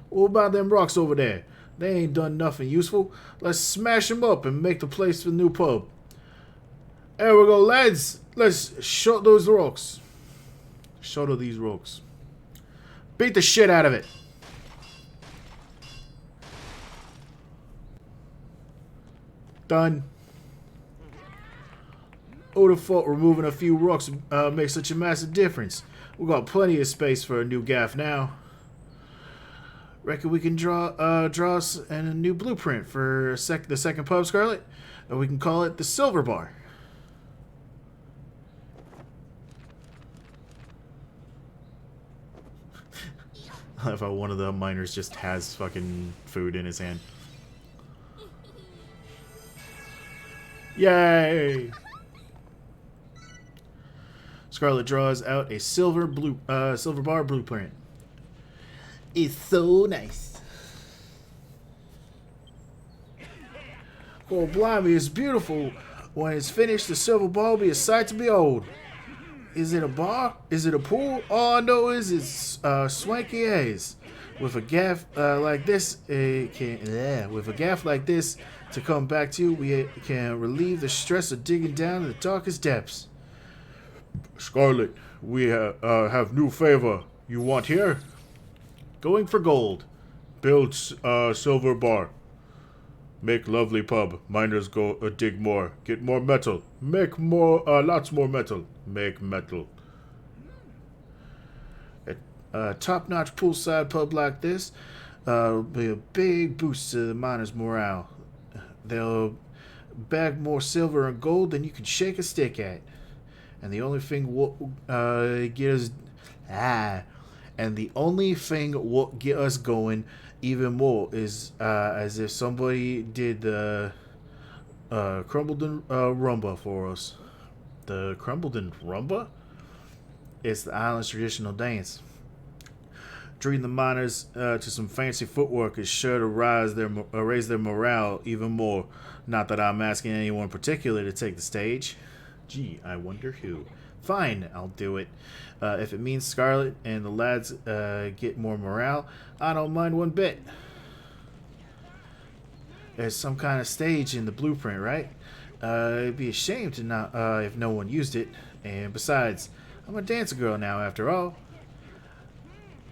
Speaker 1: What about them rocks over there? They ain't done nothing useful. Let's smash them up and make the place the new pub. There we go, lads. Let's shut those rocks. Shuttle these rocks. Beat the shit out of it. Done. Who'd have thought removing a few rocks makes such a massive difference? We've got plenty of space for a new gaff now. Reckon we can draw us a new blueprint for the second pub, Scarlet, and we can call it the Silver Bar. I love how one of the miners just has fucking food in his hand. Yay! Scarlet draws out a silver bar blueprint. It's so nice. Oh, blimey, it's beautiful. When it's finished, the silver bar will be a sight to behold. Is it a bar? Is it a pool? All I know is it's swanky as. With a gaff like this, with a gaff like this to come back to, we can relieve the stress of digging down in the darkest depths. Scarlet, we have new favor. You want here? Going for gold. Build silver bar. Make lovely pub. Miners go dig more. Get more metal. Make more, lots more metal. Make metal. A top-notch poolside pub like this will be a big boost to the miners' morale. They'll bag more silver and gold than you can shake a stick at. And the only thing what get us going even more is as if somebody did the Crumbledon Rumba for us. The Crumbledon Rumba? It's the island's traditional dance. Treating the miners to some fancy footwork is sure to raise their morale even more. Not that I'm asking anyone in particular to take the stage. Gee, I wonder who. Fine, I'll do it. If it means Scarlet and the lads get more morale, I don't mind one bit. There's some kind of stage in the blueprint, right? It'd be a shame to not if no one used it. And besides, I'm a dancer girl now, after all.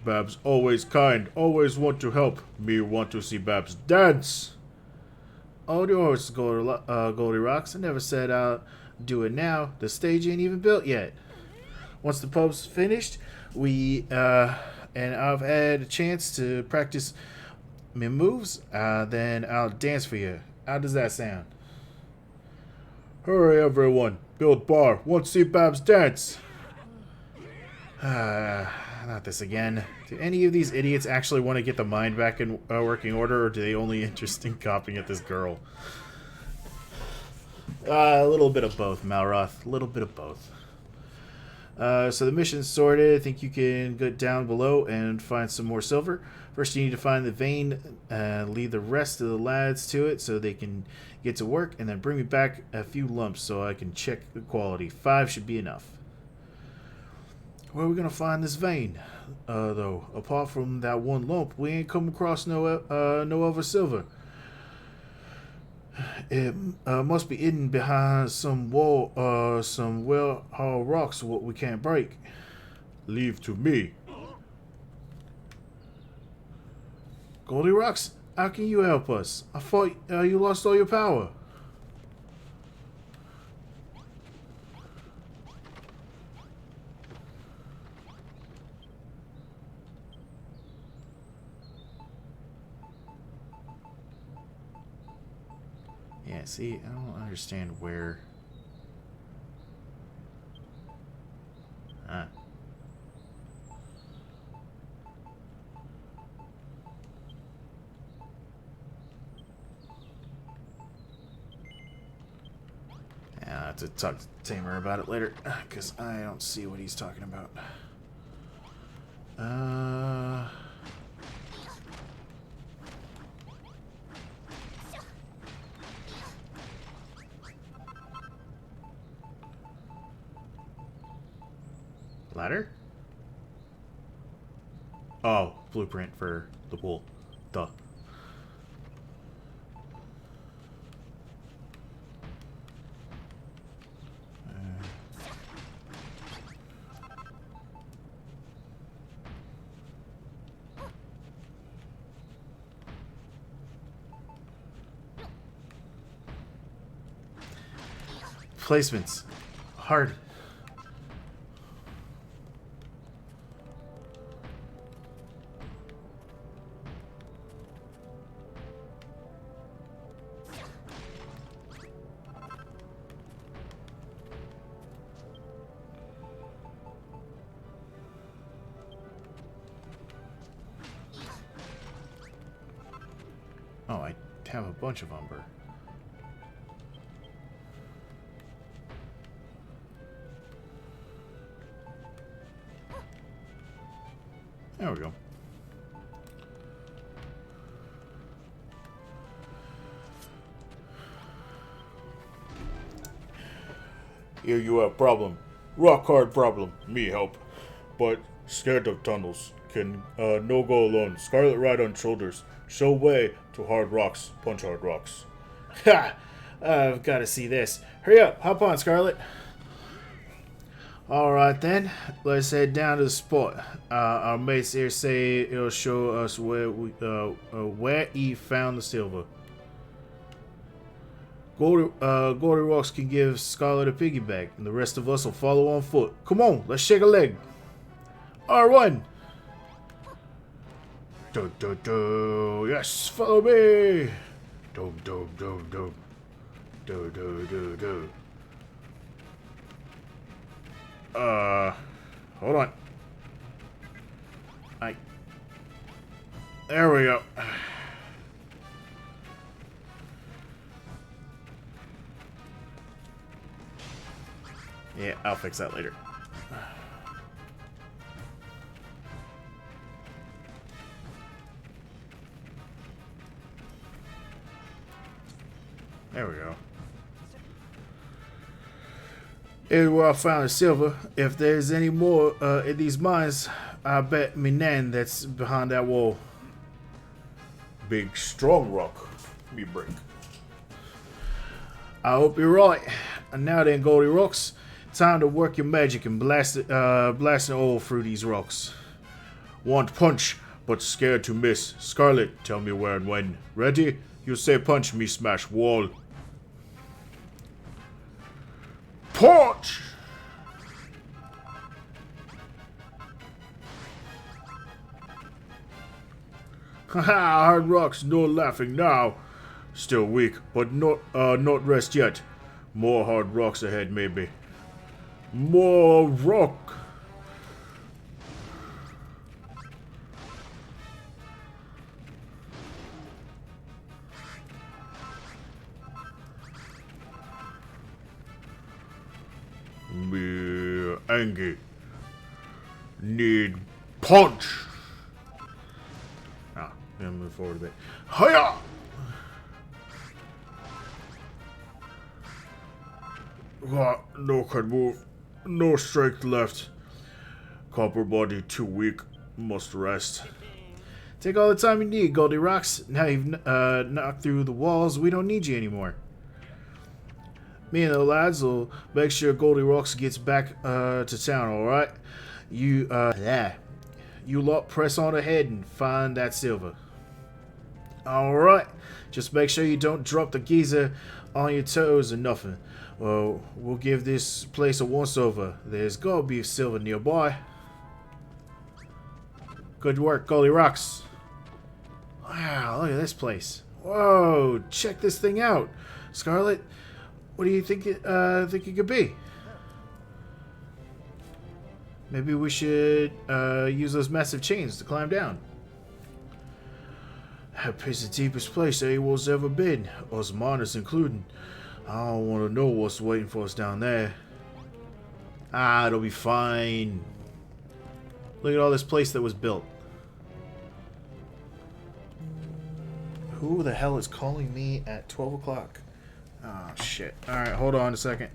Speaker 1: Babs always kind, always want to help. Me want to see Babs dance. All yours, Goldilocks. I never said I'll do it now. The stage ain't even built yet. Once the pub's finished, and I've had a chance to practice my moves, then I'll dance for you. How does that sound? Hurry, everyone. Build bar. Want to see Babs dance. Not this again. Do any of these idiots actually want to get the mine back in working order, or do they only interest in copying at this girl? A little bit of both, Malroth. A little bit of both. So the mission's sorted. I think you can go down below and find some more silver. First, you need to find the vein, lead the rest of the lads to it so they can get to work, and then bring me back a few lumps so I can check the quality. 5 should be enough. Where are we gonna find this vein, though? Apart from that one lump, we ain't come across no other silver. It must be hidden behind some wall, some well-hard rocks what we can't break. Leave to me. Goldilocks, how can you help us? I thought you lost all your power. Yeah, see, I don't understand where... Huh. Yeah, I have to talk to Tamer about it later, because I don't see what he's talking about. Ladder? Oh, blueprint for the pool. Duh. Placements. Hard. Oh, I have a bunch of umber. There we go. Here you have problem. Rock hard problem. Me help. But scared of tunnels. Can no go alone. Scarlet ride on shoulders. Show way to hard rocks. Punch hard rocks. Ha! I've got to see this. Hurry up. Hop on, Scarlet. Alright then, let's head down to the spot. Our mates here say it'll show us where he found the silver. Goldilocks can give Scarlet a piggyback, and the rest of us will follow on foot. Come on, let's shake a leg. R1! Do do do, yes, follow me! Do do do do. Do do do do. Hold on. There we go. Yeah, I'll fix that later. There we go. Here's where I found the silver. If there's any more in these mines, I bet me nan that's behind that wall. Big strong rock. Give me a break. I hope you're right. And now then, Goldie Rocks, time to work your magic and blast it all through these rocks. Want punch, but scared to miss. Scarlet, tell me where and when. Ready? You say punch, me smash wall. Punch! Haha, hard rocks, no laughing now. Still weak, but not rest yet. More hard rocks ahead, maybe. More rock. Me angry. Need punch. Gonna move forward a bit. Hiya! No can move. No strength left. Copper body too weak. Must rest. Take all the time you need, Goldie Rocks. Now you've knocked through the walls, we don't need you anymore. Me and the lads will make sure Goldie Rocks gets back to town, alright? You lot press on ahead and find that silver. Alright, just make sure you don't drop the geezer on your toes or nothing. Well, we'll give this place a once-over. There's gotta be silver nearby. Good work, Goldie Rocks. Wow, look at this place. Whoa, check this thing out. Scarlet, what do you think it could be? Maybe we should use those massive chains to climb down. That place is the deepest place anyone's ever been, us miners included. I don't want to know what's waiting for us down there. Ah, it'll be fine. Look at all this place that was built. Who the hell is calling me at 12 o'clock? Oh, shit. Alright, hold on a second.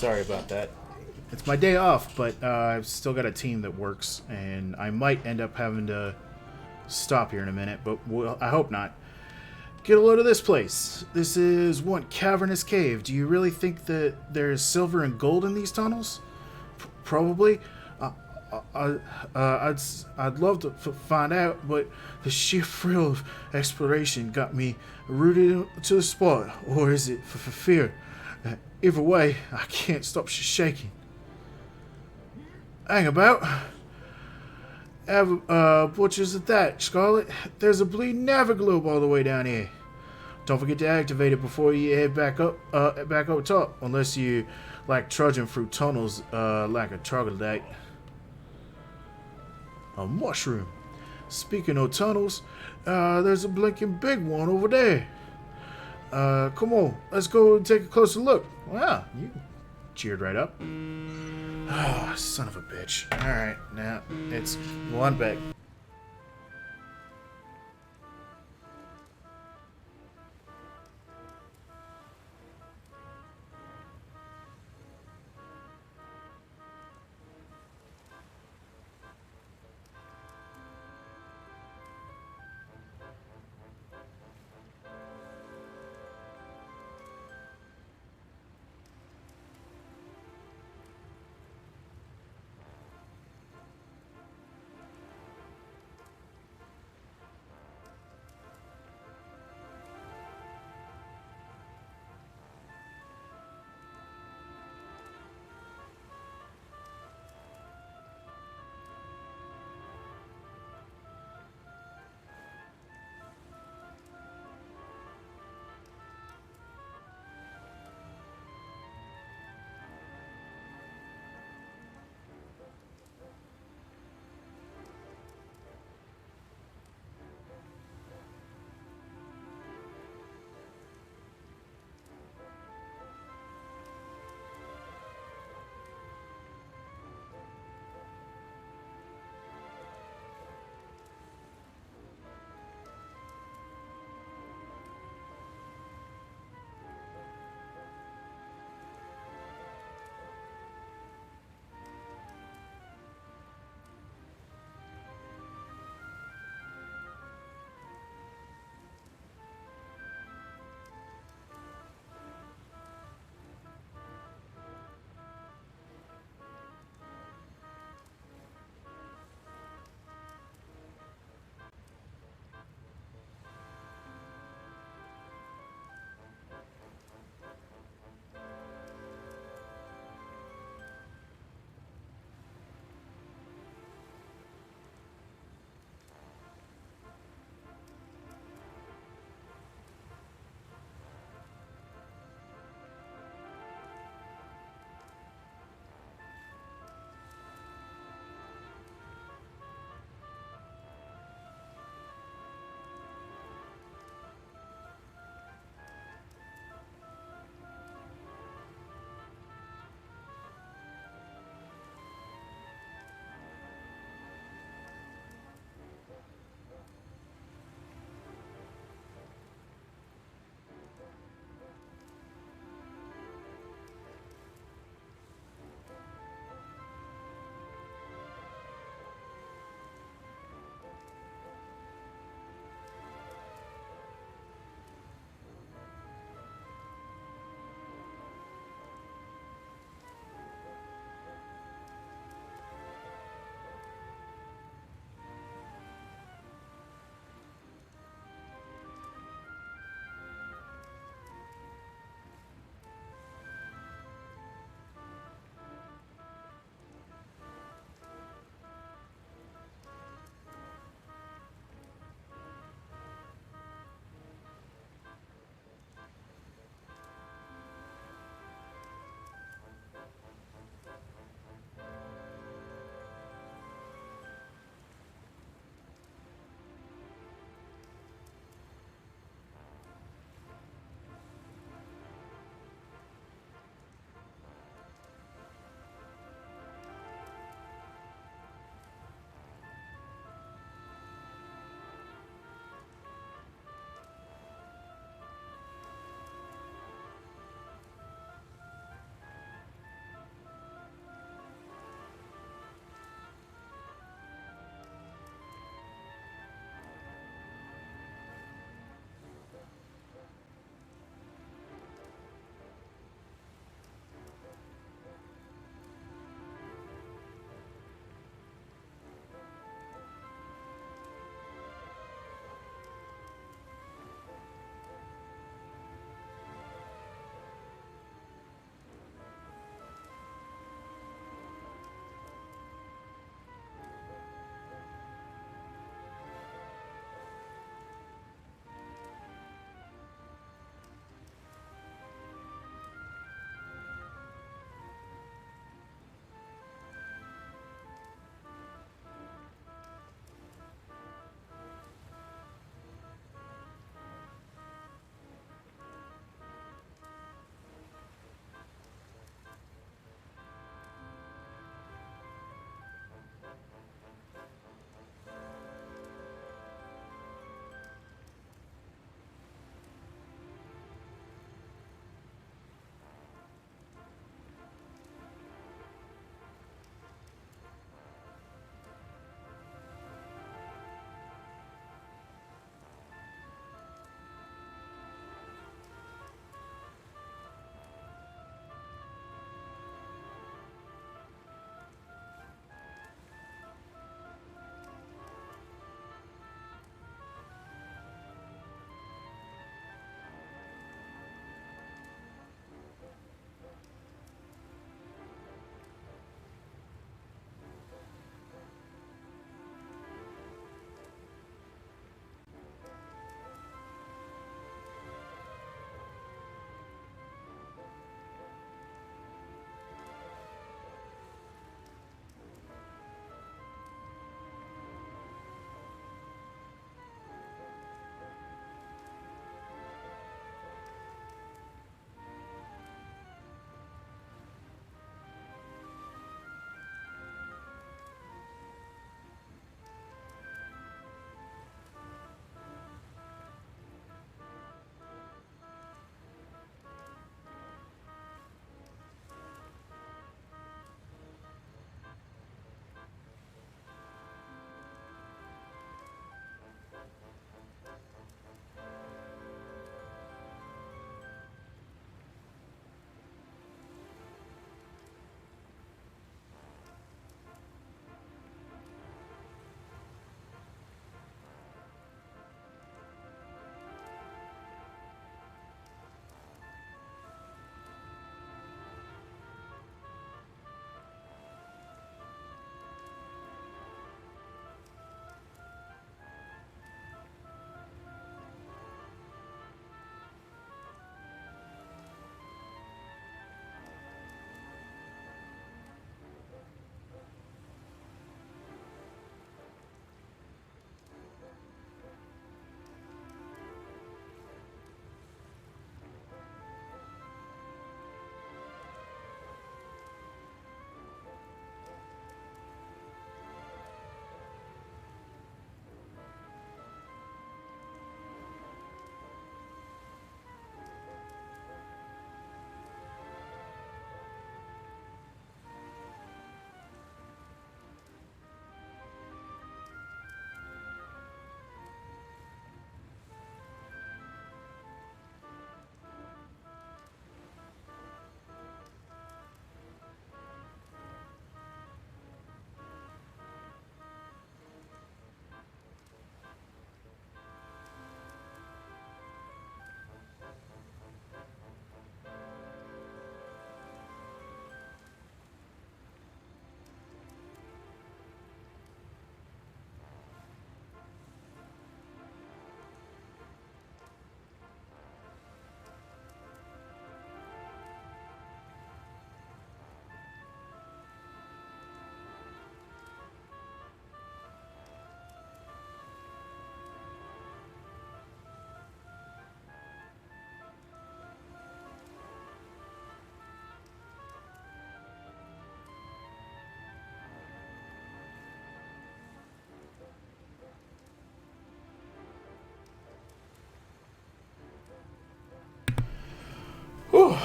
Speaker 1: sorry about that. It's my day off, but I've still got a team that works, and I might end up having to stop here in a minute, but I hope not. Get a load of this place. This is one cavernous cave. Do you really think that there's silver and gold in these tunnels? Probably. I'd love to find out, but the sheer thrill of exploration got me rooted to the spot. Or is it for fear? Either way, I can't stop shaking. Hang about. Butchers at that, Scarlet. There's a bleeding Everglobe all the way down here. Don't forget to activate it before you head back up top, unless you like trudging through tunnels like a troglodyte. A mushroom. Speaking of tunnels, there's a blinking big one over there. Come on, let's go and take a closer look. Wow, you cheered right up. Oh, son of a bitch. Alright, now it's one back.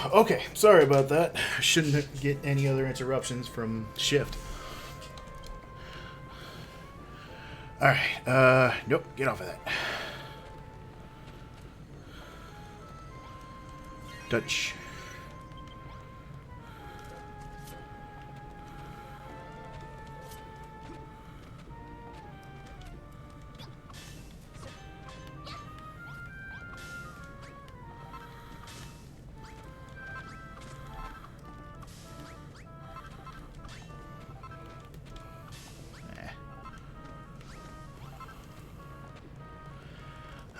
Speaker 1: Okay, sorry about that. Shouldn't get any other interruptions from Shift. Alright, nope, get off of that. Dutch.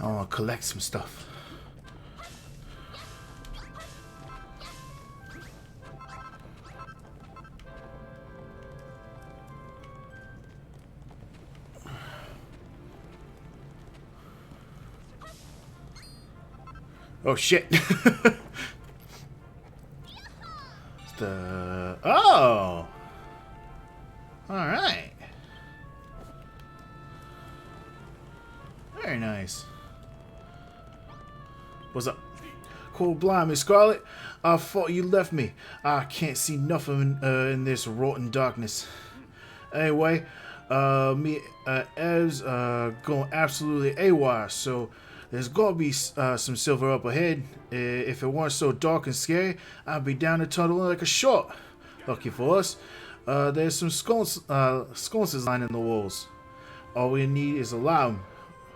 Speaker 1: I want to collect some stuff. Oh shit. Oh. All right. Very nice. What's up? Cool, blimey, Scarlet. I thought you left me. I can't see nothing in this rotten darkness. Anyway, me Ev's going absolutely AWOL, so there's gotta be some silver up ahead. If it weren't so dark and scary, I'd be down the tunnel like a shot. Lucky for us, there's some sconces lining the walls. All we need is a lime.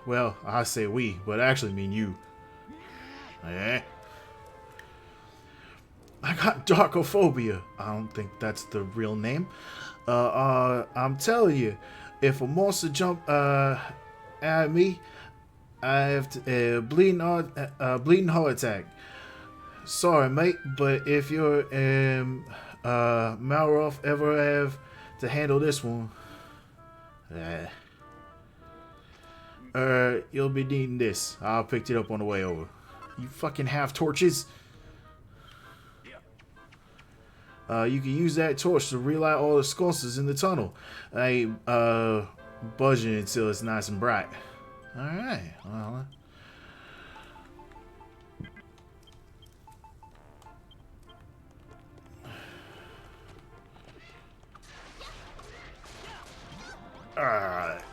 Speaker 1: Well, I say we, but I actually mean you. Eh? I got darkophobia. I don't think that's the real name. I'm telling you, if a monster jump at me, I have to, bleeding heart attack. Sorry, mate, but if you're Malroth ever have to handle this one, you'll be needing this. I picked it up on the way over. You fucking have torches. You can use that torch to relight all the sconces in the tunnel. I ain't budging until it's nice and bright. Alright, well.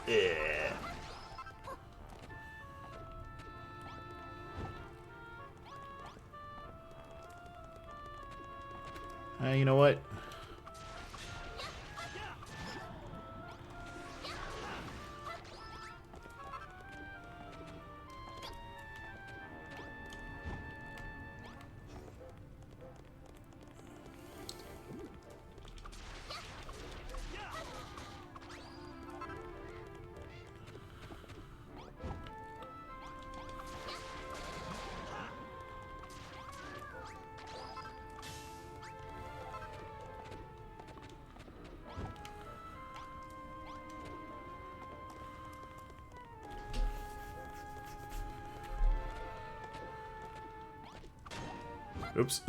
Speaker 1: Yeah. You know what? Oops.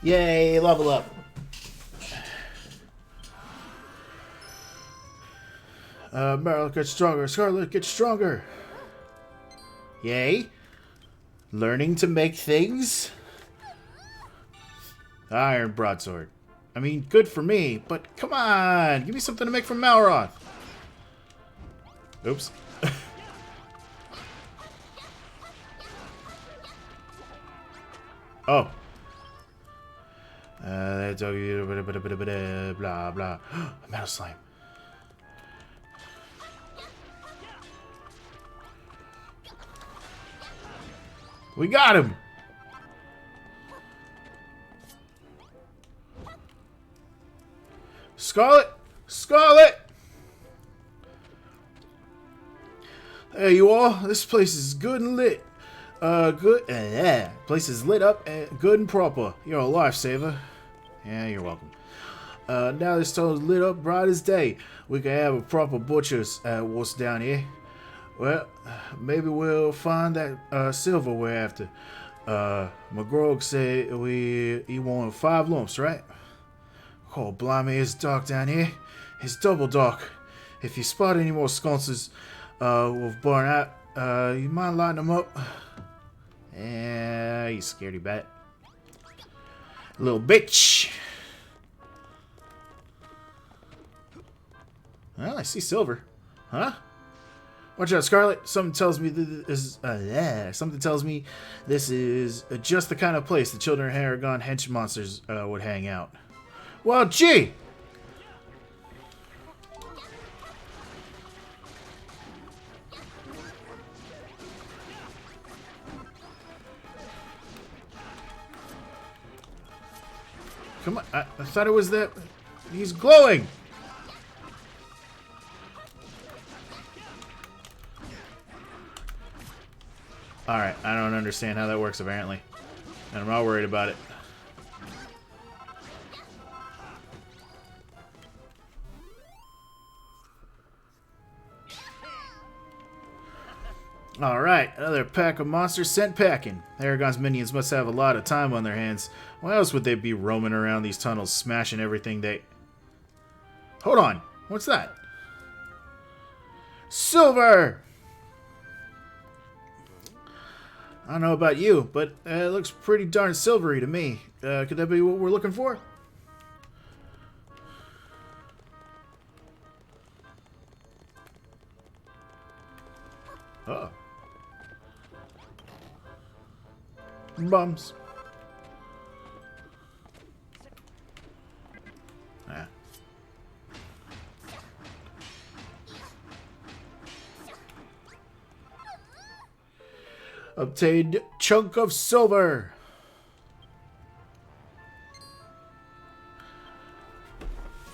Speaker 1: Yay, level up. Meryl gets stronger. Scarlet gets stronger. Yay. Learning to make things? Iron broadsword. I mean, good for me, but come on! Give me something to make from Malroth! Oops. Oh. That's blah blah. Metal slime. We got him! Scarlet! Scarlet! Hey, you all. This place is good and lit. Place is lit up and good and proper. You're a lifesaver. Yeah, you're welcome. Now this tunnel's lit up bright as day. We can have a proper butcher's at what's down here. Well, maybe we'll find that silver we're after. McGrog said he wanted 5 lumps, right? Oh, blimey, it's dark down here. It's double dark. If you spot any more sconces with burn out, you mind lighting them up? Yeah, you scaredy bat. Little bitch. Well, I see silver. Huh? Watch out, Scarlet. Something tells me this is just the kind of place the children of Aragon hench monsters would hang out. Well, gee! Come on, I thought it was that. He's glowing! Alright, I don't understand how that works apparently. And I'm not worried about it. Alright, another pack of monsters sent packing. Aragon's minions must have a lot of time on their hands. Why else would they be roaming around these tunnels, smashing everything they... Hold on, what's that? Silver! I don't know about you, but it looks pretty darn silvery to me. Could that be what we're looking for? Oh. Bums. Ah. Obtained chunk of silver.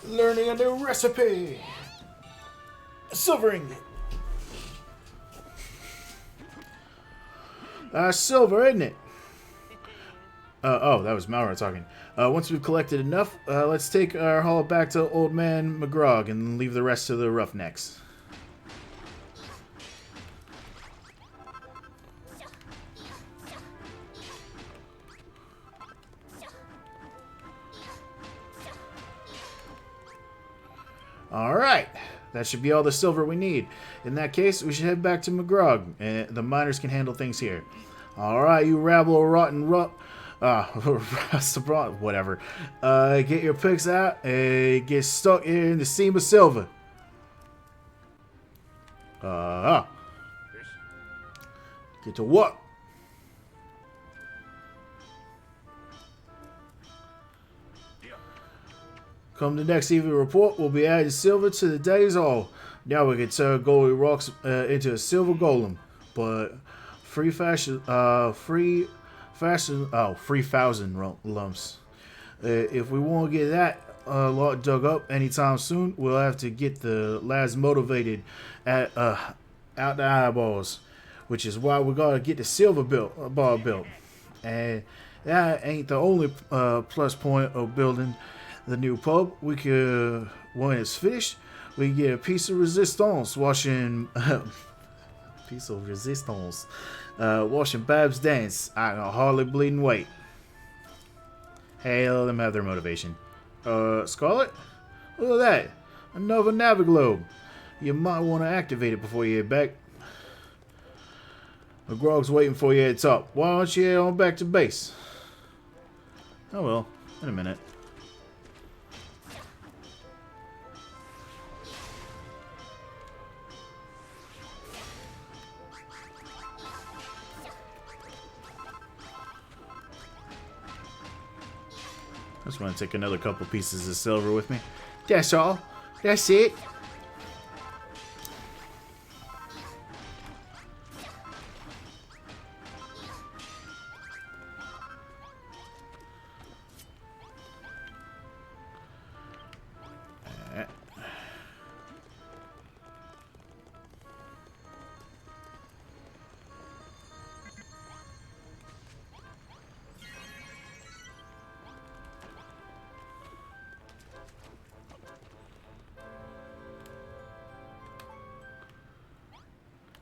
Speaker 1: Learning a new recipe. Silvering. Silver, isn't it? Oh, that was Malra talking. Once we've collected enough, let's take our haul back to Old Man McGrog and leave the rest to the roughnecks. Alright, that should be all the silver we need. In that case, we should head back to McGrog, and the miners can handle things here. Alright, you rabble of rotten whatever. Get your picks out and get stuck in the seam of silver. Get to work. Come the next evening report, we'll be adding silver to the day's haul. Now we can turn Goldy Rocks into a silver golem, but 3,000 lumps. If we want to get that lot dug up anytime soon, we'll have to get the lads motivated out the eyeballs, which is why we gotta get the silver bar built. And that ain't the only plus point of building the new pub. We could, when it's finished, we can get a piece of resistance washing washing Babs dance. I can hardly bleeding wait. Hey, let them have their motivation. Scarlet? Look at that. Another Naviglobe. You might want to activate it before you head back. McGrog's waiting for you at the top. Why don't you head on back to base? Oh well, in a minute. I just want to take another couple pieces of silver with me. That's all. That's it.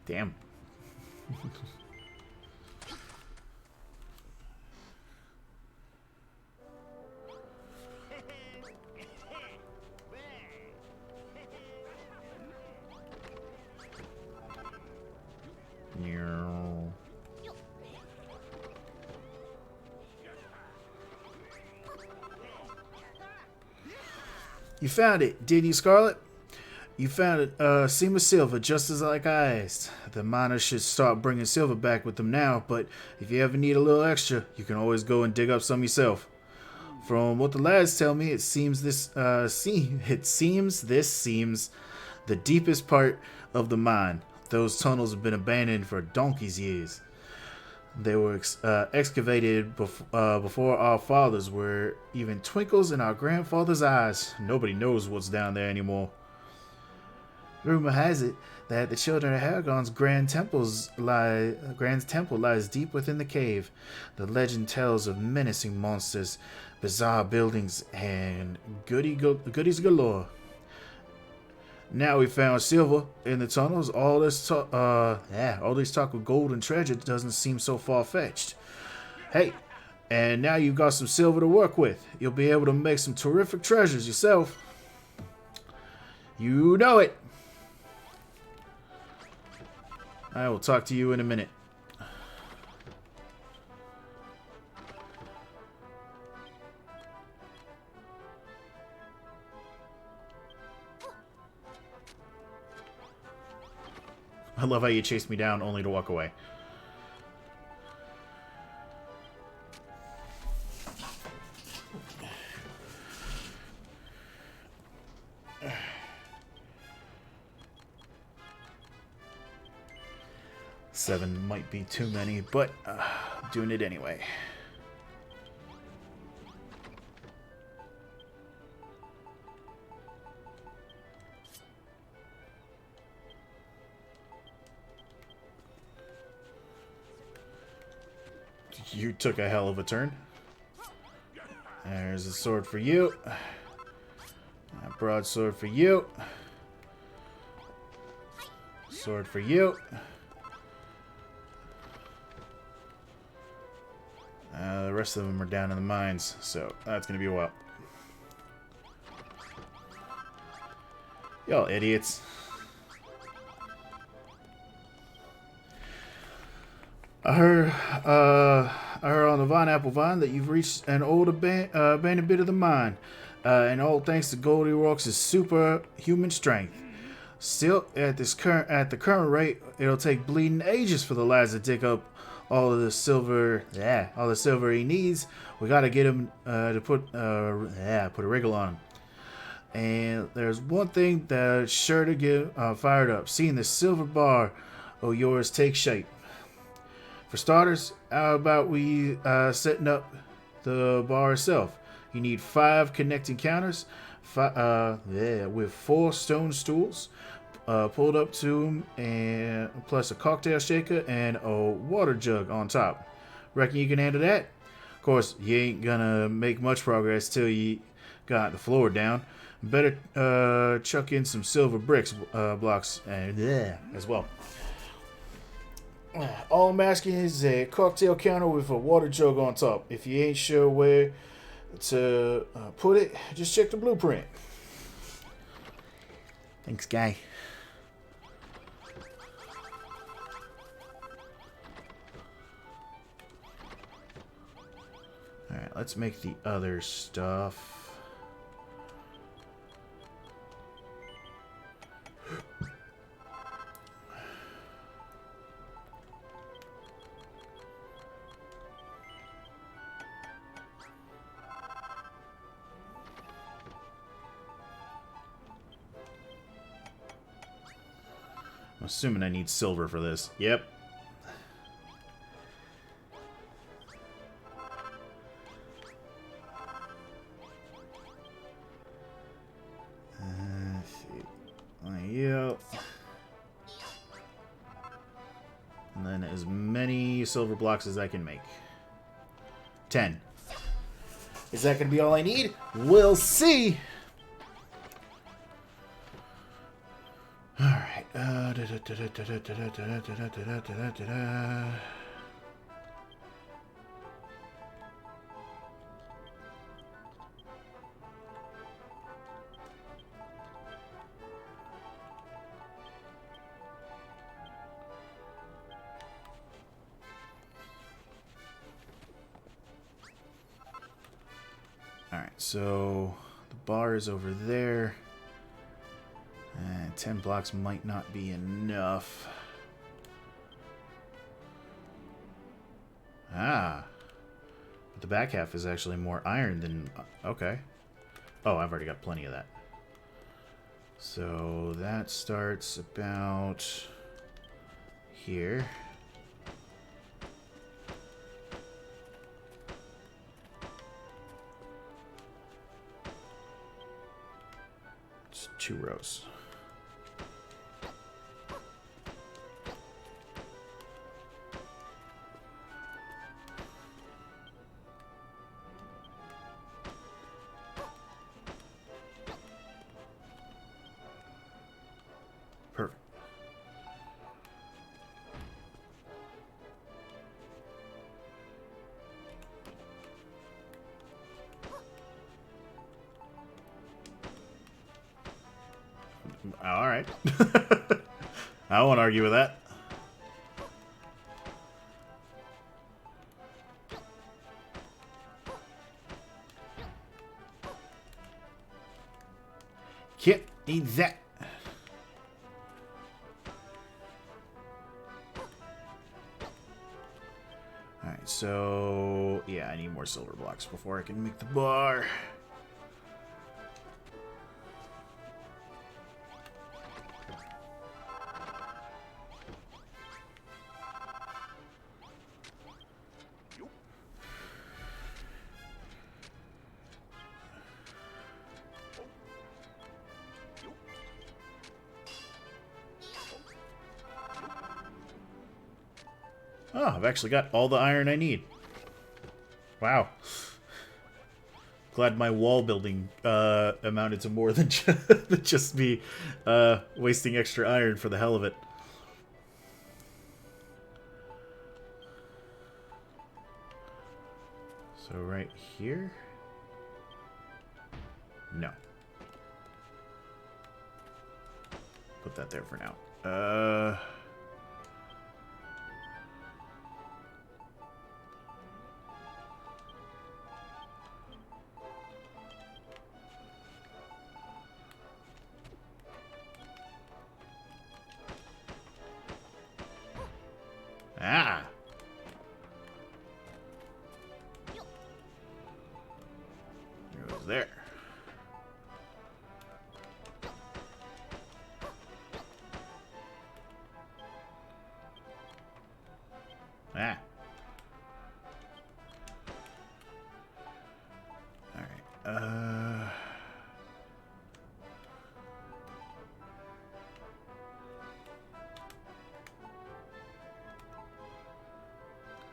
Speaker 1: Damn. You found it, did you, Scarlet? You found it, seam of silver, just as like I asked. The miners should start bringing silver back with them now, but if you ever need a little extra, you can always go and dig up some yourself. From what the lads tell me, it seems this seems the deepest part of the mine. Those tunnels have been abandoned for donkey's years. They were excavated before our fathers were even twinkles in our grandfather's eyes. Nobody knows what's down there anymore. Rumor has it that the children of Haragon's grand temple lies deep within the cave. The legend tells of menacing monsters, bizarre buildings, and goodies galore. Now we found silver in the tunnels. All this talk of gold and treasure doesn't seem so far-fetched. Hey, and now you've got some silver to work with. You'll be able to make some terrific treasures yourself. You know it. I will talk to you in a minute. I love how you chased me down only to walk away. Seven might be too many, but I'm doing it anyway. You took a hell of a turn. There's a sword for you. A broadsword for you. Sword for you. The rest of them are down in the mines, so that's going to be a while. Y'all idiots. I heard on the Vine Vine that you've reached an old abandoned bit of the mine, and all thanks to Goldilocks' superhuman strength. Still, at the current rate, it'll take bleeding ages for the lads to dig up all the silver he needs. We gotta get him to put a wriggle on him. And there's one thing that's sure to get fired up: seeing the silver bar of yours take shape. For starters, how about we setting up the bar itself? You need 5 connecting counters, with 4 stone stools pulled up to them, and plus a cocktail shaker and a water jug on top. Reckon you can handle that? Of course, you ain't gonna make much progress till you got the floor down. Better chuck in some silver blocks as well. All I'm asking is a cocktail counter with a water jug on top. If you ain't sure where to put it, just check the blueprint. Thanks, guy. Alright, let's make the other stuff. I'm assuming I need silver for this. Yep. Yep. And then as many silver blocks as I can make. 10. Is that going to be all I need? We'll see! Alright. so the bar is over there. 10 blocks might not be enough. Ah. But the back half is actually more iron than... Okay. Oh, I've already got plenty of that. So that starts about here. It's 2 rows. Perfect. All right. I won't argue with that. Yep, need that. Alright, so... yeah, I need more silver blocks before I can make the bar. Oh, I've actually got all the iron I need. Wow. Glad my wall building amounted to more than just me wasting extra iron for the hell of it. So right here? No. Put that there for now. Ah! It goes there. Ah. Alright,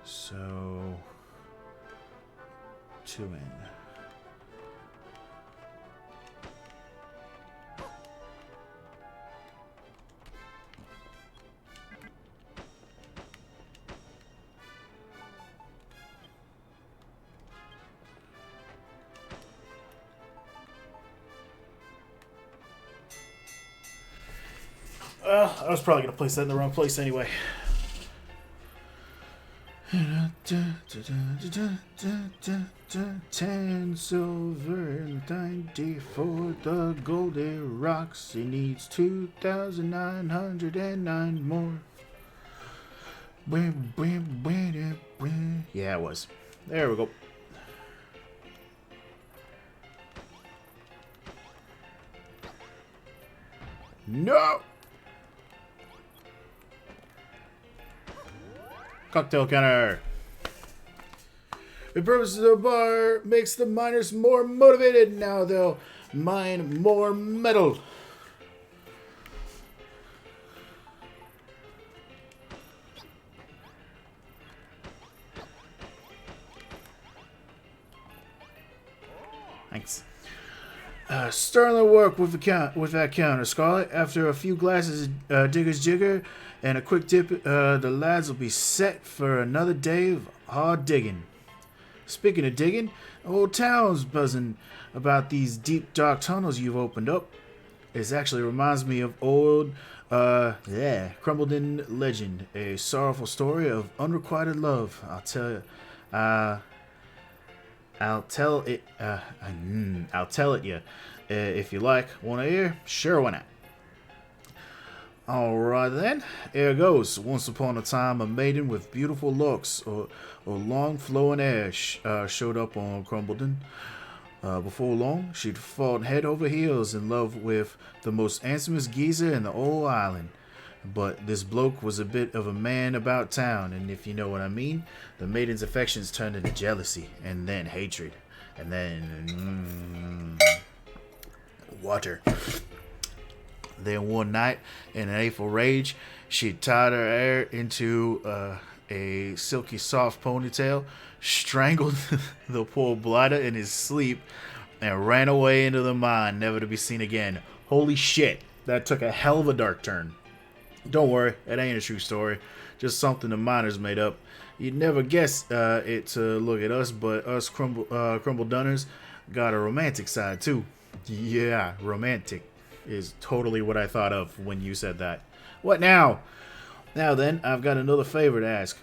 Speaker 1: so... 2 in. I was probably going to place that in the wrong place anyway. Ten silver and 90 for the golden rocks. He needs 2,909 more. Yeah, it was. There we go. No! Cocktail counter. The purpose of the bar makes the miners more motivated. Now they'll mine more metal. Thanks. Starting the work with that counter, Scarlet. After a few glasses of Digger's Jigger and a quick dip, the lads will be set for another day of hard digging. Speaking of digging, the whole town's buzzing about these deep, dark tunnels you've opened up. It actually reminds me of old, crumbled-in legend, a sorrowful story of unrequited love. I'll tell you, I'll tell it. I'll tell it you. If you like. Wanna hear? Sure, why not? Alright then, here goes. Once upon a time, a maiden with beautiful looks or long flowing hair showed up on Crumbledon. Before long, she'd fallen head over heels in love with the most handsomest geezer in the whole island. But this bloke was a bit of a man about town, and if you know what I mean, the maiden's affections turned into jealousy, and then hatred, and then water. Then one night, in an hateful rage, she tied her hair into a silky soft ponytail, strangled the poor blighter in his sleep, and ran away into the mine, never to be seen again. Holy shit, that took a hell of a dark turn. Don't worry, it ain't a true story. Just something the miners made up. You'd never guess it to look at us, but us Crumble Dunners got a romantic side too. Yeah, romantic is totally what I thought of when you said that. What now? Now then, I've got another favor to ask.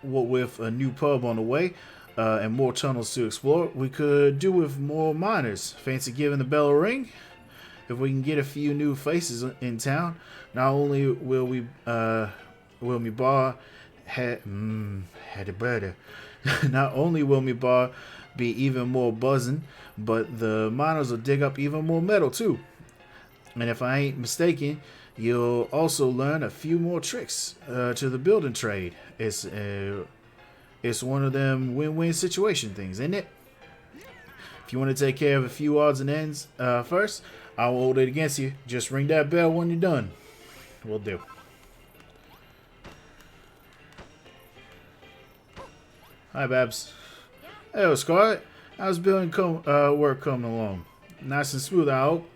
Speaker 1: What with a new pub on the way and more tunnels to explore, we could do with more miners. Fancy giving the bell a ring? If we can get a few new faces in town, not only will me bar not only will me bar be even more buzzing, but the miners will dig up even more metal too. And if I ain't mistaken, you'll also learn a few more tricks to the building trade. It's one of them win-win situation things, isn't it? If you want to take care of a few odds and ends first, I'll hold it against you. Just ring that bell when you're done. Will do. Hi, Babs. Hey, Scarlett. How's building work coming along? Nice and smooth, I hope.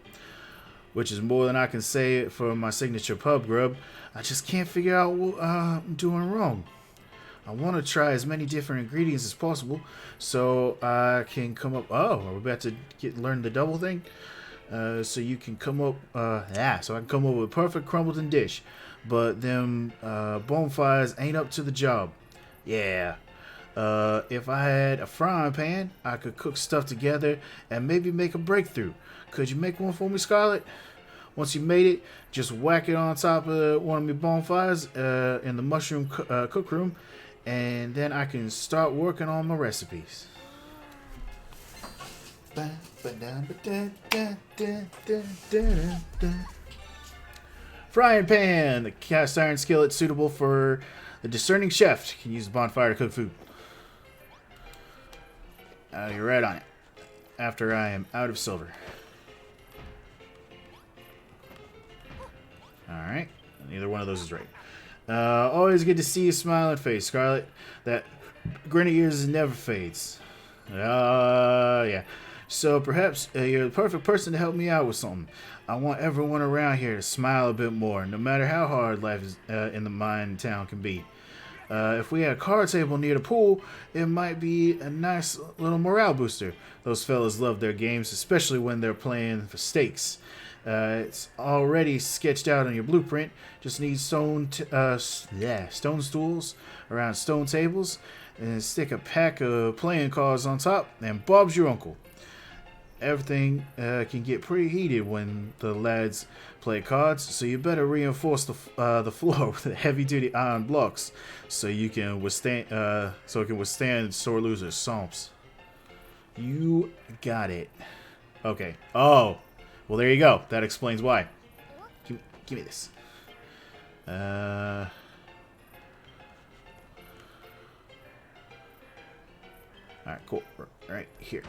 Speaker 1: Which is more than I can say for my signature pub grub. I just can't figure out what I'm doing wrong. I want to try as many different ingredients as possible so I can come up... Oh, are we about to learn the double thing? So you can come up... so I can come up with a perfect Crumbledon dish. But them bonfires ain't up to the job. Yeah. If I had a frying pan, I could cook stuff together and maybe make a breakthrough. Could you make one for me, Scarlett? Once you made it, just whack it on top of one of my bonfires in the mushroom cook room, and then I can start working on my recipes. Frying pan, the cast iron skillet suitable for the discerning chef. Can use the bonfire to cook food. You're right on it. After I am out of silver. Alright. Neither one of those is right. Always good to see your smiling face, Scarlett. That grin of yours never fades. Yeah. So perhaps you're the perfect person to help me out with something. I want everyone around here to smile a bit more, no matter how hard life is, in the mine town can be. If we had a card table near the pool, it might be a nice little morale booster. Those fellas love their games, especially when they're playing for stakes. It's already sketched out on your blueprint. Just need stone stools around stone tables, and stick a pack of playing cards on top, and Bob's your uncle. Everything can get pretty heated when the lads play cards, so you better reinforce the floor with heavy-duty iron blocks so you can withstand sore losers' stomps. You got it. Okay. Oh, well there you go. That explains why. Give me this. All right, cool. Right here.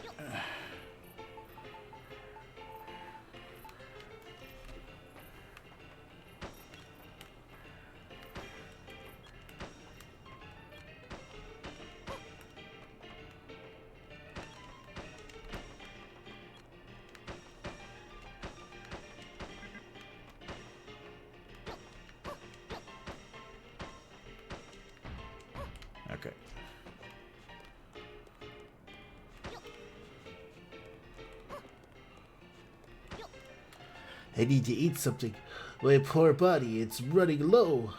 Speaker 1: Okay. I need to eat something. My poor body, it's running low.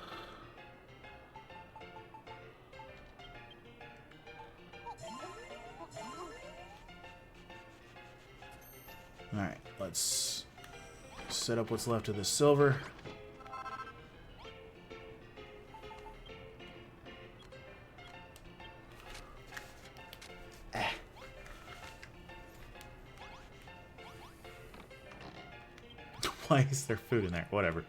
Speaker 1: Set up what's left of the silver. Why is there food in there? Whatever.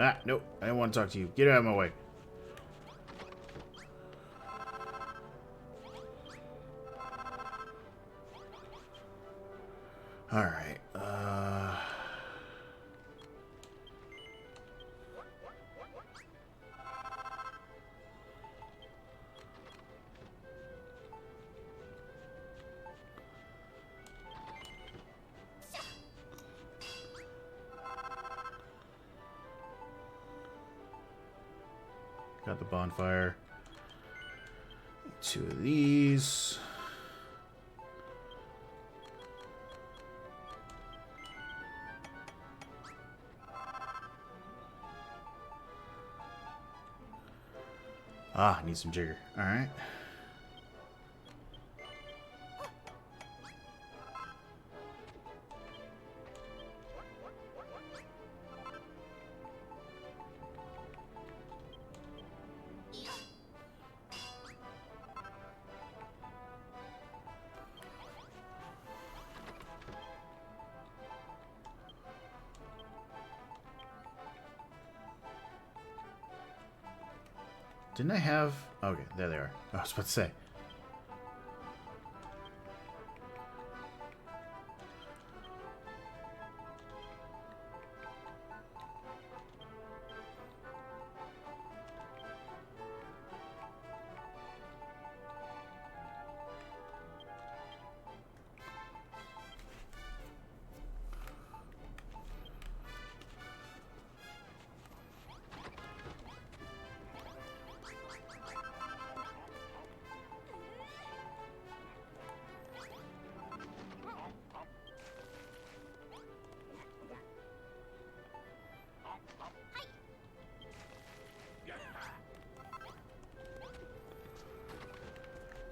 Speaker 1: Ah, nope. I didn't want to talk to you. Get out of my way. Alright, got the bonfire. 2 of these. Ah, need some jigger. Alright. Didn't I have... Okay, there they are. I was about to say.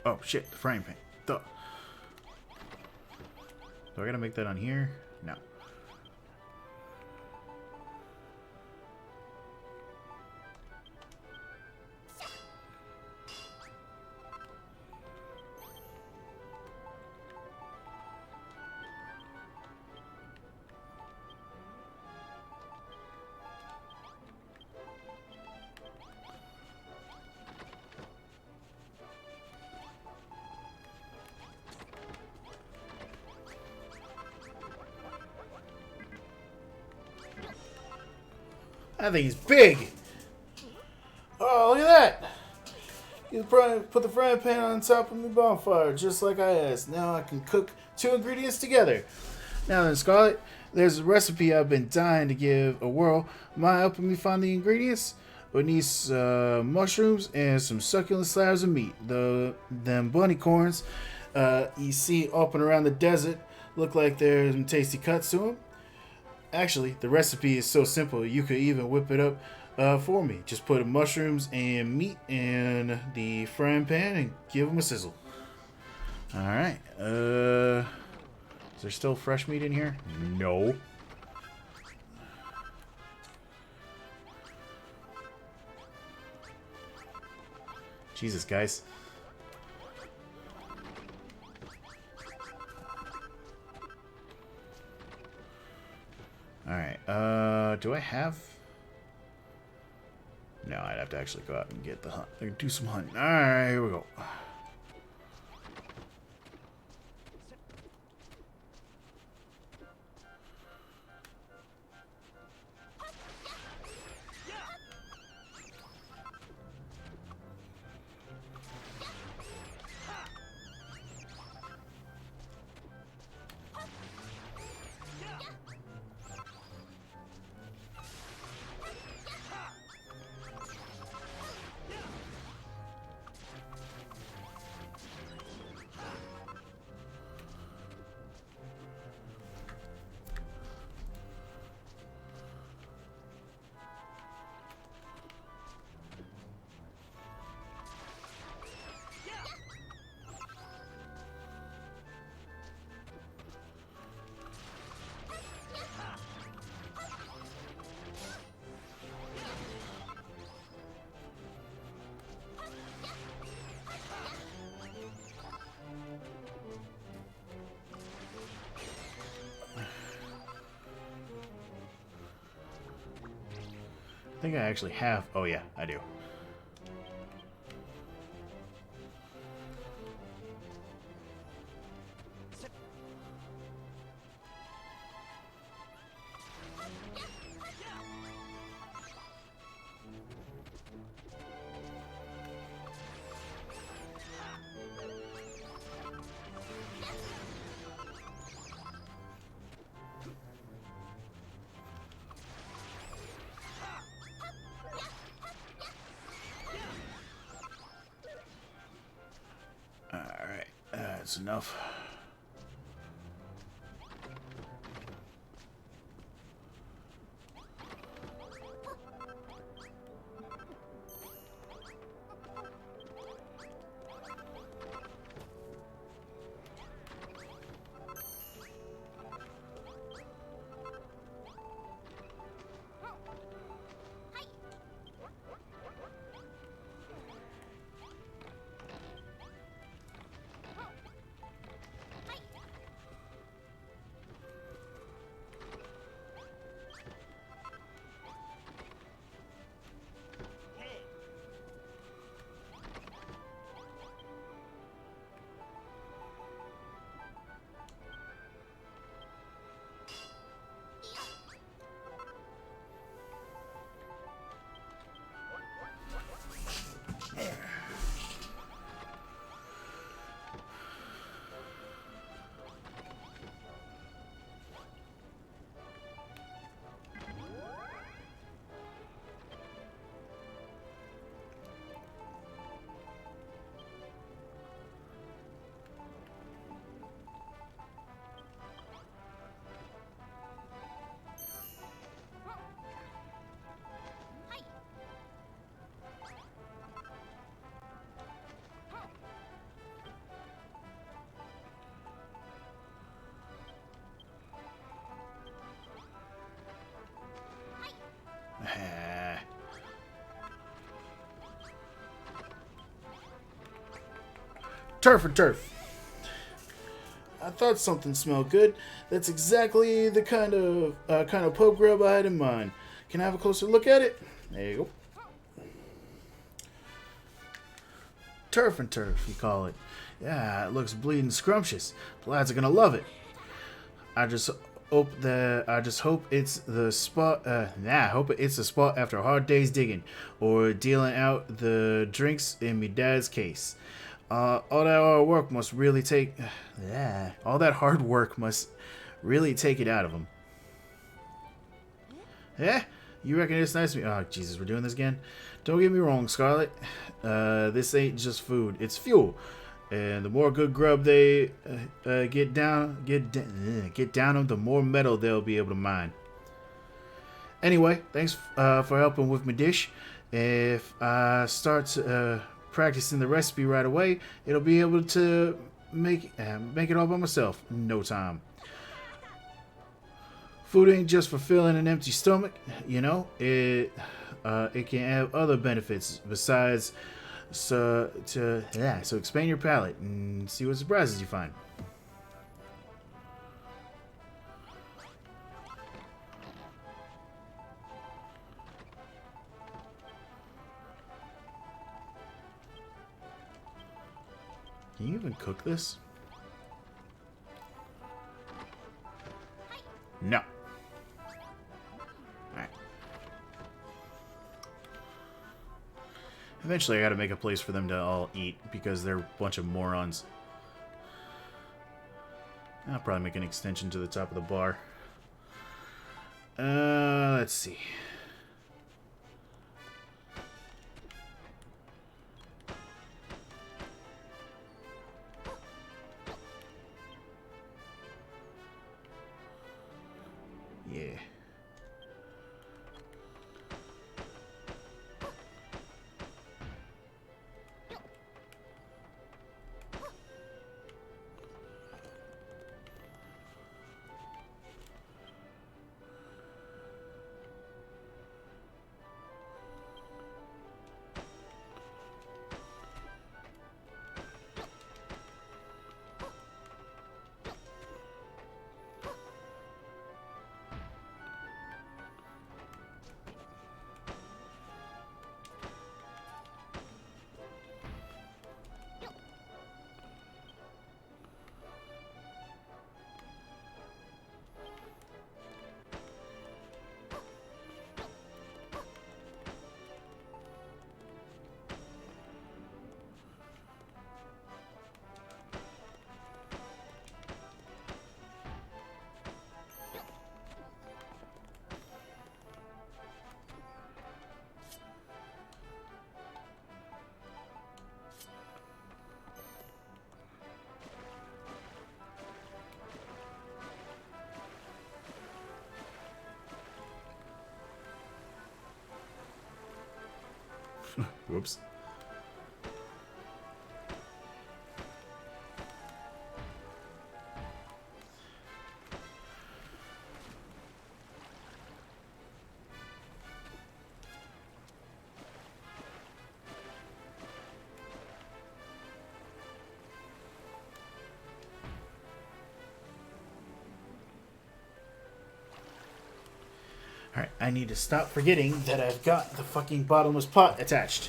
Speaker 1: Oh, shit, the frying pan. Duh. Do I gotta make that on here? No. I think he's big. Oh, look at that. You put the frying pan on top of the bonfire, just like I asked. Now I can cook 2 ingredients together. Now then, Scarlet, there's a recipe I've been dying to give a whirl. Mind helping me find the ingredients? We need mushrooms and some succulent slabs of meat. Them bunny corns you see up and around the desert look like there's some tasty cuts to them. Actually, the recipe is so simple you could even whip it up for me. Just put mushrooms and meat in the frying pan and give them a sizzle. Alright. Is there still fresh meat in here? No. Jesus, guys. Alright, do I have... No, I'd have to actually go out and get the hunt. Do some hunting. Alright, here we go. think I actually have... Oh, yeah, I do. Alright, that's enough. Turf and turf. I thought something smelled good. That's exactly the kind of pub grub I had in mind. Can I have a closer look at it? There you go. Turf and turf, you call it. Yeah, it looks bleeding scrumptious. The lads are gonna love it. I just hope it's the spot. I hope it's the spot after a hard day's digging or dealing out the drinks in me dad's case. All that hard work must really take. All that hard work must really take it out of him. Yeah, you reckon it's nice to me? Oh Jesus, we're doing this again. Don't get me wrong, Scarlet. This ain't just food; it's fuel. And the more good grub they get down them, the more metal they'll be able to mine. Anyway, thanks for helping with my dish. If I start practicing the recipe right away, it'll be able to make it all by myself in no time. Food ain't just for filling an empty stomach, you know. It can have other benefits besides. So expand your palate and see what surprises you find. Can you even cook this? No. Alright. Eventually I gotta make a place for them to all eat because they're a bunch of morons. I'll probably make an extension to the top of the bar. Let's see. Yeah. Whoops. Alright, I need to stop forgetting that I've got the fucking bottomless pot attached.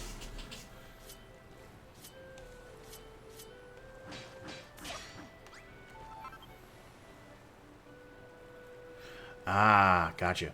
Speaker 1: Ah, gotcha.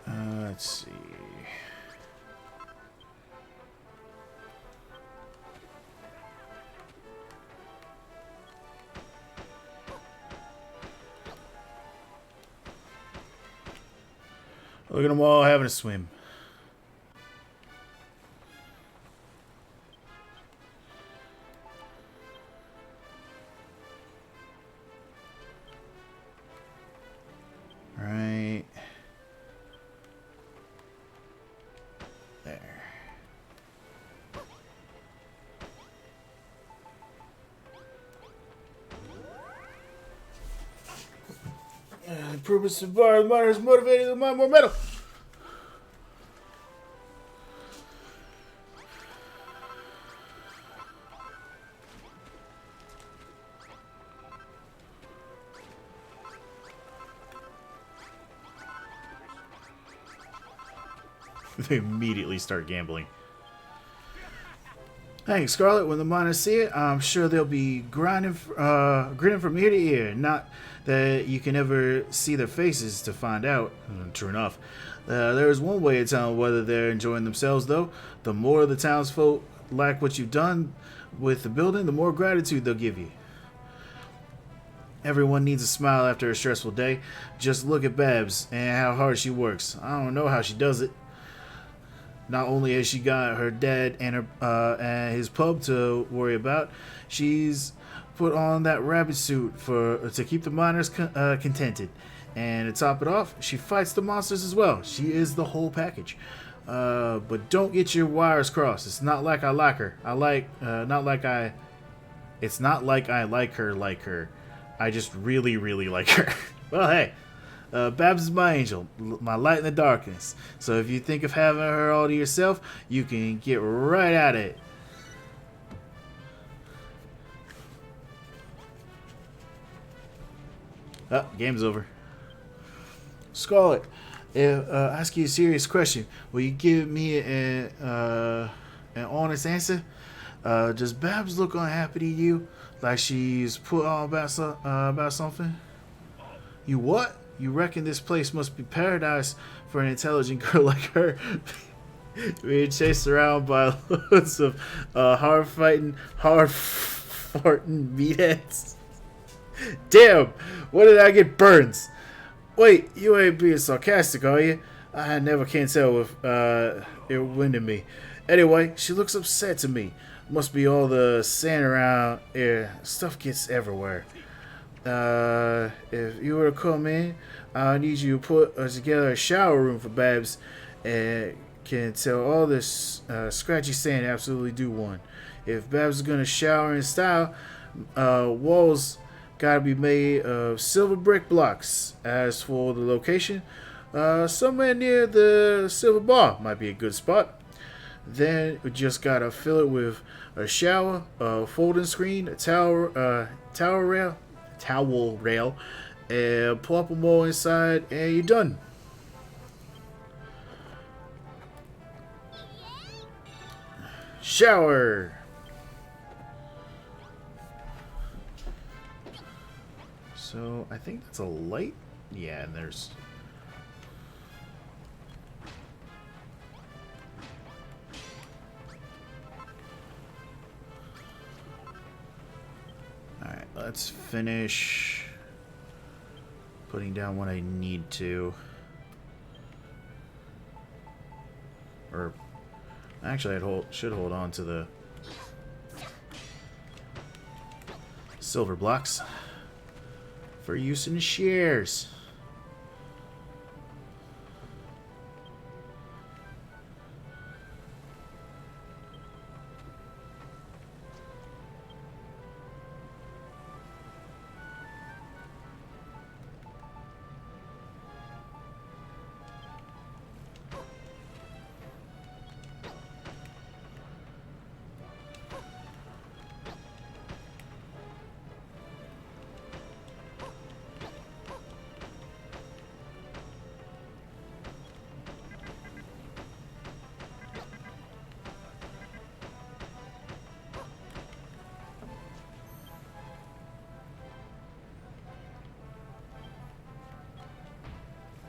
Speaker 1: Let's see. Look at them all having a swim. Right there. Improvements to bar miners motivated to mine more metal. They immediately start gambling. Hey, Scarlet, when the miners see it, I'm sure they'll be grinning from ear to ear. Not that you can ever see their faces to find out. True enough. There is one way to tell whether they're enjoying themselves, though. The more the townsfolk like what you've done with the building, the more gratitude they'll give you. Everyone needs a smile after a stressful day. Just look at Babs and how hard she works. I don't know how she does it. Not only has she got her dad and his pub to worry about, she's put on that rabbit suit to keep the miners contented. And to top it off, she fights the monsters as well. She is the whole package. But don't get your wires crossed. It's not like I like her. It's not like I like her. I just really, really like her. Well, hey. Babs is my angel, my light in the darkness. So if you think of having her all to yourself, you can get right at it. Oh, game's over. Scarlet, ask you a serious question. Will you give me an honest answer? Does Babs look unhappy to you? Like she's put on about something? You what? You reckon this place must be paradise for an intelligent girl like her? Being chased around by loads of hard-farting meatheads. Damn! What did I get? Burns! Wait, you ain't being sarcastic, are you? I never can tell with it winding me. Anyway, she looks upset to me. Must be all the sand around here. Stuff gets everywhere. If you were to come in, I need you to put together a shower room for Babs, and can tell all this scratchy sand absolutely do one. If Babs is gonna shower in style, walls gotta be made of silver brick blocks. As for the location, somewhere near the silver bar might be a good spot. Then we just gotta fill it with a shower, a folding screen, a towel rail, and plop them all inside, and you're done. Shower. So I think that's a light. Yeah, and there's. Alright, let's finish putting down what I need to. Or, actually, should hold on to the silver blocks for use in shares.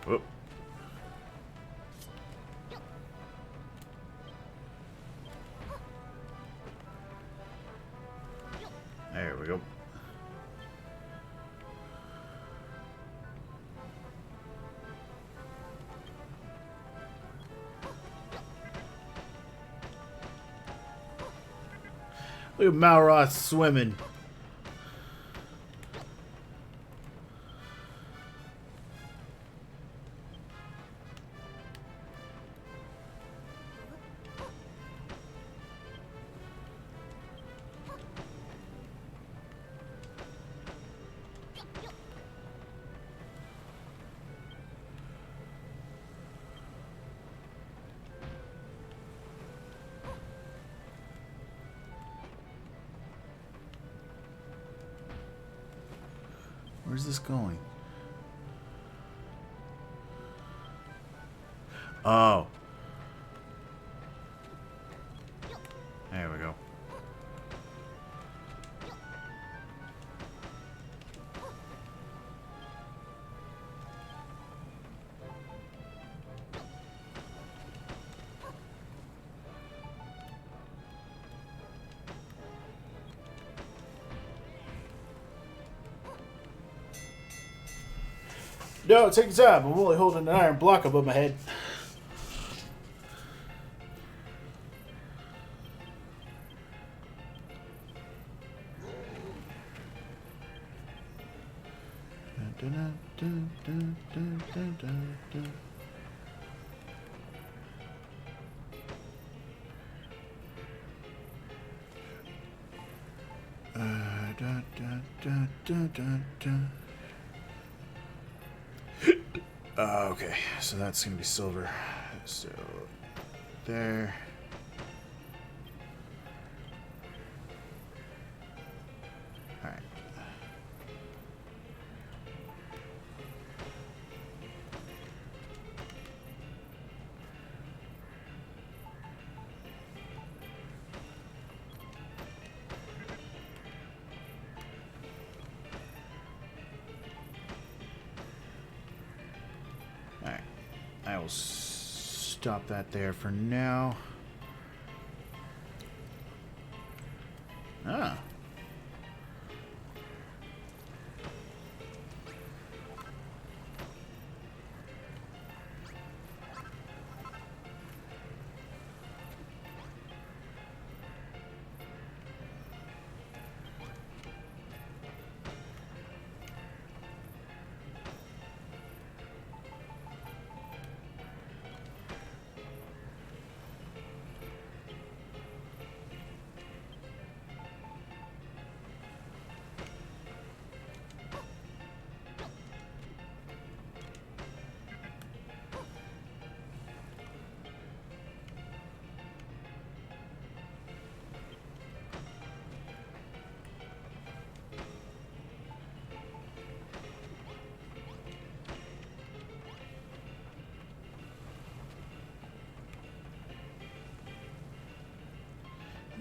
Speaker 1: Whoop. There we go. Look at Malroth swimming. Where's this going? Oh. There we go. No, take your time. I'm only holding an iron block above my head. Okay, so that's gonna be silver. So there. All right. I will stop that there for now. Ah.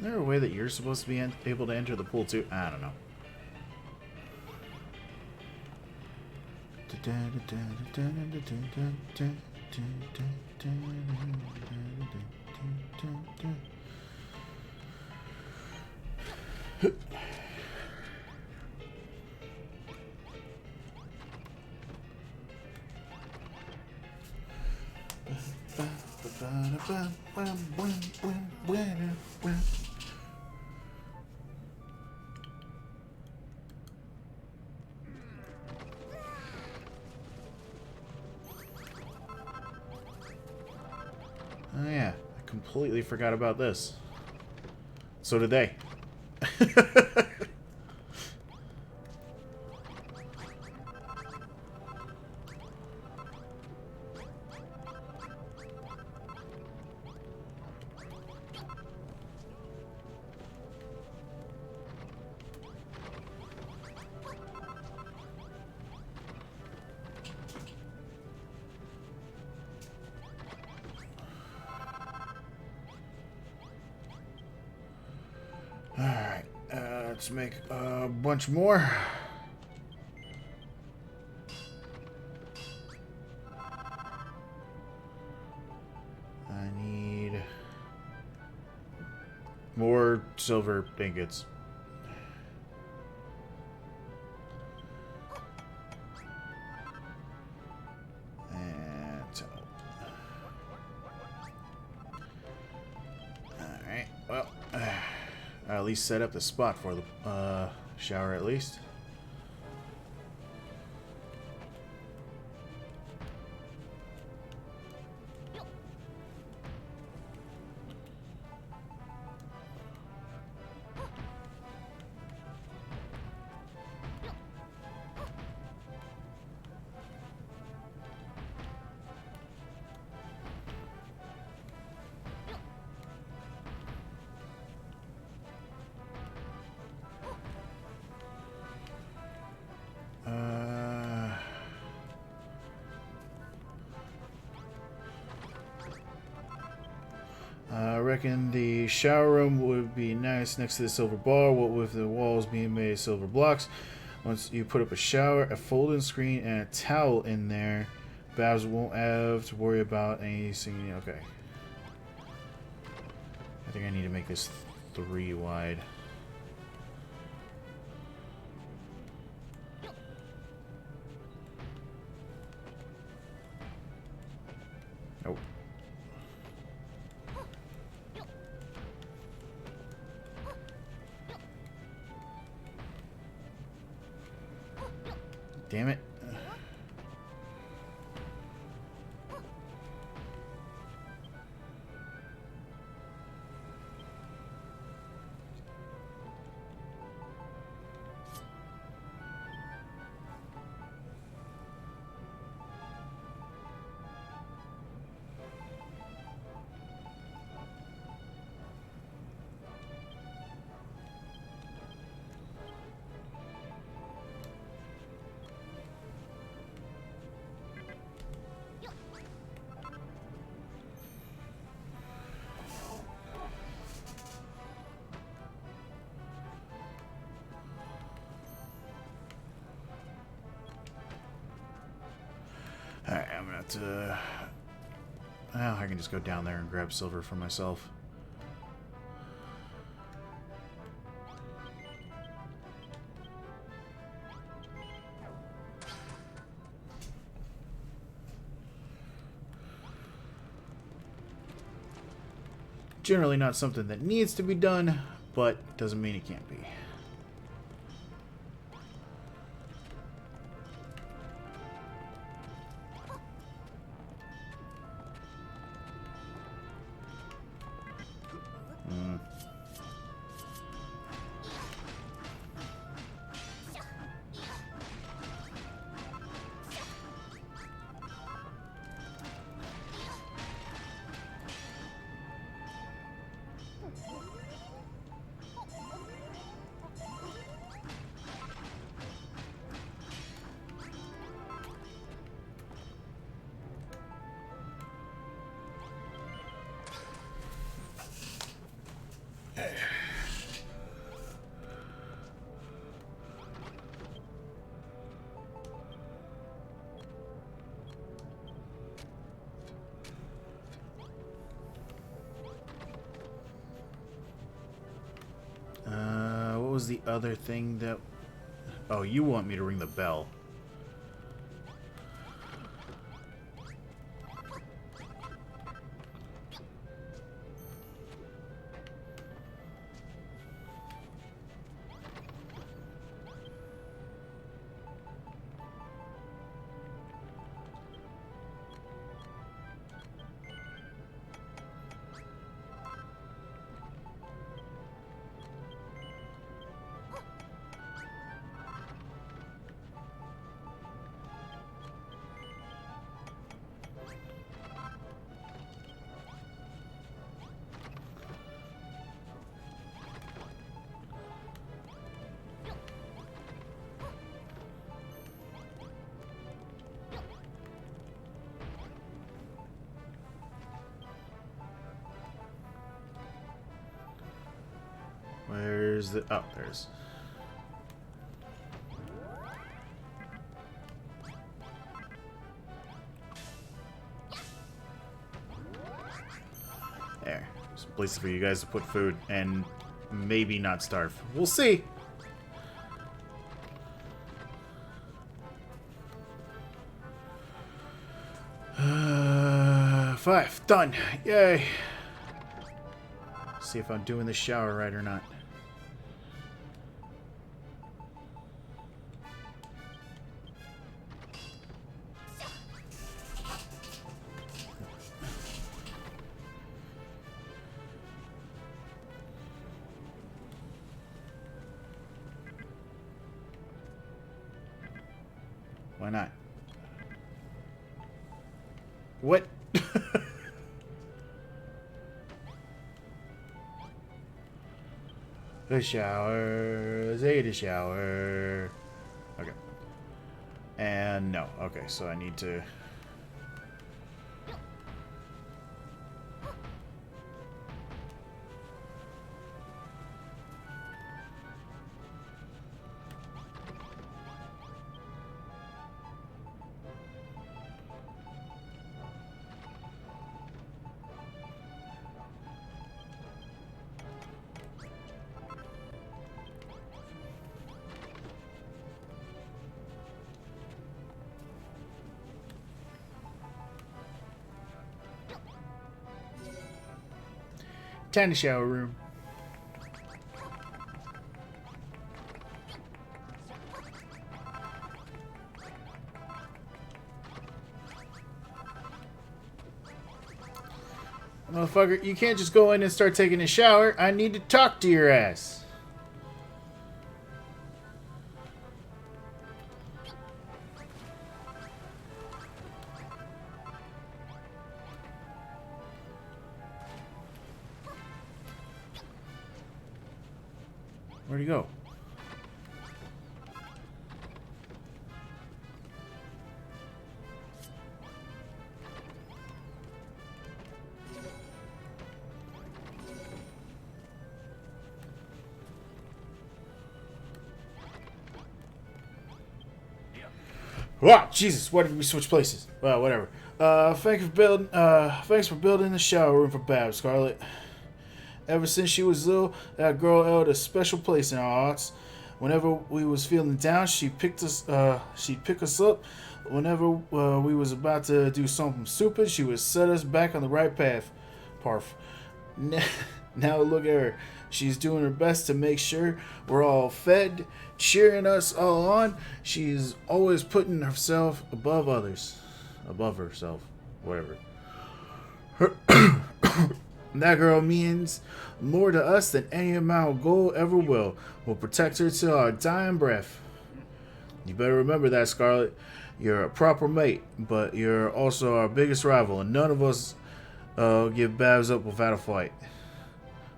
Speaker 1: there a way that you're supposed to be able to enter the pool too? I don't know. Oh yeah, I completely forgot about this. So did they. Alright, let's make a bunch more. I need more silver ingots. And alright, well, I'll at least set up the spot for the shower at least. I reckon the shower room would be nice next to the silver bar, what with the walls being made of silver blocks. Once you put up a shower, a folding screen, and a towel in there, Babs won't have to worry about anything. Okay. I think I need to make this 3 wide. Nope. Damn it. Alright, I'm gonna have to... Well, I can just go down there and grab silver for myself. Generally not something that needs to be done, but doesn't mean it can't be. was the other thing that... Oh, you want me to ring the bell. Where's the... Oh, there's... There. There's a place for you guys to put food and maybe not starve. We'll see. Five. Done. Yay. See if I'm doing the shower right or not. Why not? What? A shower. Take a shower. Okay. And no. Okay, so I need to... Tiny shower room. Motherfucker, you can't just go in and start taking a shower. I need to talk to your ass. Where'd he go? Wow, Jesus! Why did we switch places? Well, whatever. Thanks for building the shower room for Babs, Scarlet. Ever since she was little, that girl held a special place in our hearts. Whenever we was feeling down, she'd pick us up. Whenever we was about to do something stupid, she would set us back on the right path. Parf. Now look at her. She's doing her best to make sure we're all fed, cheering us all on. She's always putting herself above others. Above herself. Whatever. That girl means more to us than any amount of gold ever will. We'll protect her till our dying breath. You better remember that, Scarlet. You're a proper mate, but you're also our biggest rival, and none of us give Babs up without a fight.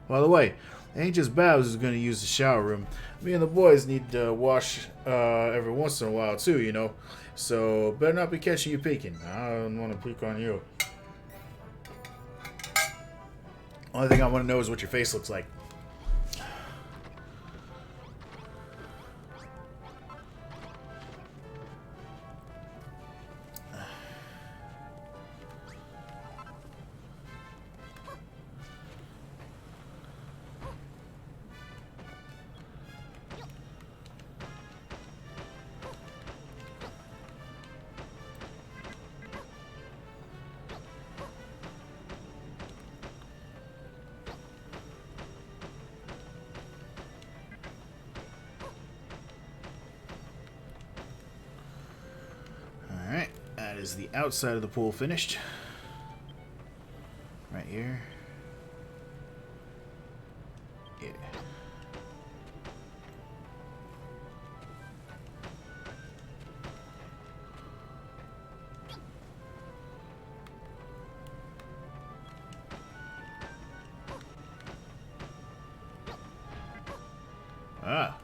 Speaker 1: By the way, it ain't just Babs who's going to use the shower room. Me and the boys need to wash every once in a while, too, you know. So, better not be catching you peeking. I don't want to peek on you. Only thing I want to know is what your face looks like. is the outside of the pool finished. Right here. Yeah. Ah.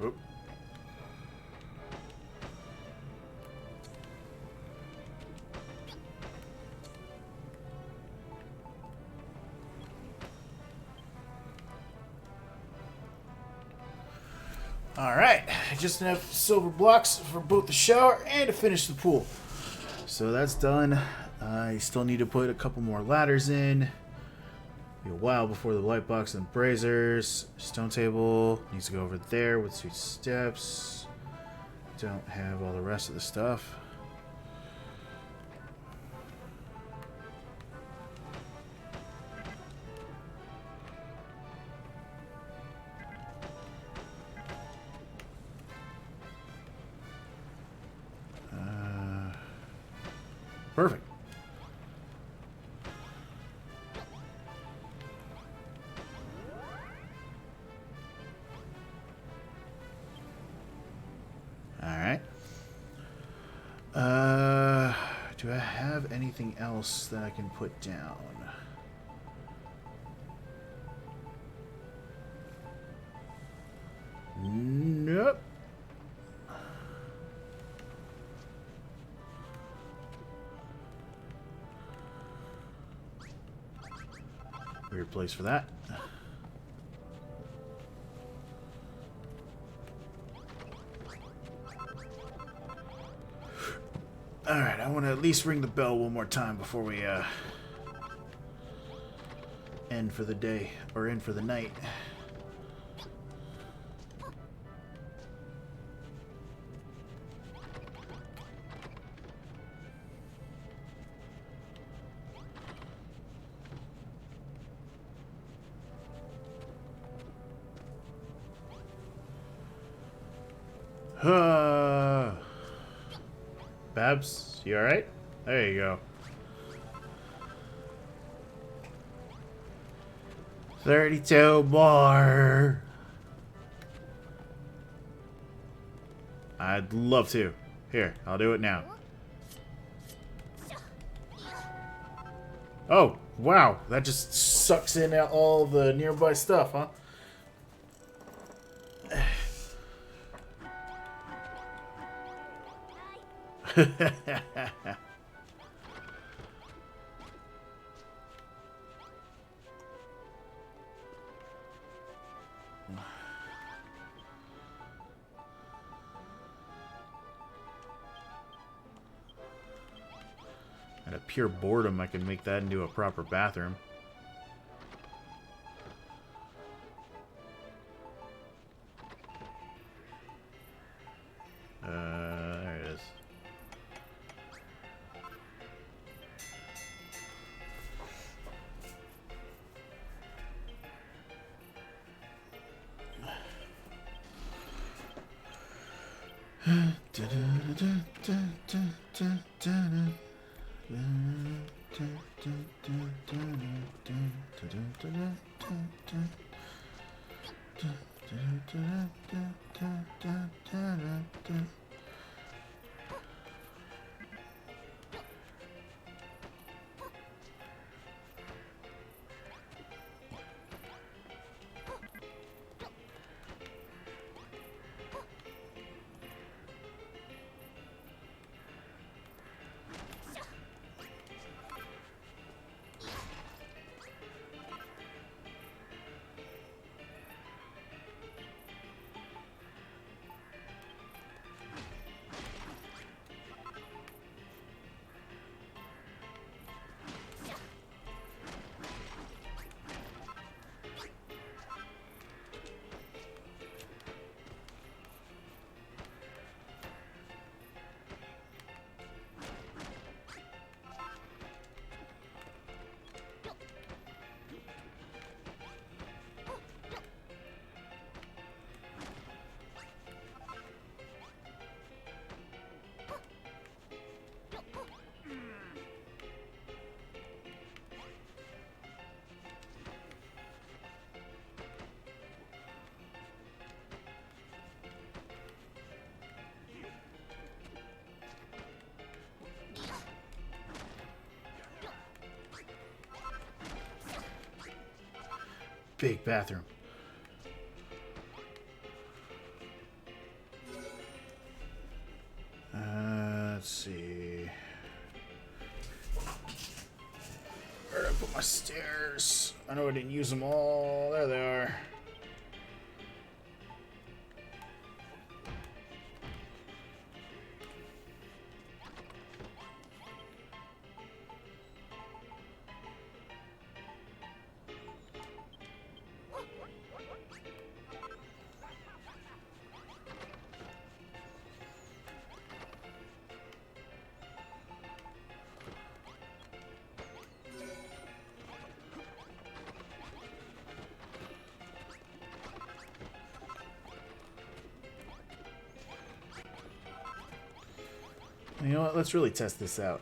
Speaker 1: Oop. Alright, just enough silver blocks for both the shower and to finish the pool. So that's done. I still need to put a couple more ladders in. Be a while before the light box and braziers. Stone table needs to go over there with 2 steps. Don't have all the rest of the stuff. Perfect. Alright. Do I have anything else that I can put down? Nope. Weird place for that. Alright, I want to at least ring the bell one more time before we end for the day, or end for the night. Babs, you alright? There you go. 32 more. I'd love to. Here, I'll do it now. Oh, wow. That just sucks in all the nearby stuff, huh? Out of pure boredom, I can make that into a proper bathroom. There it is. Big bathroom. Let's see. Where did I put my stairs? I know I didn't use them all. There they are. You know what? Let's really test this out.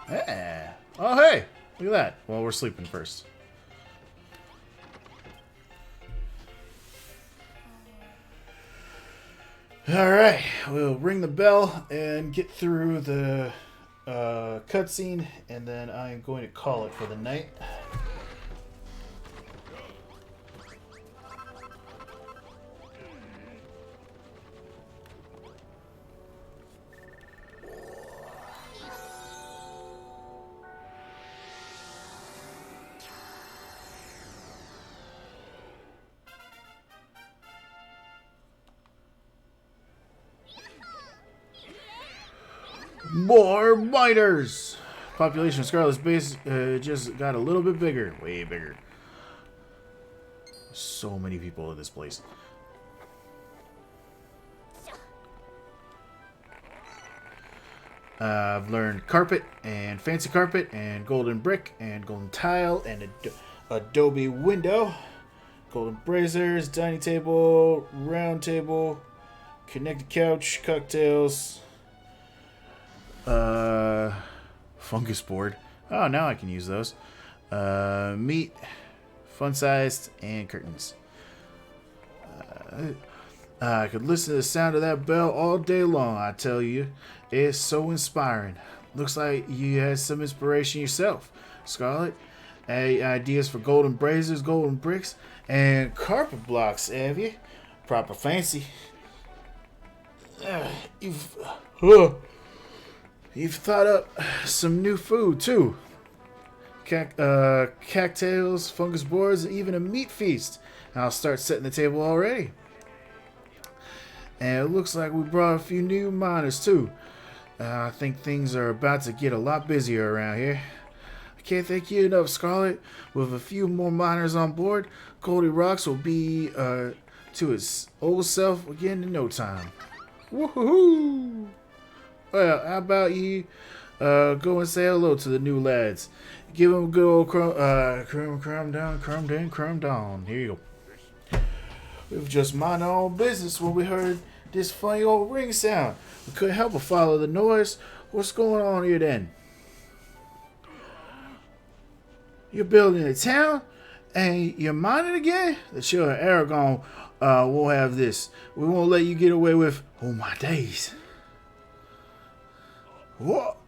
Speaker 1: Hey. Oh, hey! Look at that. Well, we're sleeping first. Alright. We'll ring the bell and get through the cutscene, and then I'm going to call it for the night. More miners! Population of Scarlet's base just got a little bit bigger. Way bigger. So many people in this place. I've learned carpet and fancy carpet and golden brick and golden tile and adobe window. Golden braziers, dining table, round table, connected couch, cocktails. Fungus board. Oh, now I can use those. Meat, fun-sized, and curtains. I could listen to the sound of that bell all day long, I tell you. It's so inspiring. Looks like you had some inspiration yourself, Scarlet. Any ideas for golden braziers, golden bricks, and carpet blocks, have you? Proper fancy. You've thought up some new food, too. Cocktails, fungus boards, and even a meat feast. I'll start setting the table already. And it looks like we brought a few new miners, too. I think things are about to get a lot busier around here. I can't thank you enough, Scarlet. With a few more miners on board, Goldie Rocks will be to his old self again in no time. Woohoo! Well, how about you go and say hello to the new lads? Give them a good old crumb down. Here you go. We were just minding our own business when we heard this funny old ring sound. We couldn't help but follow the noise. What's going on here then? You're building a town and you're mining again? The children of Aragon won't have this. We won't let you get away with, oh my days. What?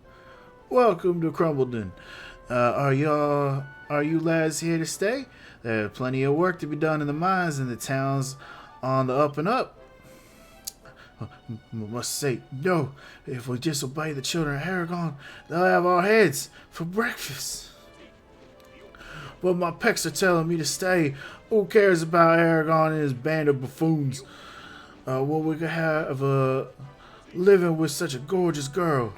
Speaker 1: Welcome to Crumbledon. Are you lads here to stay? There's plenty of work to be done in the mines and the towns on the up and up. Must say, no, if we disobey the children of Aragon, they'll have our heads for breakfast. But my pecs are telling me to stay. Who cares about Aragon and his band of buffoons? What we could have living with such a gorgeous girl.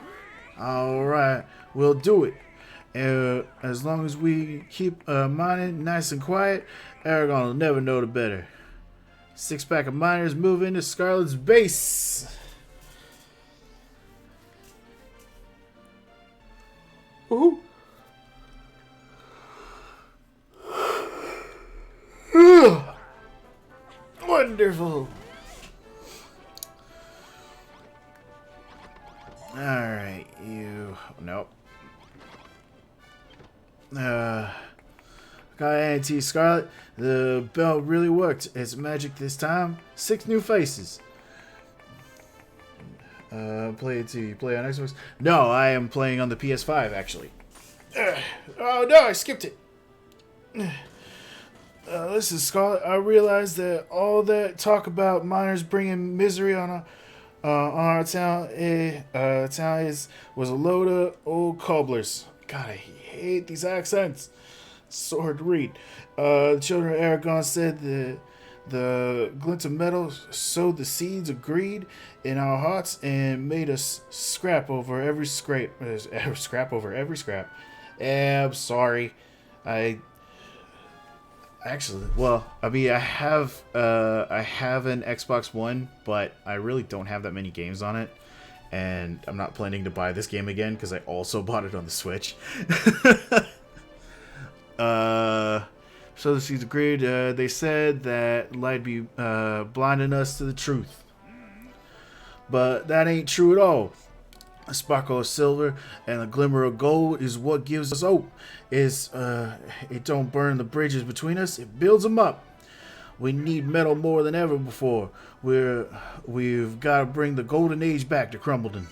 Speaker 1: Alright, we'll do it. As long as we keep mining nice and quiet, Aragon will never know the better. 6-pack of miners move into Scarlet's base. Ooh. Wonderful. Alright, you... Nope. Got anti Scarlet. The bell really worked. It's magic this time. 6 new faces. Play it to you. Play on Xbox? No, I am playing on the PS5 actually. Oh no, I skipped it. Listen, Scarlet. I realized that all that talk about miners bringing misery on our town, was a load of old cobblers. God, I hate these accents. So hard to read. The children of Aragon said the glint of metal sowed the seeds of greed in our hearts and made us scrap over every scrap. I'm sorry. I have an Xbox One, but I really don't have that many games on it, and I'm not planning to buy this game again because I also bought it on the Switch. So the seeds agreed. They said that light be blinding us to the truth, but that ain't true at all. A sparkle of silver and a glimmer of gold is what gives us hope. It don't burn the bridges between us; it builds them up. We need metal more than ever before. We've got to bring the golden age back to Crumbledon.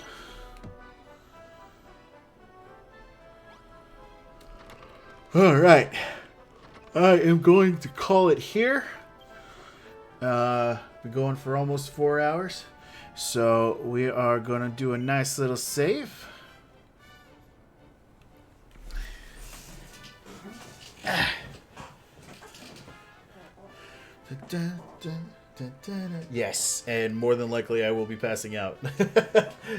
Speaker 1: All right. I am going to call it here. Been going for almost 4 hours. So we are going to do a nice little save. Yes, and more than likely I will be passing out.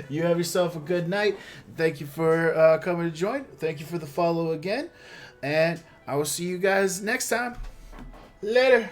Speaker 1: You have yourself a good night. Thank you for coming to join. Thank you for the follow again. And I will see you guys next time. Later.